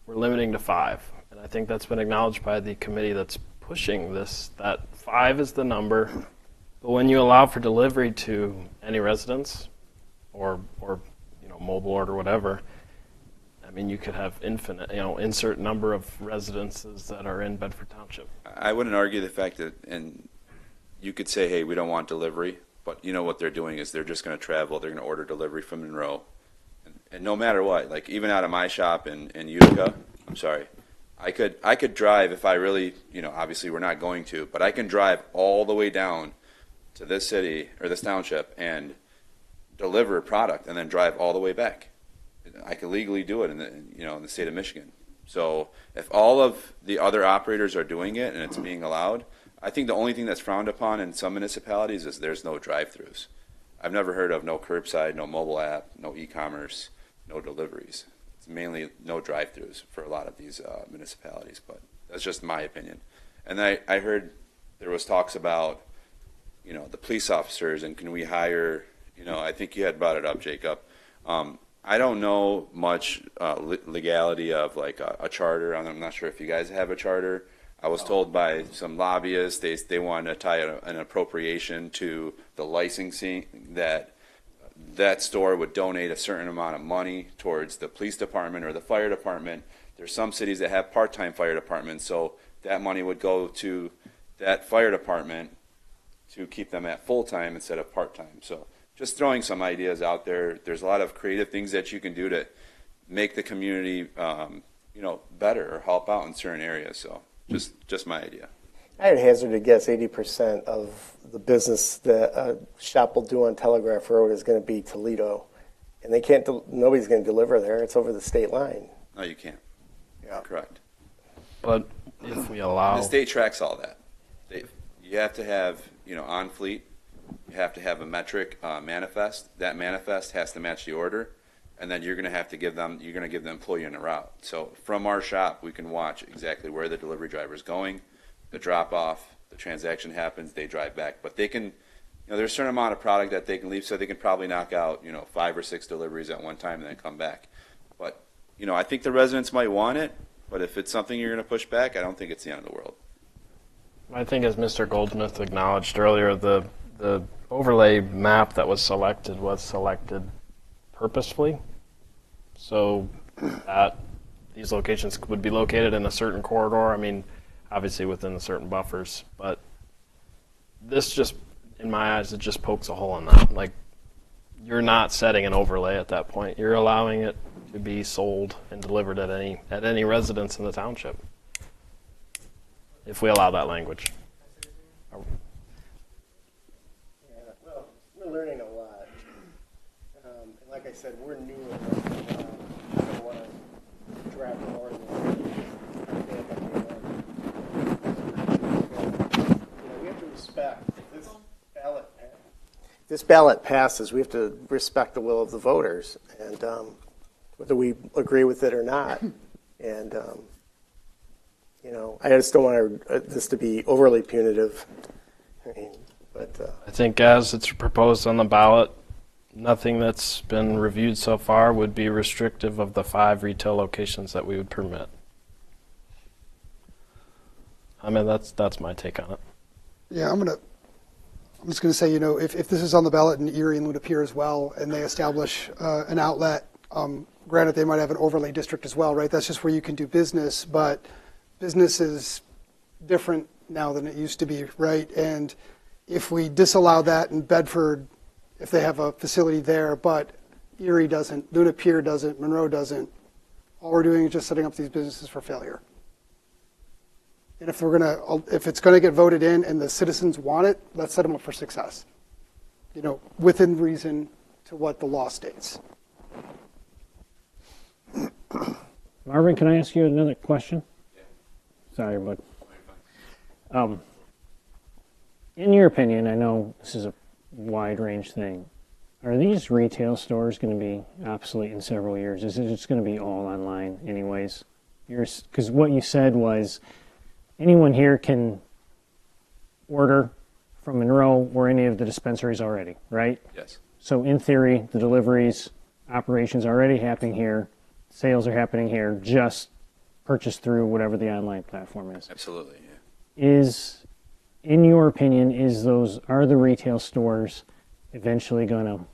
we're limiting to 5. And I think that's been acknowledged by the committee that's pushing this, that 5 is the number. But when you allow for delivery to any residence or you know, mobile order, whatever, I mean, you could have infinite, you know, insert number of residences that are in Bedford Township. I wouldn't argue the fact that, and you could say, hey, we don't want delivery, but you know what they're doing is they're just going to travel. They're going to order delivery from Monroe. And no matter what, like even out of my shop in Utica, I'm sorry, I could drive if I really, you know, obviously we're not going to, but I can drive all the way down to this city or this township and deliver a product and then drive all the way back. I can legally do it in the state of Michigan. So if all of the other operators are doing it and it's being allowed, I think the only thing that's frowned upon in some municipalities is there's no drive-throughs. I've never heard of no curbside, no mobile app, no e-commerce, no deliveries. It's mainly no drive-throughs for a lot of these municipalities, but that's just my opinion. And I heard there was talks about, you know, the police officers and can we hire, you know, I think you had brought it up, Jacob. I don't know much legality of like a charter. I'm not sure if you guys have a charter. I was told by some lobbyists they want to tie an appropriation to the licensing that store would donate a certain amount of money towards the police department or the fire department. There's some cities that have part-time fire departments, so that money would go to that fire department to keep them at full-time instead of part-time. So just throwing some ideas out there. There's a lot of creative things that you can do to make the community, you know, better or help out in certain areas. So just my idea. I'd hazard to guess 80% of the business that a shop will do on Telegraph Road is going to be Toledo, and they can't. Nobody's going to deliver there. It's over the state line. No, you can't. Yeah, correct. But if we allow, the state tracks all that. You have to have, you know, on fleet. You have to have a metric manifest. That manifest has to match the order, and then you're going to have to give them. You're going to give the employee in a route. So from our shop, we can watch exactly where the delivery driver is going, the drop off, the transaction happens, they drive back. But they can, you know, there's a certain amount of product that they can leave, so they can probably knock out, you know, 5 or 6 deliveries at one time and then come back. But you know, I think the residents might want it. But if it's something you're going to push back, I don't think it's the end of the world. I think as Mr. Goldsmith acknowledged earlier, the overlay map that was selected purposefully, so that these locations would be located in a certain corridor. I mean, obviously within the certain buffers, but this just, in my eyes, it just pokes a hole in that. Like, you're not setting an overlay at that point. You're allowing it to be sold and delivered at any residence in the township, if we allow that language. Well, we're learning a lot. And like I said, we're new at this. I don't want to draft more than we have to respect this ballot passes. We have to respect the will of the voters, and whether we agree with it or not. And you know, I just don't want this to be overly punitive. I mean, but I think as it's proposed on the ballot, nothing that's been reviewed so far would be restrictive of the 5 retail locations that we would permit. I mean, that's my take on it. Yeah, I'm just going to say, you know, if this is on the ballot and Erie and would appear as well, and they establish an outlet, granted they might have an overlay district as well, right? That's just where you can do business, but business is different now than it used to be, right? And if we disallow that in Bedford, if they have a facility there, but Erie doesn't, Luna Pier doesn't, Monroe doesn't, all we're doing is just setting up these businesses for failure. And if it's gonna get voted in and the citizens want it, let's set them up for success. You know, within reason to what the law states. Marvin, can I ask you another question? Yeah. Sorry, bud. In your opinion, I know this is a wide range thing. Are these retail stores going to be obsolete in several years? Is it just going to be all online anyways? Because what you said was anyone here can order from Monroe or any of the dispensaries already, right? Yes. So in theory, the deliveries, operations are already happening here, sales are happening here, just purchased through whatever the online platform is. Absolutely, yeah. In your opinion, are the retail stores eventually going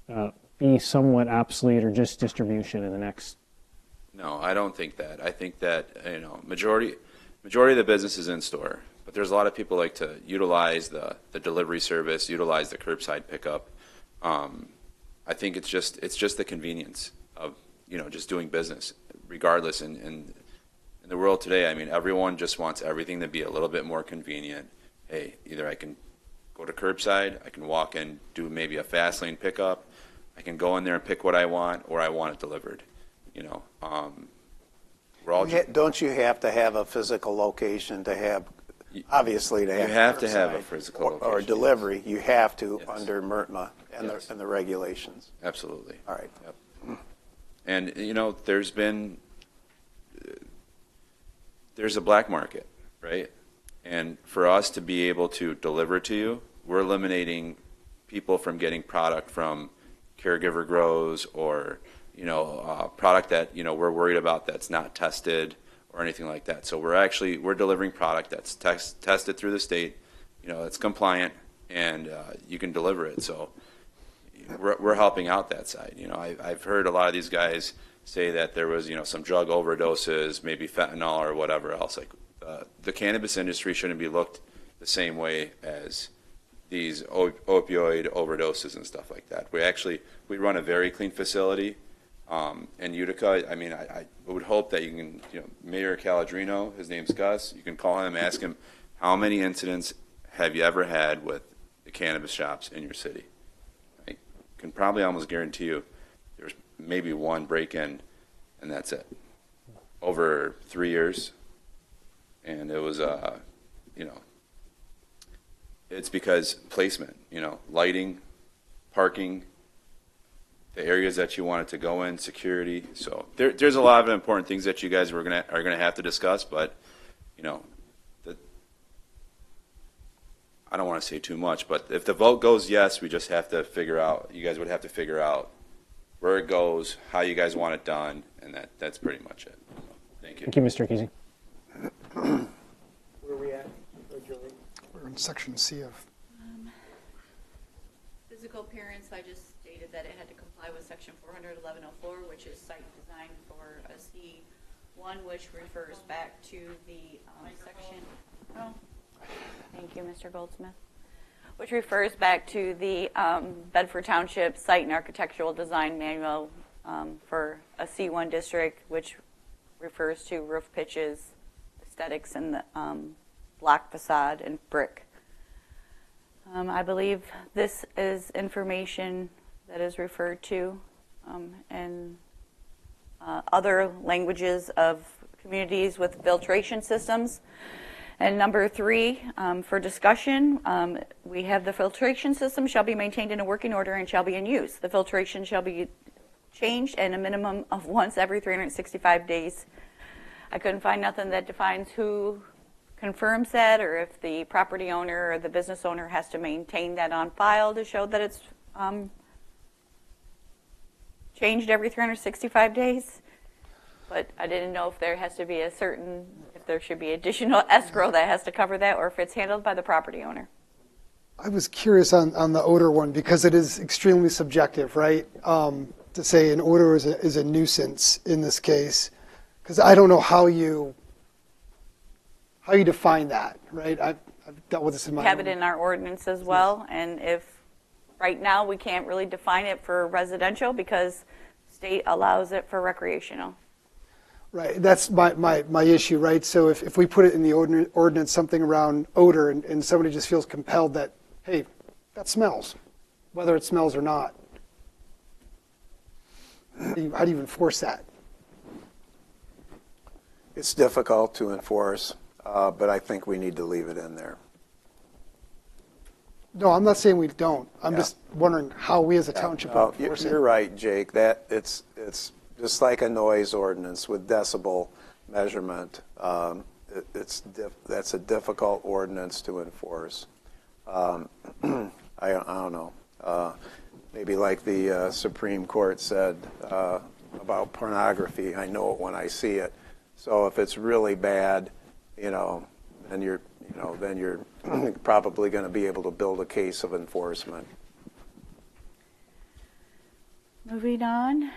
to be somewhat obsolete or just distribution in the next? No, I don't think that. I think that, you know, majority of the business is in store, but there's a lot of people like to utilize the delivery service, utilize the curbside pickup. I think it's just the convenience of, you know, just doing business regardless. In the world today, I mean, everyone just wants everything to be a little bit more convenient. Hey, either I can go to curbside, I can walk in, do maybe a fast lane pickup, I can go in there and pick what I want, or I want it delivered. You know, we're all. Don't you have to have a physical location to have? Obviously, to have. You have to have a physical location or delivery. You have to yes. under MRTMA and yes. the regulations. Absolutely. All right. Yep. And you know, there's a black market. right? And for us to be able to deliver to you, we're eliminating people from getting product from Caregiver Grows or, product that, we're worried about that's not tested or anything like that. So we're delivering product that's tested through the state, it's compliant, and you can deliver it. So we're helping out that side. I've heard a lot of these guys say that there was, some drug overdoses, maybe fentanyl or whatever else. Like the cannabis industry shouldn't be looked the same way as these opioid overdoses and stuff like that. We run a very clean facility in Utica. I mean, I would hope that you can, Mayor Caladrino, his name's Gus, you can call him, ask him, how many incidents have you ever had with the cannabis shops in your city? I can probably almost guarantee you there's maybe one break-in, and that's it. Over 3 years, and it was, it's because placement, lighting, parking, the areas that you want it to go in, security. So there's a lot of important things that you guys are gonna have to discuss, but I don't want to say too much, but if the vote goes yes, we just have to figure out, you guys would have to figure out where it goes, how you guys want it done, and that's pretty much it. So, thank you. Thank you, Mr. Kesey. Where are we at? We're in section C of. Physical appearance, I just stated that it had to comply with section 41104, which is site design for a C1, which refers back to the section. Oh, thank you, Mr. Goldsmith. Which refers back to the Bedford Township Site and Architectural Design Manual for a C1 district, which refers to roof pitches, aesthetics, and the block facade and brick. I believe this is information that is referred to in other languages of communities with filtration systems. And number 3, for discussion, we have the filtration system shall be maintained in a working order and shall be in use. The filtration shall be changed and a minimum of once every 365 days. I couldn't find nothing that defines who confirms that, or if the property owner or the business owner has to maintain that on file to show that it's changed every 365 days. But I didn't know if there has to be if there should be additional escrow that has to cover that, or if it's handled by the property owner. I was curious on the odor one because it is extremely subjective, right? To say an odor is a nuisance in this case, because I don't know how you define that, right? I've dealt with this in my We have it in our ordinance as well, and if right now we can't really define it for residential because state allows it for recreational. Right, that's my issue, right? So if we put it in the ordinance, something around odor, and somebody just feels compelled that, hey, that smells, whether it smells or not, how do you enforce that? It's difficult to enforce, but I think we need to leave it in there. No, I'm not saying we don't. I'm just wondering how we as a township enforce it. You're right, Jake. That it's just like a noise ordinance with decibel measurement. That's a difficult ordinance to enforce. I don't know. Maybe like the Supreme Court said about pornography. I know it when I see it. So if it's really bad, then you're probably going to be able to build a case of enforcement. Moving on.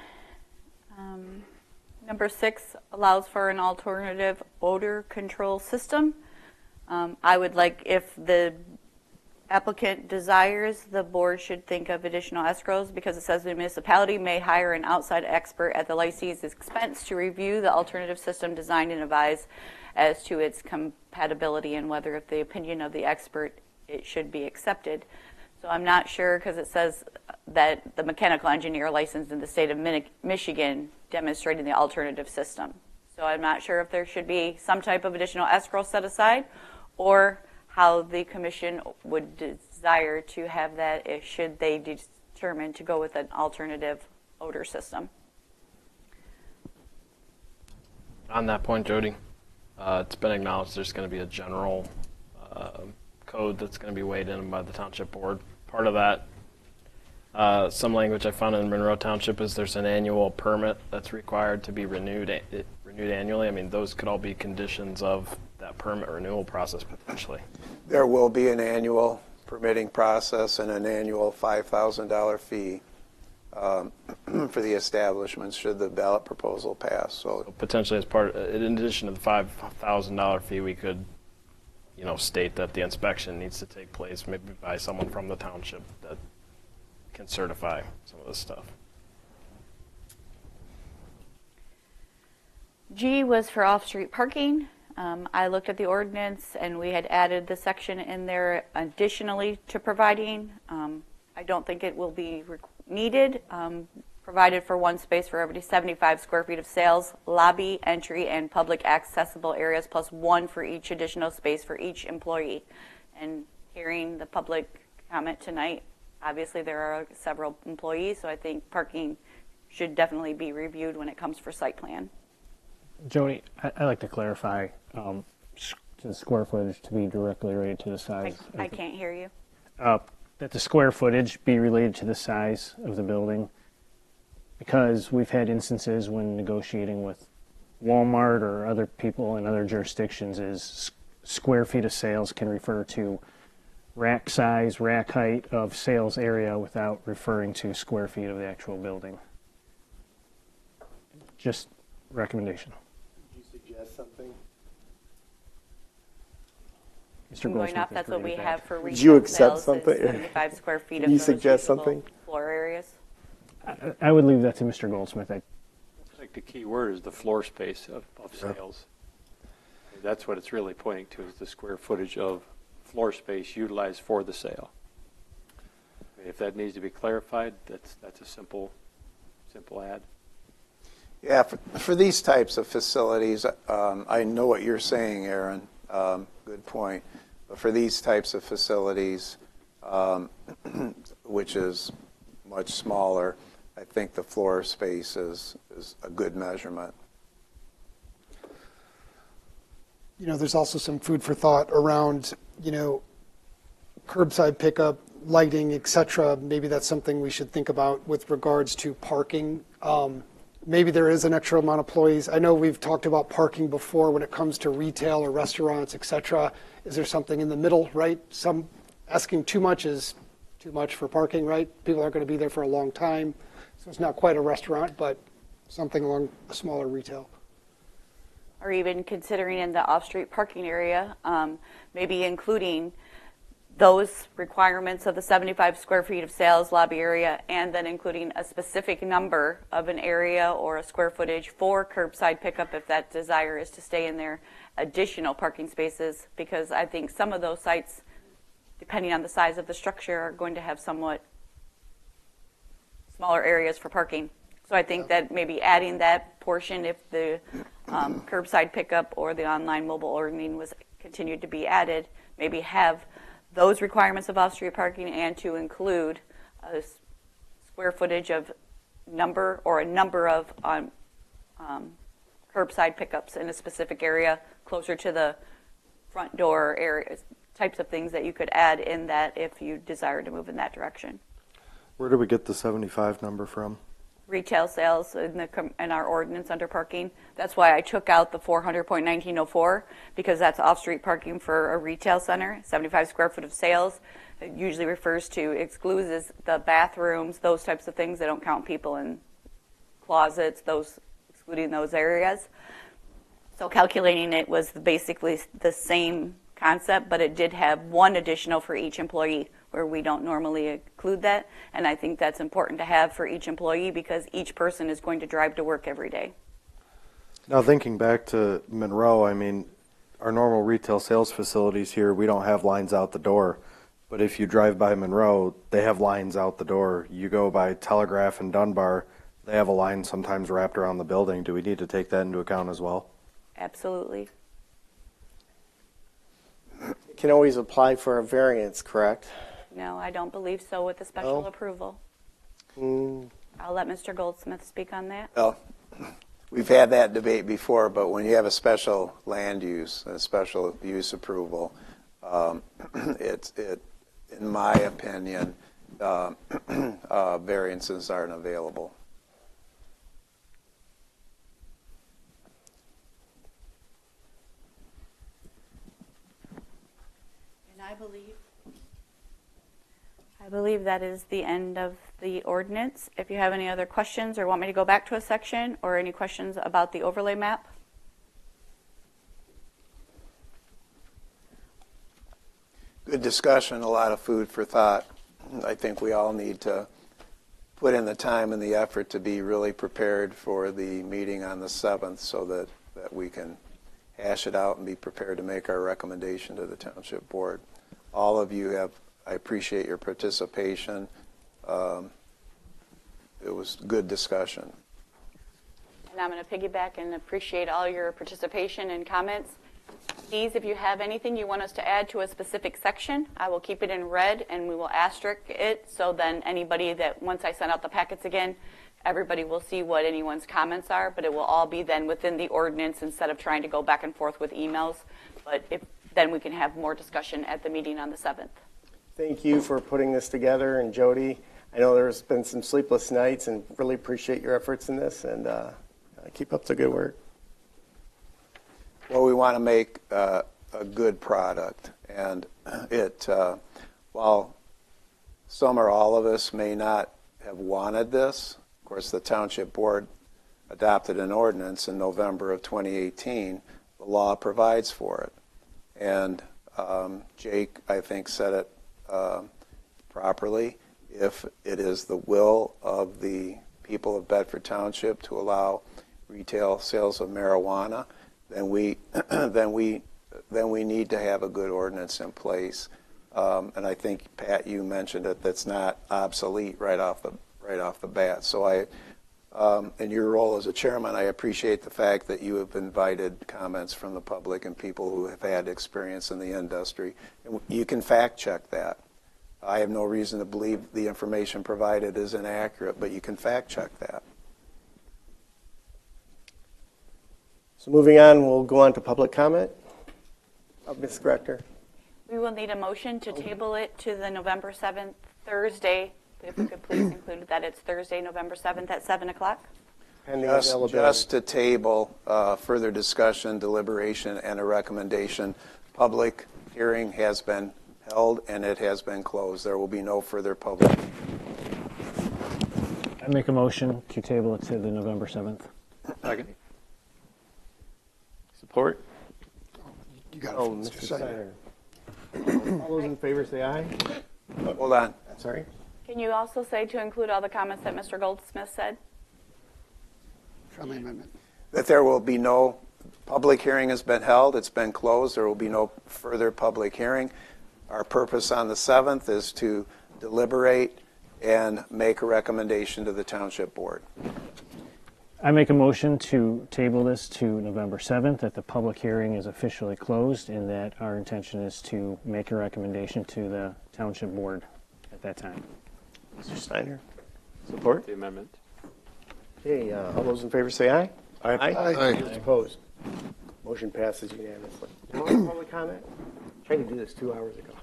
Number 6 allows for an alternative odor control system. I would like, if the applicant desires, the board should think of additional escrows because it says the municipality may hire an outside expert at the licensee's expense to review the alternative system design and advise as to its compatibility and whether, if the opinion of the expert, it should be accepted. So I'm not sure, because it says that the mechanical engineer licensed in the state of Michigan demonstrating the alternative system. So I'm not sure if there should be some type of additional escrow set aside, or how the commission would desire to have that if should they determine to go with an alternative odor system. On that point, Jody. It's been acknowledged there's going to be a general code that's going to be weighed in by the township board. Part of that, some language I found in Monroe Township is there's an annual permit that's required to be renewed annually. I mean, those could all be conditions of that permit renewal process potentially. There will be an annual permitting process and an annual $5,000 fee for the establishments should the ballot proposal pass. So Potentially as part, in addition to the $5,000 fee, we could, state that the inspection needs to take place maybe by someone from the township that can certify some of this stuff. G was for off-street parking. I looked at the ordinance and we had added the section in there additionally to providing. I don't think it will be needed. Provided for one space for every 75 square feet of sales, lobby, entry, and public accessible areas, plus one for each additional space for each employee. And hearing the public comment tonight, obviously there are several employees, so I think parking should definitely be reviewed when it comes for site plan. Jody, I'd like to clarify the square footage to be directly related to the size. I can't hear you. That the square footage be related to the size of the building, because we've had instances when negotiating with Walmart or other people in other jurisdictions is square feet of sales can refer to rack size, rack height of sales area without referring to square feet of the actual building. Just recommendation. Did you suggest something? Mr. Going off, that's what we have for retail Did you accept sales, something? is 75 square feet of Can you those suggest usable something? floor areas. I would leave that to Mr. Goldsmith. I think the key word is the floor space of sales. That's what it's really pointing to, is the square footage of floor space utilized for the sale. If that needs to be clarified, that's a simple add. yeah, for these types of facilities, I know what you're saying, Aaron. Good point. But for these types of facilities, which is much smaller, I think the floor space is a good measurement. There's also some food for thought around, curbside pickup, lighting, et cetera. Maybe that's something we should think about with regards to parking. Maybe there is an extra amount of employees. I know we've talked about parking before when it comes to retail or restaurants, et cetera. Is there something in the middle, right? Some asking too much is too much for parking, right? People aren't going to be there for a long time. So it's not quite a restaurant, but something along a smaller retail. Or even considering in the off-street parking area, maybe including those requirements of the 75 square feet of sales lobby area, and then including a specific number of an area or a square footage for curbside pickup if that desire is to stay in there, additional parking spaces, because I think some of those sites, depending on the size of the structure, are going to have somewhat smaller areas for parking. So I think that maybe adding that portion, if the curbside pickup or the online mobile ordering was continued to be added, maybe have those requirements of off-street parking and to include a square footage of number or a number of curbside pickups in a specific area closer to the front door areas, types of things that you could add in that if you desire to move in that direction. Where do we get the 75 number from? Retail sales in our ordinance under parking. That's why I took out the 400.1904, because that's off-street parking for a retail center. 75 square foot of sales. It usually refers to, excludes the bathrooms, those types of things. They don't count people in closets, excluding those areas. So calculating it was basically the same concept, but it did have one additional for each employee, where we don't normally include that. And I think that's important to have for each employee, because each person is going to drive to work every day. Now, thinking back to Monroe, I mean, our normal retail sales facilities here, we don't have lines out the door. But if you drive by Monroe, they have lines out the door. You go by Telegraph and Dunbar, they have a line sometimes wrapped around the building. Do we need to take that into account as well? Absolutely. You can always apply for a variance, correct? No, I don't believe so with the special approval. I'll let Mr. Goldsmith speak on that. Well, we've had that debate before, but when you have a special land use, a special use approval, in my opinion, variances aren't available. And I believe that is the end of the ordinance. If you have any other questions or want me to go back to a section or any questions about the overlay map. Good discussion, a lot of food for thought. I think we all need to put in the time and the effort to be really prepared for the meeting on the 7th so that we can hash it out and be prepared to make our recommendation to the Township Board. All of you have, I appreciate your participation. It was good discussion. And I'm going to piggyback and appreciate all your participation and comments. Please, if you have anything you want us to add to a specific section, I will keep it in red and we will asterisk it so then anybody that, once I send out the packets again, everybody will see what anyone's comments are, but it will all be then within the ordinance instead of trying to go back and forth with emails. But then we can have more discussion at the meeting on the 7th. Thank you for putting this together, and Jody, I know there's been some sleepless nights and really appreciate your efforts in this, and keep up the good work. Well, we want to make a good product, and while some or all of us may not have wanted this, of course the Township Board adopted an ordinance in November of 2018. The law provides for it, and Jake, I think, said it properly. If it is the will of the people of Bedford Township to allow retail sales of marijuana, then we need to have a good ordinance in place. And I think, Pat, you mentioned it, that's not obsolete right off the bat. So in your role as a chairman, I appreciate the fact that you have invited comments from the public and people who have had experience in the industry. And you can fact check that. I have no reason to believe the information provided is inaccurate, but you can fact check that. So moving on, we'll go on to public comment. Ms. Director. We will need a motion to table it to the November 7th, Thursday. If we could please include that it's Thursday, November 7th at 7 o'clock. Just to table further discussion, deliberation, and a recommendation. Public hearing has been held and it has been closed. There will be no further public. I make a motion to table it to the November 7th. Second. Support? You got it. Mr. Steiner. All those in favor say aye. Hold on. Sorry. Can you also say to include all the comments that Mr. Goldsmith said? Friendly amendment. That there will be no public hearing has been held. It's been closed. There will be no further public hearing. Our purpose on the 7th is to deliberate and make a recommendation to the Township Board. I make a motion to table this to November 7th, that the public hearing is officially closed, and that our intention is to make a recommendation to the Township Board at that time. Mr. Steiner. Support? The amendment. Okay, all those in favor say aye. Aye. Aye. Those opposed? Motion passes unanimously. Any more public comment? Tried to do this 2 hours ago.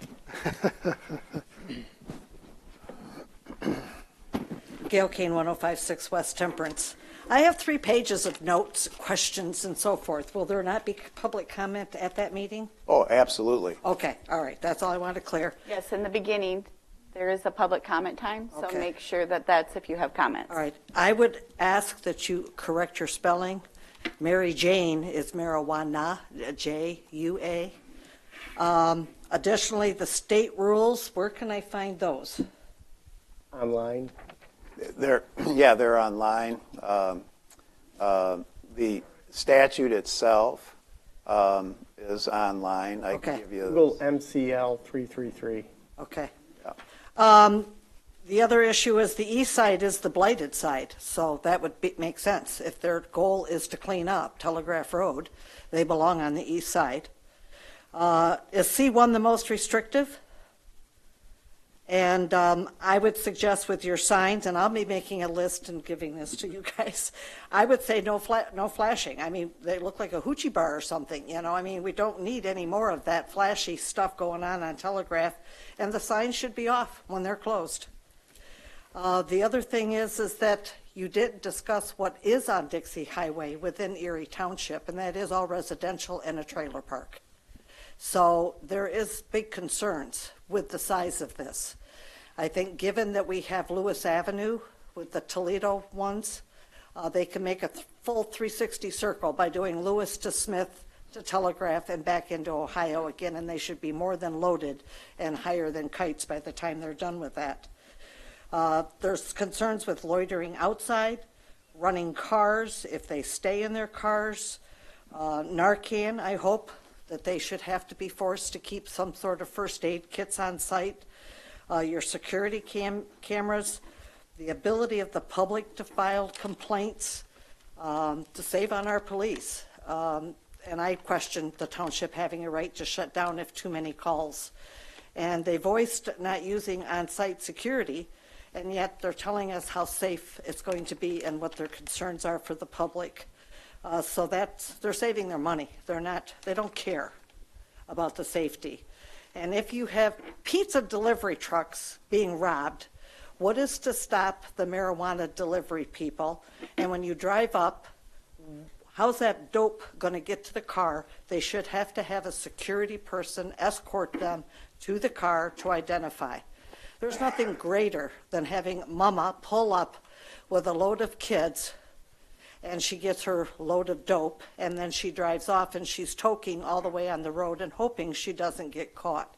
Gail Kane, 1056 West Temperance. I have 3 pages of notes, questions, and so forth. Will there not be public comment at that meeting? Oh, absolutely. Okay, all right. That's all I want to clear. Yes, in the beginning, there is a public comment time, so Okay. make sure that that's if you have comments. All right. I would ask that you correct your spelling. Mary Jane is marijuana, J-U-A. Additionally, the state rules, where can I find those? Online. They're online. The statute itself is online. I can give you Google MCL 333. Okay. The other issue is the east side is the blighted side, so that would make sense. If their goal is to clean up Telegraph Road, they belong on the east side. Is C1 the most restrictive? And I would suggest with your signs, and I'll be making a list and giving this to you guys, I would say no flashing. I mean, they look like a hoochie bar or something, you know. I mean, we don't need any more of that flashy stuff going on Telegraph, and the signs should be off when they're closed. The other thing is that you didn't discuss what is on Dixie Highway within Erie Township, and that is all residential and a trailer park. So there is big concerns with the size of this. I think given that we have Lewis Avenue with the Toledo ones, they can make a full 360 circle by doing Lewis to Smith to Telegraph and back into Ohio again, and they should be more than loaded and higher than kites by the time they're done with that. There's concerns with loitering outside, running cars, if they stay in their cars. Narcan, I hope that they should have to be forced to keep some sort of first aid kits on site. Your security cameras, the ability of the public to file complaints to save on our police. And I question the township having a right to shut down if too many calls. And they voiced not using on-site security, and yet they're telling us how safe it's going to be and what their concerns are for the public. So they're saving their money. They don't care about the safety. And if you have pizza delivery trucks being robbed, what is to stop the marijuana delivery people? And when you drive up, how's that dope going to get to the car? They should have to have a security person escort them to the car to identify. There's nothing greater than having mama pull up with a load of kids, and she gets her load of dope, and then she drives off and she's toking all the way on the road and hoping she doesn't get caught.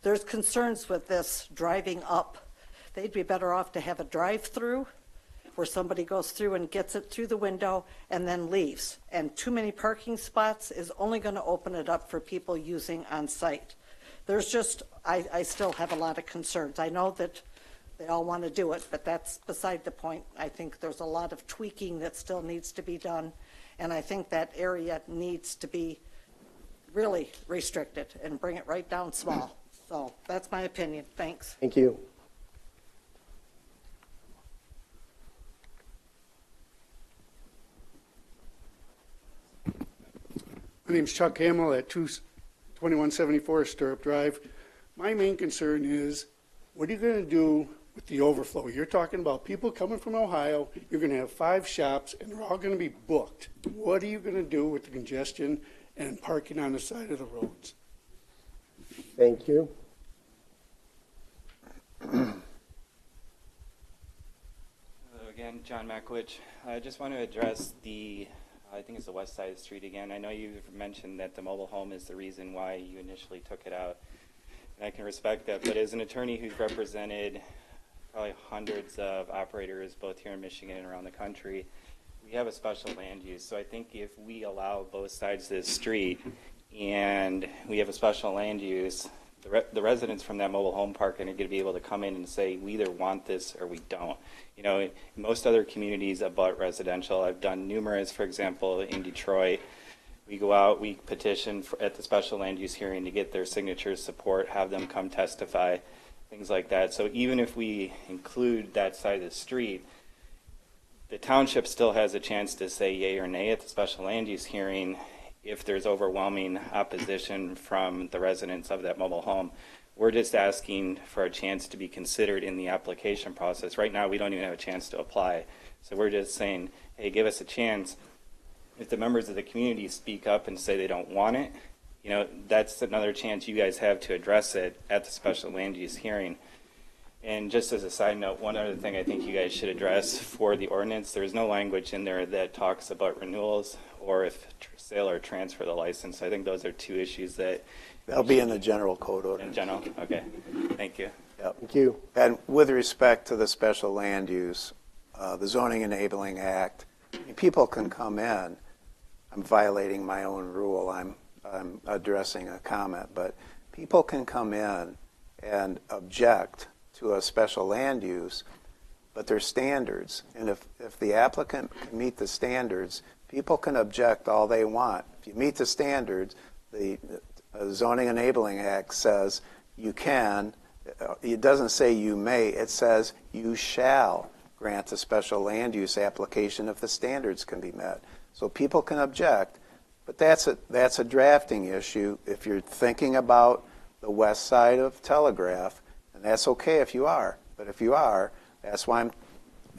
There's concerns with this driving up. They'd be better off to have a drive-through where somebody goes through and gets it through the window and then leaves. And too many parking spots is only going to open it up for people using on site. There's just, I still have a lot of concerns. I know that they all want to do it, but that's beside the point. I think there's a lot of tweaking that still needs to be done, and I think that area needs to be really restricted and bring it right down small. So that's my opinion. Thanks. Thank you. My name's Chuck Hamill at 2174 Stirrup Drive. My main concern is, what are you going to do with the overflow? You're talking about people coming from Ohio. You're going to have 5 shops, and they're all going to be booked. What are you going to do with the congestion and parking on the side of the roads? Thank you. Hello again, John Mackwich. I just want to address I think it's the west side of the street again. I know you've mentioned that the mobile home is the reason why you initially took it out. And I can respect that, but as an attorney who's represented probably hundreds of operators both here in Michigan and around the country, we have a special land use. So I think if we allow both sides of the street and we have a special land use, the residents from that mobile home park are going to be able to come in and say, we either want this or we don't. You know, in most other communities abut residential, I've done numerous, for example, in Detroit. We go out, we petition at the special land use hearing to get their signatures, support, have them come testify, things like that. So even if we include that side of the street, the township still has a chance to say yay or nay at the special land use hearing if there's overwhelming opposition from the residents of that mobile home. We're just asking for a chance to be considered in the application process. Right now, we don't even have a chance to apply. So we're just saying, hey, give us a chance. If the members of the community speak up and say they don't want it, you know, that's another chance you guys have to address it at the special land use hearing. And just as a side note, one other thing I think you guys should address for the ordinance, there's no language in there that talks about renewals or if sale or transfer the license. I think those are 2 issues that That'll be in the general code order. in general. Okay, thank you. Yep. Thank you. And with respect to the special land use, the Zoning Enabling Act, people can come in. I'm violating my own rule. I'm addressing a comment, but people can come in and object to a special land use, but there's standards. And if the applicant can meet the standards, people can object all they want. If you meet the standards, the Zoning Enabling Act says you can, It doesn't say you may, it says you shall grant a special land use application if the standards can be met. So people can object, but that's a drafting issue if you're thinking about the west side of Telegraph, and that's okay if you are. But if you are, that's why I'm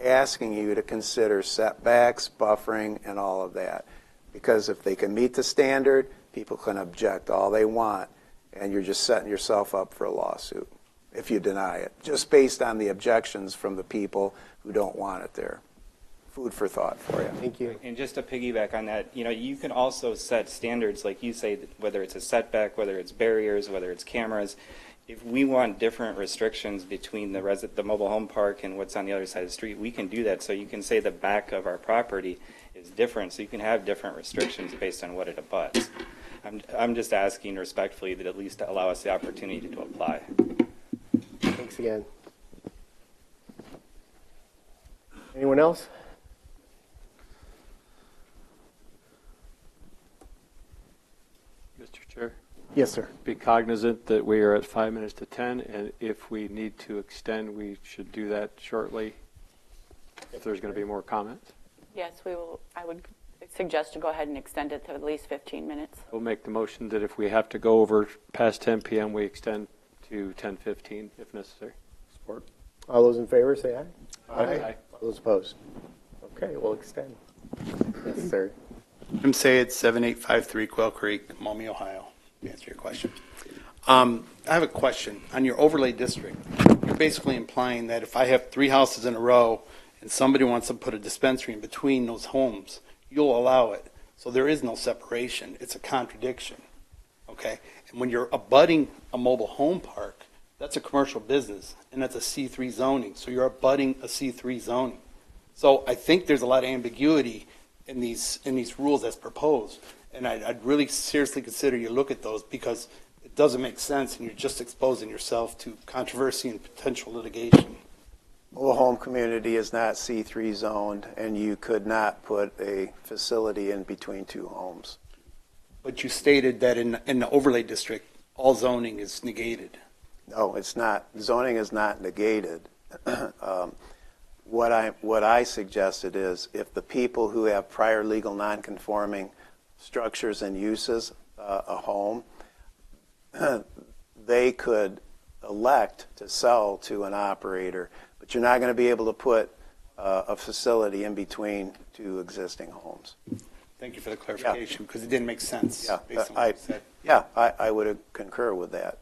asking you to consider setbacks, buffering, and all of that. Because if they can meet the standard, people can object all they want, and you're just setting yourself up for a lawsuit if you deny it, just based on the objections from the people who don't want it there. Food for thought for you. Thank you. And just to piggyback on that, you can also set standards, like you say, whether it's a setback, whether it's barriers, whether it's cameras. If we want different restrictions between the mobile home park and what's on the other side of the street, we can do that. So you can say the back of our property is different, so you can have different restrictions based on what it abuts. I'm just asking respectfully that at least allow us the opportunity to apply. Thanks again. Anyone else? Mr. Chair? Yes, sir. Be cognizant that we are at 5 minutes to 10, and if we need to extend, we should do that shortly if there's going to be more comments. Yes, we will. I would suggest to go ahead and extend it to at least 15 minutes. We'll make the motion that if we have to go over past 10 p.m., we extend to 10:15 if necessary. Support. All those in favor say aye. Aye. All those opposed? Okay, we'll extend. Yes, sir. Jim Sayed, 7853 Quail Creek, Maumee, Ohio. To answer your question. I have a question. On your overlay district, you're basically implying that if I have 3 houses in a row and somebody wants to put a dispensary in between those homes, you'll allow it. So there is no separation. It's a contradiction. Okay? And when you're abutting a mobile home park, that's a commercial business, and that's a C3 zoning. So you're abutting a C3 zoning. So I think there's a lot of ambiguity in these rules as proposed. And I'd really seriously consider you look at those, because it doesn't make sense, and you're just exposing yourself to controversy and potential litigation. Mobile home community is not C3 zoned, and you could not put a facility in between 2 homes. But you stated that in the overlay district, all zoning is negated. No, it's not. Zoning is not negated. What I suggested is, if the people who have prior legal nonconforming structures and uses a home, they could elect to sell to an operator, but you're not going to be able to put a facility in between 2 existing homes. Thank you for the clarification, because it didn't make sense. Yeah, based on what you said. I would concur with that.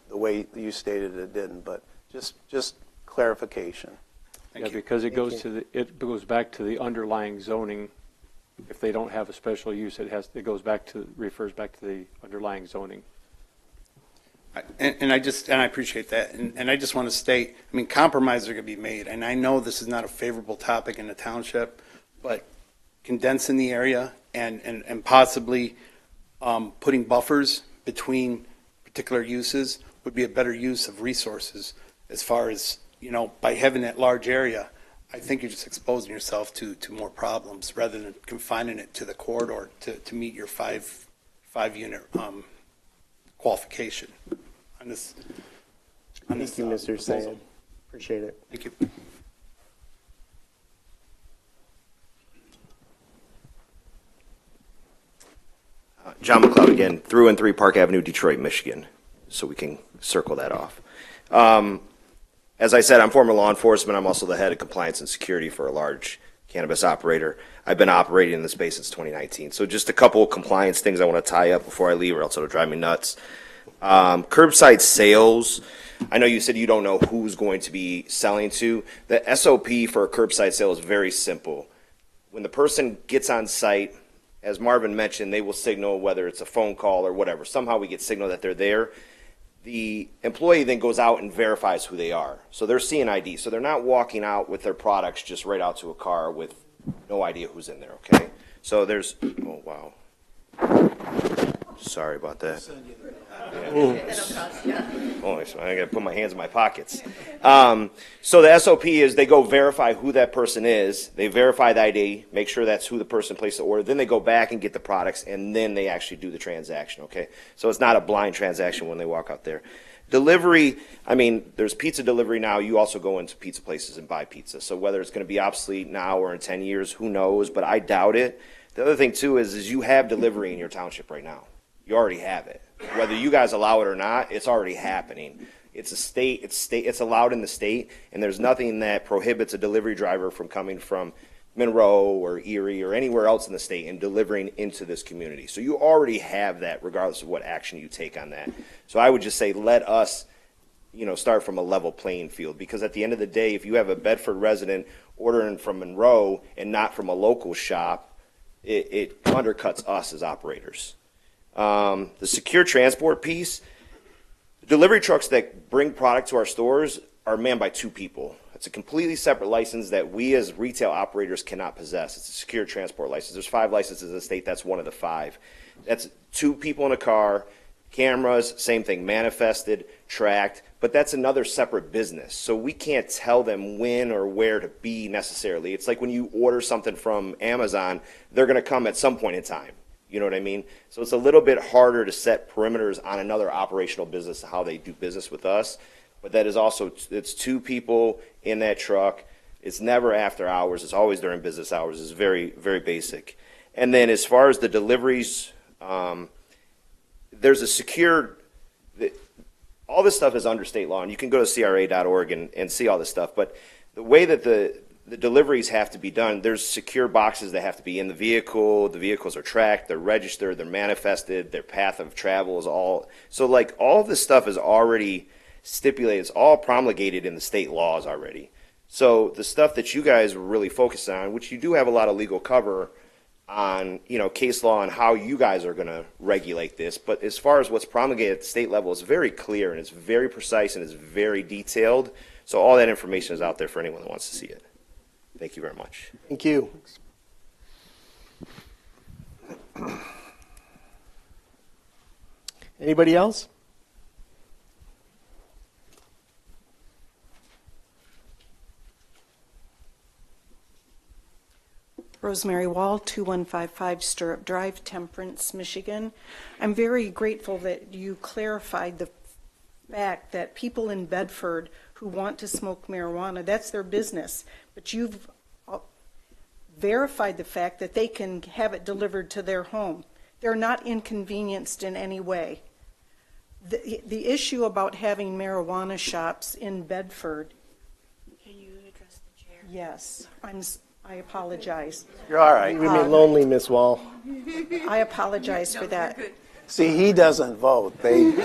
The way you stated it didn't, but just clarification. Yeah, because it goes back to the underlying zoning. If they don't have a special use, it refers back to the underlying zoning. And I appreciate that. And I just want to state, I mean, compromises are going to be made. And I know this is not a favorable topic in the township, but condensing the area and possibly putting buffers between particular uses would be a better use of resources. As far as, by having that large area, I think you're just exposing yourself to more problems rather than confining it to the corridor to meet your five unit qualification on this. Thank you, Mr. Sayed. Appreciate it. Thank you. John McLeod again, through and 3 Park Avenue, Detroit, Michigan, so we can circle that off. As I said, I'm former law enforcement. I'm also the head of compliance and security for a large cannabis operator. I've been operating in the space since 2019. So just a couple of compliance things I want to tie up before I leave, or else it'll drive me nuts. Curbside sales. I know you said you don't know who's going to be selling to. The SOP for a curbside sale is very simple. When the person gets on site, as Marvin mentioned, they will signal whether it's a phone call or whatever. Somehow we get signal that they're there. The employee then goes out and verifies who they are. So they're seeing ID. So they're not walking out with their products just right out to a car with no idea who's in there, okay? So there's, oh, wow. Sorry about that. Holy, so I got to put my hands in my pockets. So the SOP is they go verify who that person is. They verify the ID, make sure that's who the person placed the order. Then they go back and get the products, and then they actually do the transaction, okay? So it's not a blind transaction when they walk out there. Delivery, I mean, there's pizza delivery now. You also go into pizza places and buy pizza. So whether it's going to be obsolete now or in 10 years, who knows? But I doubt it. The other thing, too, is you have delivery in your township right now. You already have it. Whether you guys allow it or not, it's already happening. It's it's allowed in the state, and there's nothing that prohibits a delivery driver from coming from Monroe or Erie or anywhere else in the state and delivering into this community. So you already have that regardless of what action you take on that. So I would just say let us, start from a level playing field, because at the end of the day, if you have a Bedford resident ordering from Monroe and not from a local shop, it undercuts us as operators. The secure transport piece, delivery trucks that bring product to our stores are manned by 2 people. It's a completely separate license that we as retail operators cannot possess. It's a secure transport license. There's 5 licenses in the state. That's one of the 5. That's 2 people in a car, cameras, same thing, manifested, tracked, but that's another separate business. So we can't tell them when or where to be necessarily. It's like when you order something from Amazon, they're going to come at some point in time. You know what I mean? So it's a little bit harder to set perimeters on another operational business, how they do business with us. But that is also, it's 2 people in that truck. It's never after hours. It's always during business hours. It's very, very basic. And then as far as the deliveries, there's a secure, all this stuff is under state law, and you can go to cra.org and see all this stuff. But the way that the deliveries have to be done, there's secure boxes that have to be in the vehicle. The vehicles are tracked, they're registered, they're manifested, their path of travel is all. So like all of this stuff is already stipulated, it's all promulgated in the state laws already. So the stuff that you guys really focus on, which you do have a lot of legal cover on, case law and how you guys are going to regulate this, but as far as what's promulgated at the state level, it's very clear and it's very precise and it's very detailed. So all that information is out there for anyone that wants to see it. Thank you very much. Thank you. Anybody else? Rosemary Wall, 2155 Stirrup Drive, Temperance, Michigan. I'm very grateful that you clarified the fact that people in Bedford who want to smoke marijuana, that's their business. But you've verified the fact that they can have it delivered to their home. They're not inconvenienced in any way. The issue about having marijuana shops in Bedford. Can you address the chair? Yes, I apologize. You're all right. You made me lonely, Miss Wall. I apologize for that. See, he doesn't vote. They do.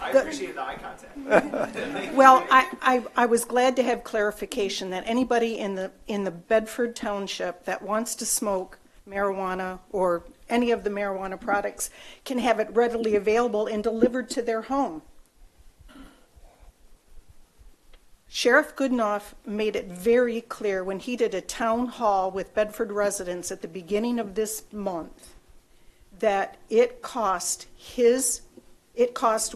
I appreciate the eye contact. Well, I was glad to have clarification that anybody in the Bedford Township that wants to smoke marijuana or any of the marijuana products can have it readily available and delivered to their home. Sheriff Goodenough made it very clear when he did a town hall with Bedford residents at the beginning of this month that it cost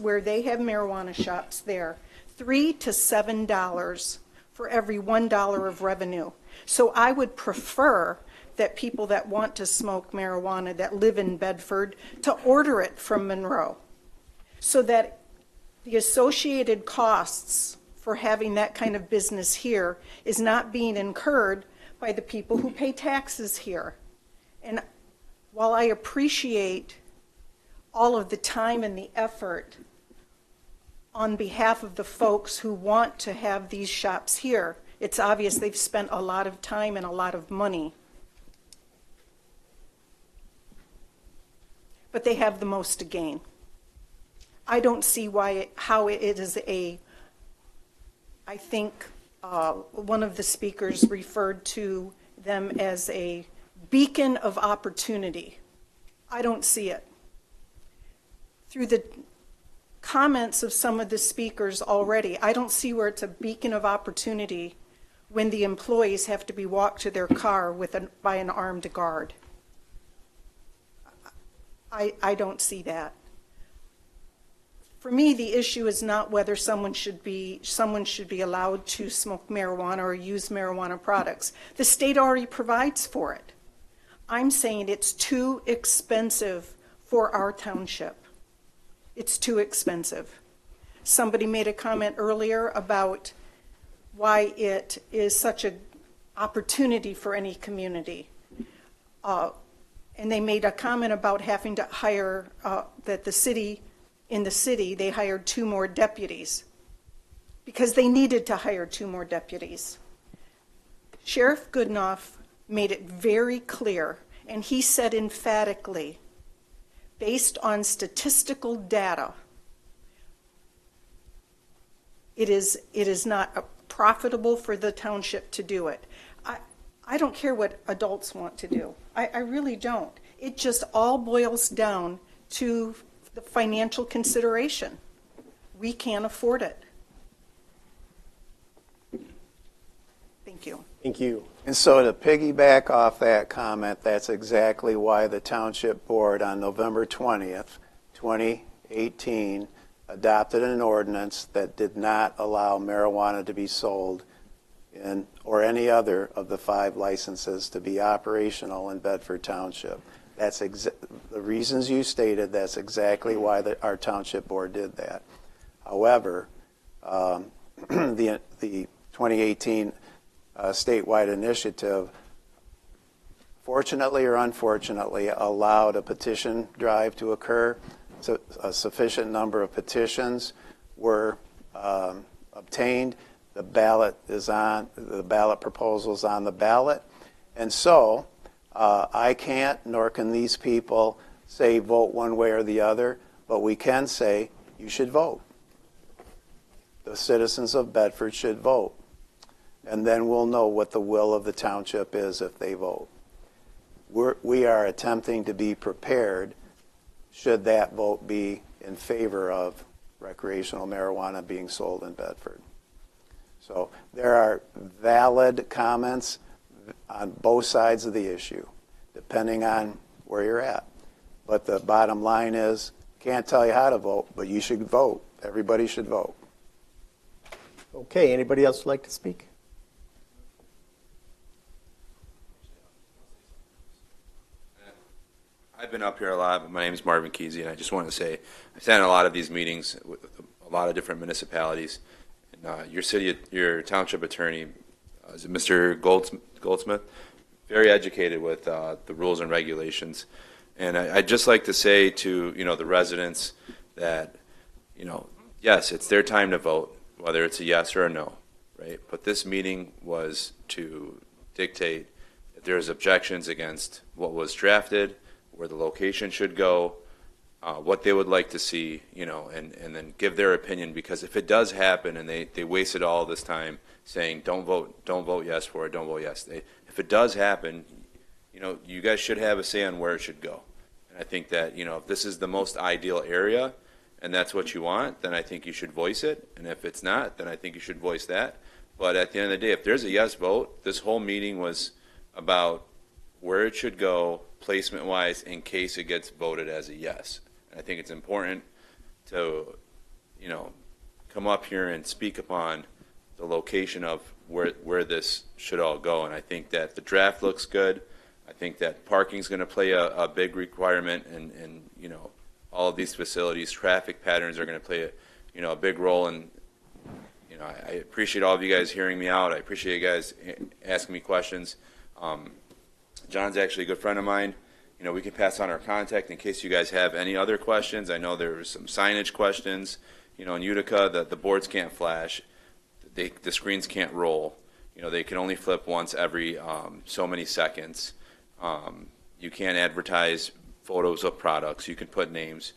where they have marijuana shops there $3 to $7 for every $1 of revenue. So I would prefer that people that want to smoke marijuana that live in Bedford to order it from Monroe so that the associated costs for having that kind of business here is not being incurred by the people who pay taxes here. And while I appreciate all of the time and the effort on behalf of the folks who want to have these shops here, it's obvious they've spent a lot of time and a lot of money. But they have the most to gain. I don't see how it is I think one of the speakers referred to them as a beacon of opportunity. I don't see it. Through the comments of some of the speakers already, I don't see where it's a beacon of opportunity when the employees have to be walked to their car by an armed guard. I don't see that. For me, the issue is not whether someone should be allowed to smoke marijuana or use marijuana products. The state already provides for it. I'm saying it's too expensive for our township. It's too expensive. somebody made a comment earlier about why it is such an opportunity for any community. And they made a comment about having to hire, that in the city, they hired 2 more deputies because they needed to hire 2 more deputies. Sheriff Goodenough made it very clear, and he said emphatically, based on statistical data, it is not profitable for the township to do it. I don't care what adults want to do. I really don't. It just all boils down to the financial consideration. We can't afford it. Thank you. Thank you. And so to piggyback off that comment, that's exactly why the Township Board on November 20th, 2018, adopted an ordinance that did not allow marijuana to be sold in, or any other of the 5 licenses to be operational in Bedford Township. That's the reasons you stated, that's exactly why our Township Board did that. However, the 2018 statewide initiative, fortunately or unfortunately, allowed a petition drive to occur. So a sufficient number of petitions were obtained. The ballot proposal is on the ballot. And so I can't, nor can these people say vote one way or the other, but we can say you should vote. The citizens of Bedford should vote. And then we'll know what the will of the township is if they vote. We are attempting to be prepared should that vote be in favor of recreational marijuana being sold in Bedford. So there are valid comments on both sides of the issue, depending on where you're at. But the bottom line is, can't tell you how to vote, but you should vote. Everybody should vote. Okay, anybody else would like to speak? I've been up here a lot. My name is Marvin Kesey, and I just want to say I've sat in a lot of these meetings with a lot of different municipalities. And your township attorney, is it Mr. Goldsmith? Very educated with the rules and regulations. And I'd just like to say to the residents that yes, it's their time to vote, whether it's a yes or a no, right? But this meeting was to dictate if there's objections against what was drafted, where the location should go, what they would like to see, and then give their opinion. Because if it does happen and they wasted all this time saying don't vote yes for it, don't vote yes, if it does happen, you guys should have a say on where it should go. And I think that if this is the most ideal area and that's what you want, then I think you should voice it. And if it's not, then I think you should voice that. But at the end of the day, if there's a yes vote, this whole meeting was about where it should go placement-wise in case it gets voted as a yes. And I think it's important to, come up here and speak upon the location of where this should all go. And I think that the draft looks good. I think that parking's going to play a big requirement, and all of these facilities, traffic patterns are going to play a big role. And I appreciate all of you guys hearing me out. I appreciate you guys asking me questions. John's actually a good friend of mine. We can pass on our contact in case you guys have any other questions. I know there were some signage questions. In Utica, the boards can't flash. The screens can't roll. They can only flip once every so many seconds. You can't advertise photos of products. You can put names.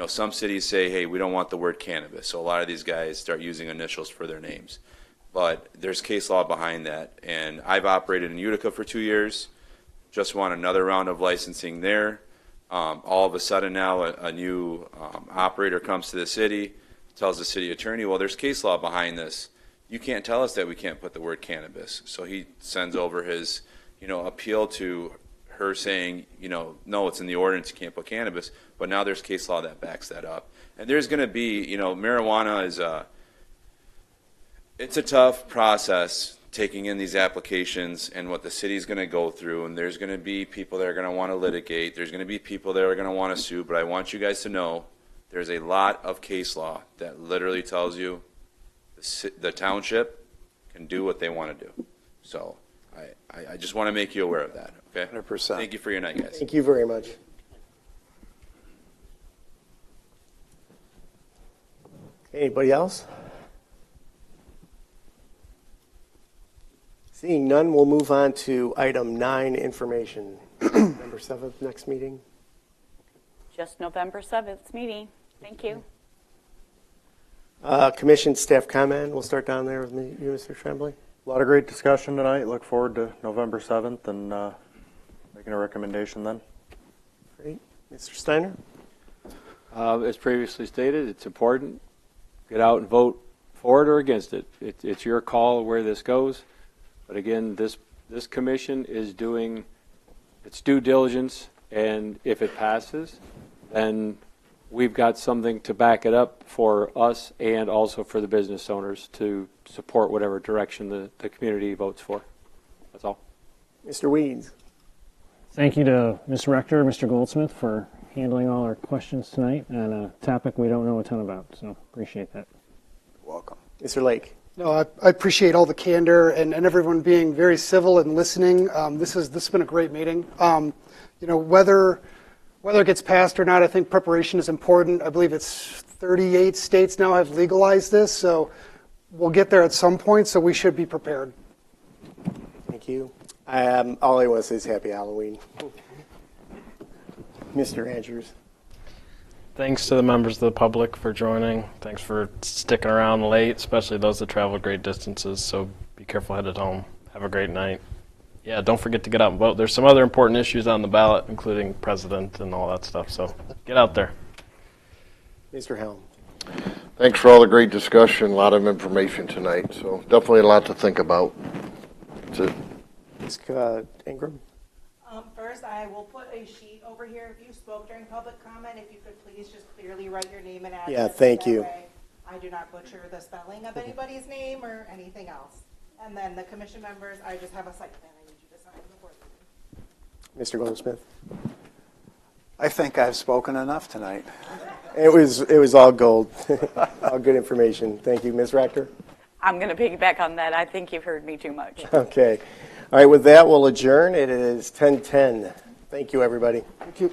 Some cities say, hey, we don't want the word cannabis. So a lot of these guys start using initials for their names. But there's case law behind that. And I've operated in Utica for 2 years. Just want another round of licensing there. All of a sudden now a new operator comes to the city, tells the city attorney, well, there's case law behind this. You can't tell us that we can't put the word cannabis. So he sends over his, appeal to her saying, no, it's in the ordinance, you can't put cannabis. But now there's case law that backs that up. And there's going to be, marijuana is it's a tough process taking in these applications and what the city's going to go through, and there's going to be people that are going to want to litigate. There's going to be people that are going to want to sue, but I want you guys to know There's a lot of case law that literally tells you the township can do what they want to do. So I just want to make you aware of that, okay? 100%. Thank you for your night, guys. Thank you very much. Anybody else? Seeing none, we'll move on to item 9, information. November 7th, next meeting. Just November 7th meeting. Thank you. Commission staff comment. We'll start down there with you, Mr. Tremblay. A lot of great discussion tonight. Look forward to November 7th and making a recommendation then. Great. Mr. Steiner? As previously stated, it's important. Get out and vote for it or against it. It's your call where this goes. But again, this commission is doing its due diligence, and if it passes, then we've got something to back it up for us and also for the business owners to support whatever direction the community votes for. That's all. Mr. Weeds? Thank you to Ms. Rector, Mr. Goldsmith for handling all our questions tonight on a topic we don't know a ton about, so appreciate that. Welcome. Mr. Lake? No, I appreciate all the candor and everyone being very civil and listening. This has been a great meeting. Whether it gets passed or not, I think preparation is important. I believe it's 38 states now have legalized this, so we'll get there at some point, so we should be prepared. Thank you. All I want to say is happy Halloween. Mr. Andrews? Thanks to the members of the public for joining. Thanks for sticking around late, especially those that travel great distances. So be careful headed home. Have a great night. Yeah, don't forget to get out and vote. There's some other important issues on the ballot, including president and all that stuff. So get out there. Mr. Helm? Thanks for all the great discussion, a lot of information tonight. So definitely a lot to think about. That's it. Ms. Ingram? First, I will put a sheet over here. If you spoke during public comment, if you could please just clearly write your name and address. Yeah, thank you. Way I do not butcher the spelling of anybody's name or anything else. And then the commission members, I just have a site plan I need you to sign before the meeting. Mr. Goldsmith? I think I've spoken enough tonight. It was all gold. All good information. Thank you. Ms. Rector? I'm going to piggyback on that. I think you've heard me too much. Okay. All right, with that, we'll adjourn. It is 10:10. Thank you, everybody. Thank you.